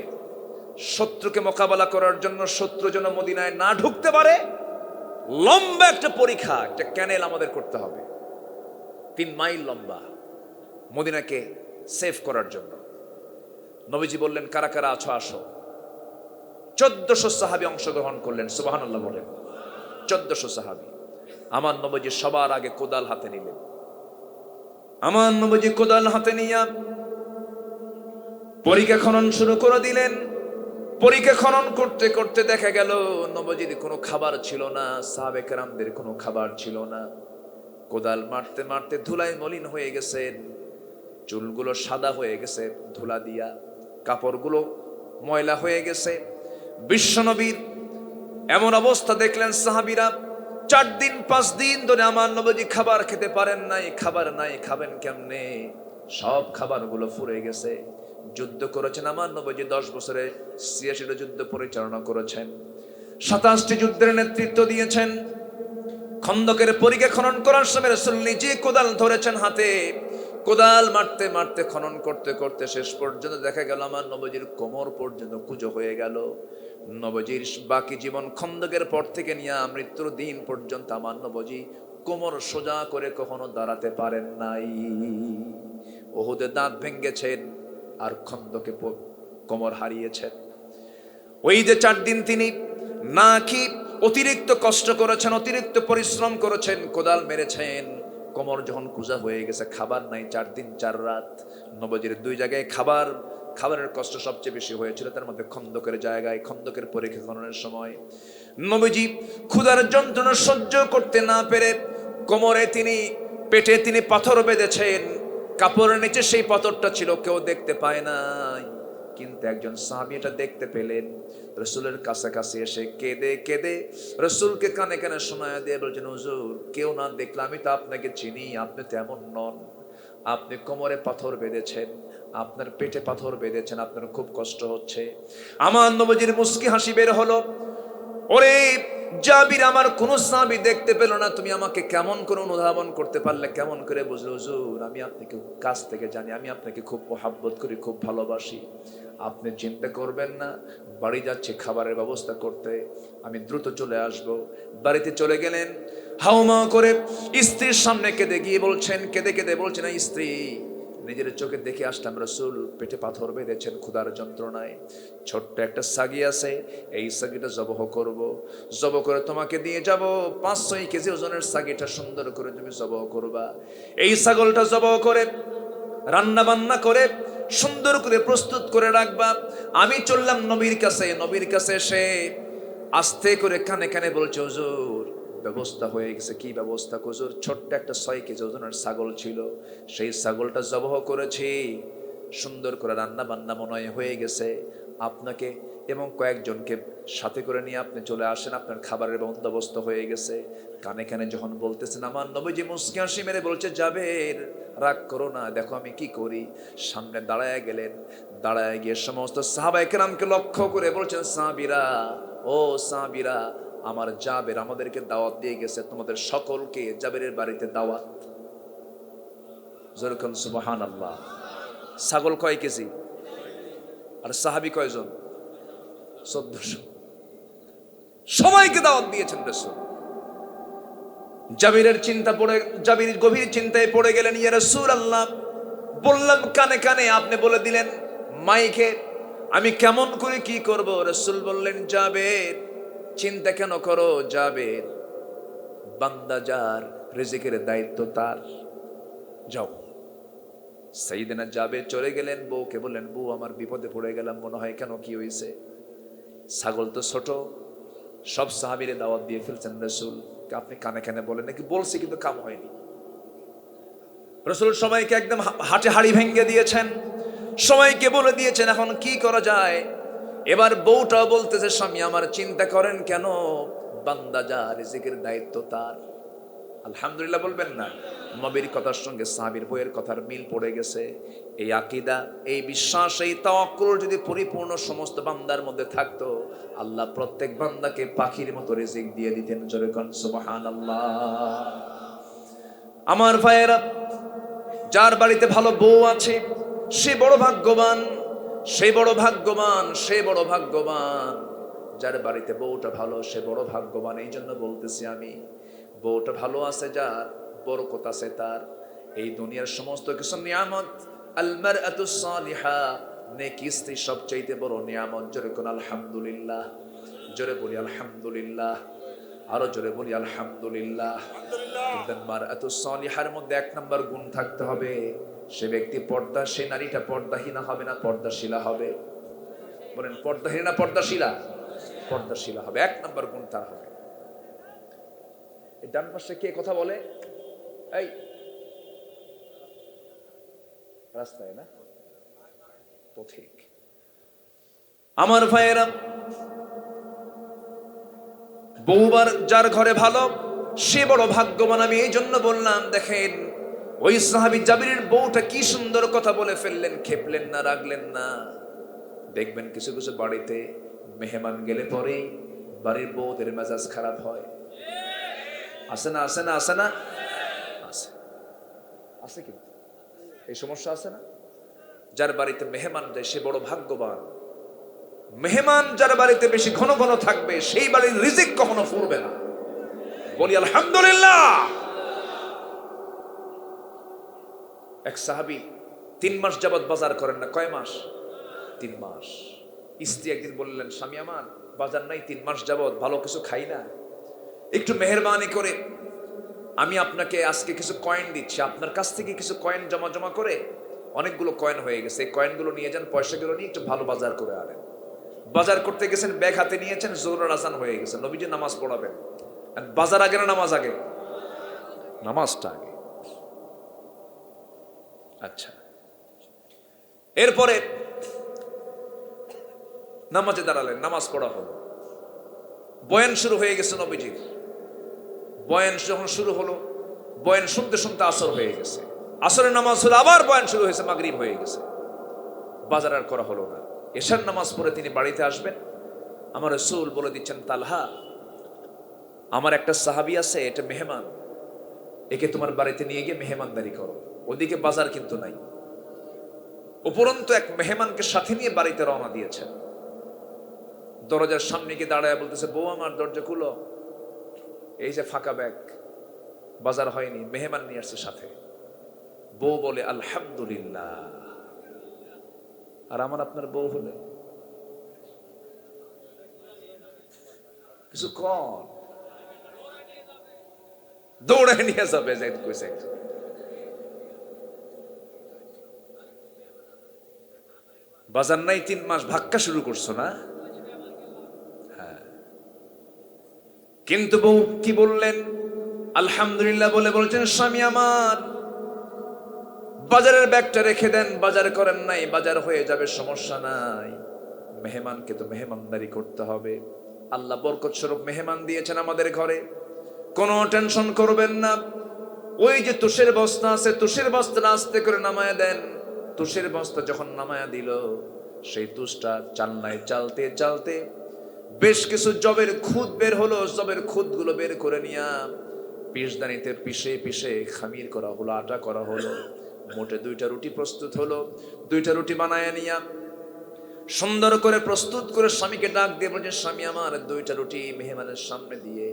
শত্রুকে মোকাবেলা করার জন্য, শত্রু যেন মদিনায় না ঢুকতে পারে, লম্বা একটা পরীক্ষা, একটা ক্যানেল আমাদের করতে হবে, 3 মাইল লম্বা, মদিনাকে সেভ করার জন্য। নবীজি বললেন, কারা কারা আছো আসো। 1400 সাহাবী অংশগ্রহণ করলেন। সুবহানাল্লাহ বলেন। 1400 সাহাবী। আমার নবীজি সবার আগে কোদাল হাতে নিলেন। আমার নবীজি কোদাল হাতে নিয়ে পরিখা খনন শুরু করে দিলেন। পরিখা খনন করতে করতে দেখা গেল নবীজির কোনো খাবার ছিল না, সাহাবে কেরামদের কোনো খাবার ছিল না। কোদাল মারতে মারতে ধুলায় মলিন হয়ে গেছেন, চুলগুলো সাদা হয়ে গেছে ধুলা দিয়া, কাপড়গুলো ময়লা হয়ে গেছে। বিশ্বনবীর এমন অবস্থা দেখলেন সাহাবীরা, 4 দিন 5 দিন ধরে আমার নবীজি খাবার খেতে পারেন নাই, খাবার নাই, খাবেন কেমনে? সব খাবারগুলো ফুরিয়ে গেছে। যুদ্ধ করেছেন আমার নবীজি 10 বছরে 86টা যুদ্ধ পরিচালনা করেছেন, 27টি যুদ্ধের নেতৃত্ব দিয়েছেন। খন্দকের পরিখা খনন করার সময় রাসূল নিজে কোদাল ধরেছেন হাতে, কোদাল মারতে মারতে খনন করতে করতে শেষ পর্যন্ত দেখা গেল আমার নবীজির কোমর পর্যন্ত কুঁজো হয়ে গেল। নবীজির বাকি জীবন খন্দকের পর থেকে নিয়ে মৃত্যুর দিন পর্যন্ত আমার নবীজি কোমর সোজা করে কখনো দাঁড়াতে পারেন নাই। উহুদে দাঁত ভেঙেছেন আর খন্দকে কোমর হারিয়েছেন। ওই যে 4 দিন তিনি না কি অতিরিক্ত কষ্ট করেছেন, অতিরিক্ত পরিশ্রম করেছেন, কোদাল মেরেছেন, কোমর যখন কুজা হয়ে গেছে, খাবার নাই 4 দিন 4 রাত। নবীজির 2 জায়গায় খাবারের কষ্ট সবচেয়ে বেশি হয়েছিল, তার মধ্যে খন্দকের জায়গায়, খন্দকের পরীক্ষা খননের সময় নবীজি ক্ষুধার যন্ত্রণা সহ্য করতে না পেরে কোমরে পেটে তিনি পাথর বেঁধেছেন। কাপড়ের নিচে সেই পাথরটা ছিল, কেউ দেখতে পায় নাই, কিন্তু একজন সাহাবী এটা দেখতে পেলেন। রাসূলের কাছাকাছি এসে কেঁদে কেঁদে রাসূলকে কানে কানে শোনায় দিয়ে বলছেন, হুজুর কেউ না দেখলে আমি তো আপনাকে চিনি, আপনি তো এমন নন। আপনি কোমরে পাথর বেঁধেছেন, আপনার পেটে পাথর বেঁধেছেন, আপনার খুব কষ্ট হচ্ছে। আমার নবীজির মুস্কি হাসি বের হলো, ওরে জাবির, আমার কোন সাহাবী দেখতে পেল না, তুমি আমাকে কেমন করে অনুধাবন করতে পারলে, কেমন করে বুঝলে? হুজুর আমি আপনাকে কাছ থেকে জানি, আমি আপনাকে খুব মহব্বত করি, খুব ভালোবাসি। আপনি চিন্তা করবেন না, বাড়ি যাচ্ছি খাবারের ব্যবস্থা করতে, আমি দ্রুত চলে আসব। বাড়িতে চলে গেলেন, হাউমা করে স্ত্রীর সামনে কেঁদে গিয়ে বলছেন, কেঁদে কেঁদে বলছেন, স্ত্রী নিজের চোখে দেখে আসলাম রাসূল পেটে পাথর বেঁধেছেন ক্ষুধার যন্ত্রণায়। ছোট্ট একটা সাগি আছে, এই সাগিটা জবহ করব, জবহ করে তোমাকে দিয়ে যাব। 5-6 কেজি ওজনের সাগিটা সুন্দর করে তুমি জবহ করবা। এই ছাগলটা জবহ করে রান্না বান্না করে সুন্দর করে প্রস্তুত করে রাখবা। আমি চললাম নবীর কাছে। নবীর কাছে এসে আস্তে করে কানে কানে বলছে, হুজুর ব্যবস্থা হয়ে গেছে। কি ব্যবস্থা হুজুর? ছোট্ট একটা 6 কেজি ওজনের ছাগল ছিল, সেই ছাগলটা জবহ করেছি, সুন্দর করে রান্না বান্না মনে হয়ে গেছে। আপনাকে এবং কয়েকজনকে সাথে করে নিয়ে আপনি চলে আসেন, আপনার খাবারের বন্দোবস্ত হয়ে গেছে। কানে কানে যখন বলতেছেন, আমার নবীজি মুস্কি হাসি মেরে বলছে, জাবের রাগ করো না, দেখো আমি কি করি। সামনে দাঁড়ায় গেলেন, দাঁড়ায় গিয়ে সমস্ত সাহাবায়ে কেরামকে লক্ষ্য করে বলছেন, সাহাবীরা, ও সাহাবীরা, আমার জাবের আমাদেরকে দাওয়াত দিয়ে গেছে, তোমাদের সকলকে জাবেরের বাড়িতে দাওয়াত। যেরকম সুবহানাল্লাহ। ছাগল কয় কেজি আর সাহাবী কয়জন? 1400। সবাইকে দাওয়াত দিয়েছেন রাসূল। জাবির গভীর চিন্তায় পড়ে গেলেন, ইয়া রাসূলুল্লাহ, বললাম কানে কানে, আপনি বলে দিলেন মাইকে, আমি কেমন করে কি করব? রাসূল বললেন, জাবের চিন্তা কেন করো? জাবের বান্দা যার, রিজিকের দায়িত্ব তার, যাও। সাইয়েদনা জাবের চলে গেলেন, বউকে বললেন, বউ আমার বিপদে পড়ে গেলাম মনে হয়। কেন, কি হয়েছে? ছাগল তো ছোট। সব সাহাবীরে দাওয়াত দিয়ে ফেলছেন রাসূল, আপনি কানে কানে বলেন নাকি? বলছি কিন্তু কাম হয়নি। রাসূল সবাইকে একদম হাটে হাড়ি ভেঙে দিয়েছেন, সবাইকে বলে দিয়েছেন এখন কি করা যায়। এবার বউটাও বলতেছে, স্বামী আমার চিন্তা করেন কেন, বান্দা যা, রিজিকের দায়িত্ব তার। আলহামদুলিল্লাহ বলবেন না? নবীর কথার সঙ্গে সাহাবীর বইয়ের কথার মিল পড়ে গেছে। এই আকীদা, এই বিশ্বাস, এই তাওয়াক্কুল যদি পরিপূর্ণ সমস্ত বান্দার মধ্যে থাকতো, আল্লাহ প্রত্যেক বান্দাকে পাখির মতো রিজিক দিয়ে দিতেন। জোরে কোন সুবহানাল্লাহ। আমার ভাইয়েরা, যার বাড়িতে ভালো বউ আছে সে বড় ভাগ্যবান, সে বড় ভাগ্যবান, সে বড় ভাগ্যবান। যার বাড়িতে বউটা ভালো সে বড় ভাগ্যবান। এই জন্য বলতেছি আমি, বউটা ভালো আছে যার, বরকত আছে তার। এই দুনিয়ার সমস্ত কিছু নিয়ামত, আল মারআতুস সালিহা, নেক স্ত্রী সবচাইতে বড় নিয়ামত। জোরে কোন আলহামদুলিল্লাহ। জোরে বলি আলহামদুলিল্লাহ, আরো জোরে বলি আলহামদুলিল্লাহ। কিন্তু মারআতুস সালিহার মধ্যে 1 নম্বর গুণ থাকতে হবে, সে ব্যক্তি পর্দা, সে নারীটা পর্দাহীনা হবে না, পর্দাশীলা হবে। বলেন পর্দাহীনা পর্দাশীলা? পর্দাশীলা হবে। 1 নম্বর গুণ তার হবে। এই ডান পাশে কে কথা বলে? এই রাস্তায় না, পথিক। আমার ভাইয়েরা, বউবার যার ঘরে ভালো সে বড় ভাগ্যবান। আমি এই জন্য বললাম, দেখেন ওই সাহাবী জাবিরের বউটা কি সুন্দর কথা বলে ফেললেন, খেপলেন না, রাগলেন না। দেখবেন কিছু কিছু বাড়িতে মেহমান গেলে পরেই বাড়ির বউদের মেজাজ খারাপ হয়। আছে না, আছে না, আছে না, আছে, আছে, কিন্তু এই সমস্যা আছে না? যার বাড়িতে মেহমান যায় সে বড় ভাগ্যবান। মেহমান যার বাড়িতে বেশি ঘন ঘন থাকবে সেই বাড়ির রিজিক কখনো ফুরবে না। বলি আলহামদুলিল্লাহ। এক সাহাবী 3 মাস যাবত বাজার করেন না। কয় মাস? 3 মাস। স্ত্রী একদিন বললেন, স্বামী আমার বাজার নাই 3 মাস যাবত, ভালো কিছু খাই না, একটু মেহেরবানি করে আমি আপনাকে আজকে কিছু কয়েন দিচ্ছি, আপনার কাছ থেকে কিছু কয়েন জমা জমা করে অনেকগুলো কয়েন হয়ে গেছে, এই কয়েনগুলো নিয়ে যান, পয়সাগুলো নিয়ে একটু ভালো বাজার করে আনেন। বাজার করতে গেছেন, ব্যাগ হাতে নিয়েছেন, জোহরের আজান হয়ে গেছে, নবীজি নামাজ পড়াবেন। বাজার আগে না নামাজ আগে? নামাজটা আগে। আচ্ছা, এরপরে নামাজে দাঁড়ালেন, নামাজ পড়া হলো, বয়ান শুরু হয়ে গেছে নবীজির। বয়ান যখন শুরু হলো, বয়ান শুনতে শুনতে আসর হয়ে গেছে, আসরের নামাজ হলো, আবার বয়ান শুরু হয়েছে, মাগরিব হয়ে গেছে, বাজার আর করা হলো না। এশার নামাজ পড়ে তিনি বাড়িতে আসবেন, আমার রাসূল বলে দিচ্ছেন, তালহা আমার একটা সাহাবী আছে, এটা মেহমান, একে তোমার বাড়িতে নিয়ে গিয়ে মেহমানদারি করো। ওদিকে বাজার কিন্তু নাই, উপরন্তু এক মেহমানকে সাথে নিয়ে বাড়িতে রওনা দিয়েছেন। দরজার সামনে গিয়ে দাঁড়ায় বলতেছে, বউ আমার দরজা খুলো, এই যে ফাঁকা ব্যাগ, বাজার হয়নি, মেহমান নিয়ে আসছে সাথে। বউ বলে আলহামদুলিল্লাহ। আর আমার আপনার বউ হলে কিছু কর, দৌড়ে নিয়ে যাবে। বাজার নাই 3 মাস, ভাক্কা শুরু করছো না? হ্যাঁ, কিন্তু বউ কি বললেন? আলহামদুলিল্লাহ বলে বলছেন, স্বামী আমার বাজারের ব্যাগটা রেখে দেন, বাজার করেন নাই, বাজার হয়ে যাবে, সমস্যা নাই, মেহমানকে তো মেহমানদারি করতে হবে। আল্লাহ বরকত স্বরূপ মেহমান দিয়েছেন আমাদের ঘরে, কোনো টেনশন করবেন না। ওই যে তুষের বস্তা আছে, তুষের বস্তা আস্তে করে নামায় দেন। তুষের বস্তা যখন নামায়া দিল, সেই তুষটা চালনায় চালতে চালতে বেশ কিছু জবের খুদ বের হলো। জবের খুদগুলো বের করে নিয়া পিষদানিতে পিষে পিষে খামির করা হলো, আটা করা হলো। মোটে 2টা রুটি প্রস্তুত হলো। 2টা রুটি বানায় নিয়া সুন্দর করে প্রস্তুত করে স্বামীকে ডাক দিয়ে বলছেন, স্বামী আমার 2টা রুটি মেহমানের সামনে দিয়ে,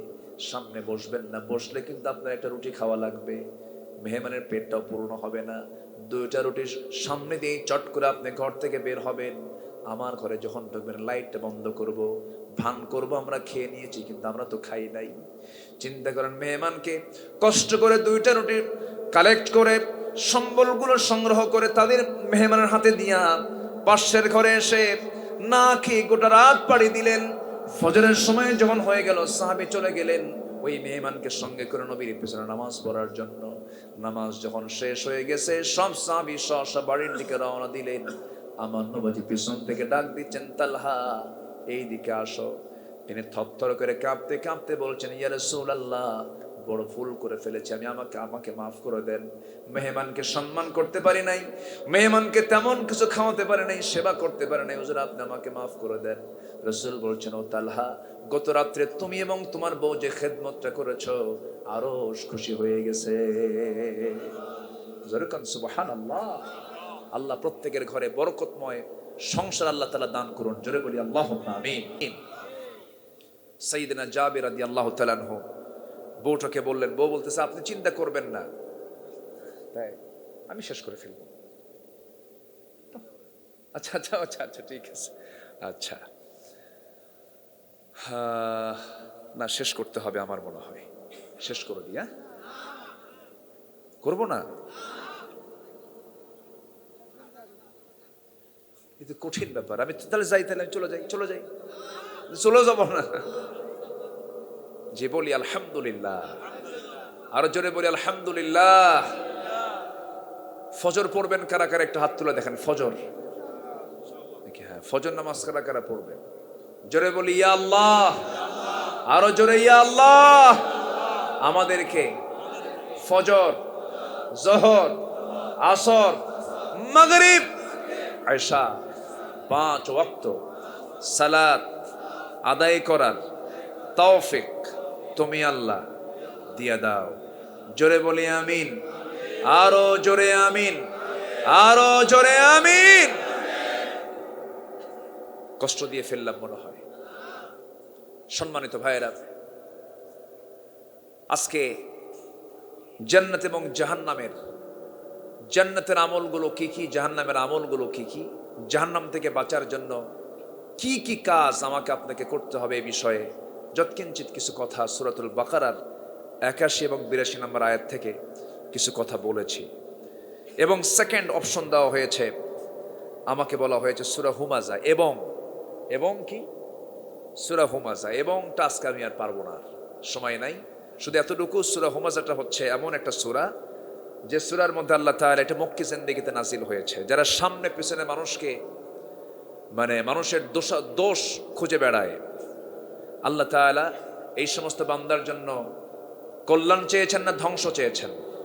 সামনে বসবেন না, বসলে কিন্তু আপনার একটা রুটি খাওয়া লাগবে, মেহমানের পেটটাও পূর্ণ হবে না। 2টা রুটি সামনে দিয়ে চট করে আপনি ঘর থেকে বের হবেন। আমার ঘরে যখন ঢুকবেন লাইটটা বন্ধ করব, ভান করব আমরা খেয়ে নিয়েছি, কিন্তু আমরা তো খাই নাই। চিন্তা করেন, মেহমানকে কষ্ট করে 2টা রুটি কালেক্ট করে সম্বলগুলো সংগ্রহ করে তাদের মেহমানের হাতে দিয়া পাশের ঘরে এসে না খেয়ে গোটা রাত পাড়ি দিলেন। ফজরের সময় যখন হয়ে গেল, সাহাবী চলে গেলেন ওই মেহমানকে সঙ্গে করে নবীর পেছনে নামাজ পড়ার জন্য। নামাজ যখন শেষ হয়ে গেছে, সব সাহাবী সব বাড়ির দিকে রওনা দিলেন। আমার নবী পিছন থেকে ডাক দিচ্ছেন, তালহা এই দিকে আসো। তিনি থরথর করে কাঁপতে কাঁপতে বলছেন, ইয়া রাসূলুল্লাহ, বড় ভুল করে ফেলেছি আমি, আমাকে মাফ করে দেন। মেহমানকে সম্মান করতে পারি নাই, মেহমানকে তেমন কিছু খাওয়াতে পারি নাই, সেবা করতে পারি নাই, হুজুর আপনি আমাকে মাফ করে দেন। রাসূল বলছেন, ও তালহা, গত রাত্রে তুমি এবং তোমার বউ যে খেদমতটা করেছো, আরো খুশি হয়ে গেছে। সুবহানাল্লাহ। আল্লাহ প্রত্যেকের ঘরে বরকতময় সংসার আল্লাহ তাআলা দান করুন। জোরে বলি আল্লাহুম্মা আমিন। সাইয়েদনা জাবির রাদিয়াল্লাহু তাআলা আনহু বউটাকে বললেন, বউ বলতেছে, আপনি চিন্তা করবেন না, তাই আমি শেষ করে ফেলব। আচ্ছা আচ্ছা আচ্ছা আচ্ছা, ঠিক আছে, আচ্ছা, না শেষ করতে হবে আমার মনে হয়, শেষ করে দিয়া করবো না, কিন্তু কঠিন ব্যাপার। আমি তাহলে যাই, তাহলে চলে যাই, চলে যাব না, যে বলি আলহামদুলিল্লাহ, আরো জোরে বলি আলহামদুলিল্লাহ। ফজর পড়বেন কারা কারা, একটা হাত তুলে দেখেন। ফজর, হ্যাঁ, ফজর নামাজ কারা কারা পড়বেন? জোরে বলি ইয়া আল্লাহ, আরো জোরে ইয়া আল্লাহ। আমাদেরকে ফজর, জোহর, আসর, মাগরিব, এশা 5 ওয়াক্ত সালাত আদায় করার তৌফিক তুমি আল্লাহ দিয়া দাও। জোরে বলি আমিন, আরো জোরে আমিন, আরো জোরে আমিন। কষ্ট দিয়ে ফেললাম মনে হয়। সম্মানিত ভাইয়েরা, আজকে জান্নাত এবং জাহান্নামের, জান্নাতের আমলগুলো কি কি, জাহান্নামের আমলগুলো কি কি, জাহান্নাম থেকে বাঁচার জন্য কি কি কাজ আমাকে আপনাকে করতে হবে এই বিষয়ে যৎকিঞ্চিত কিছু কথা সূরাতুল বাকারার 81 এবং 82 নম্বর আয়াত থেকে কিছু কথা বলেছি। এবং সেকেন্ড অপশন দেওয়া হয়েছে, আমাকে বলা হয়েছে সূরা হুমাজা, এবং কি সূরা হুমাজা, এবংটা আজকে আমি আর পারবো না, সময় নাই। শুধু এতটুকু, সূরা হুমাজাটা হচ্ছে এমন একটা সূরা যে সূরার মধ্যে আল্লাহ তাআলা এটা মক্কি জিন্দেগিতে নাজিল হয়েছে। যারা সামনে পিছনে মানুষকে মানুষের দোষ খুঁজে বেড়ায়, আল্লাহ তাআলা এই সমস্ত বান্দার জন্য কল্যাণ চেয়েছেন না ধ্বংস চেয়েছেন?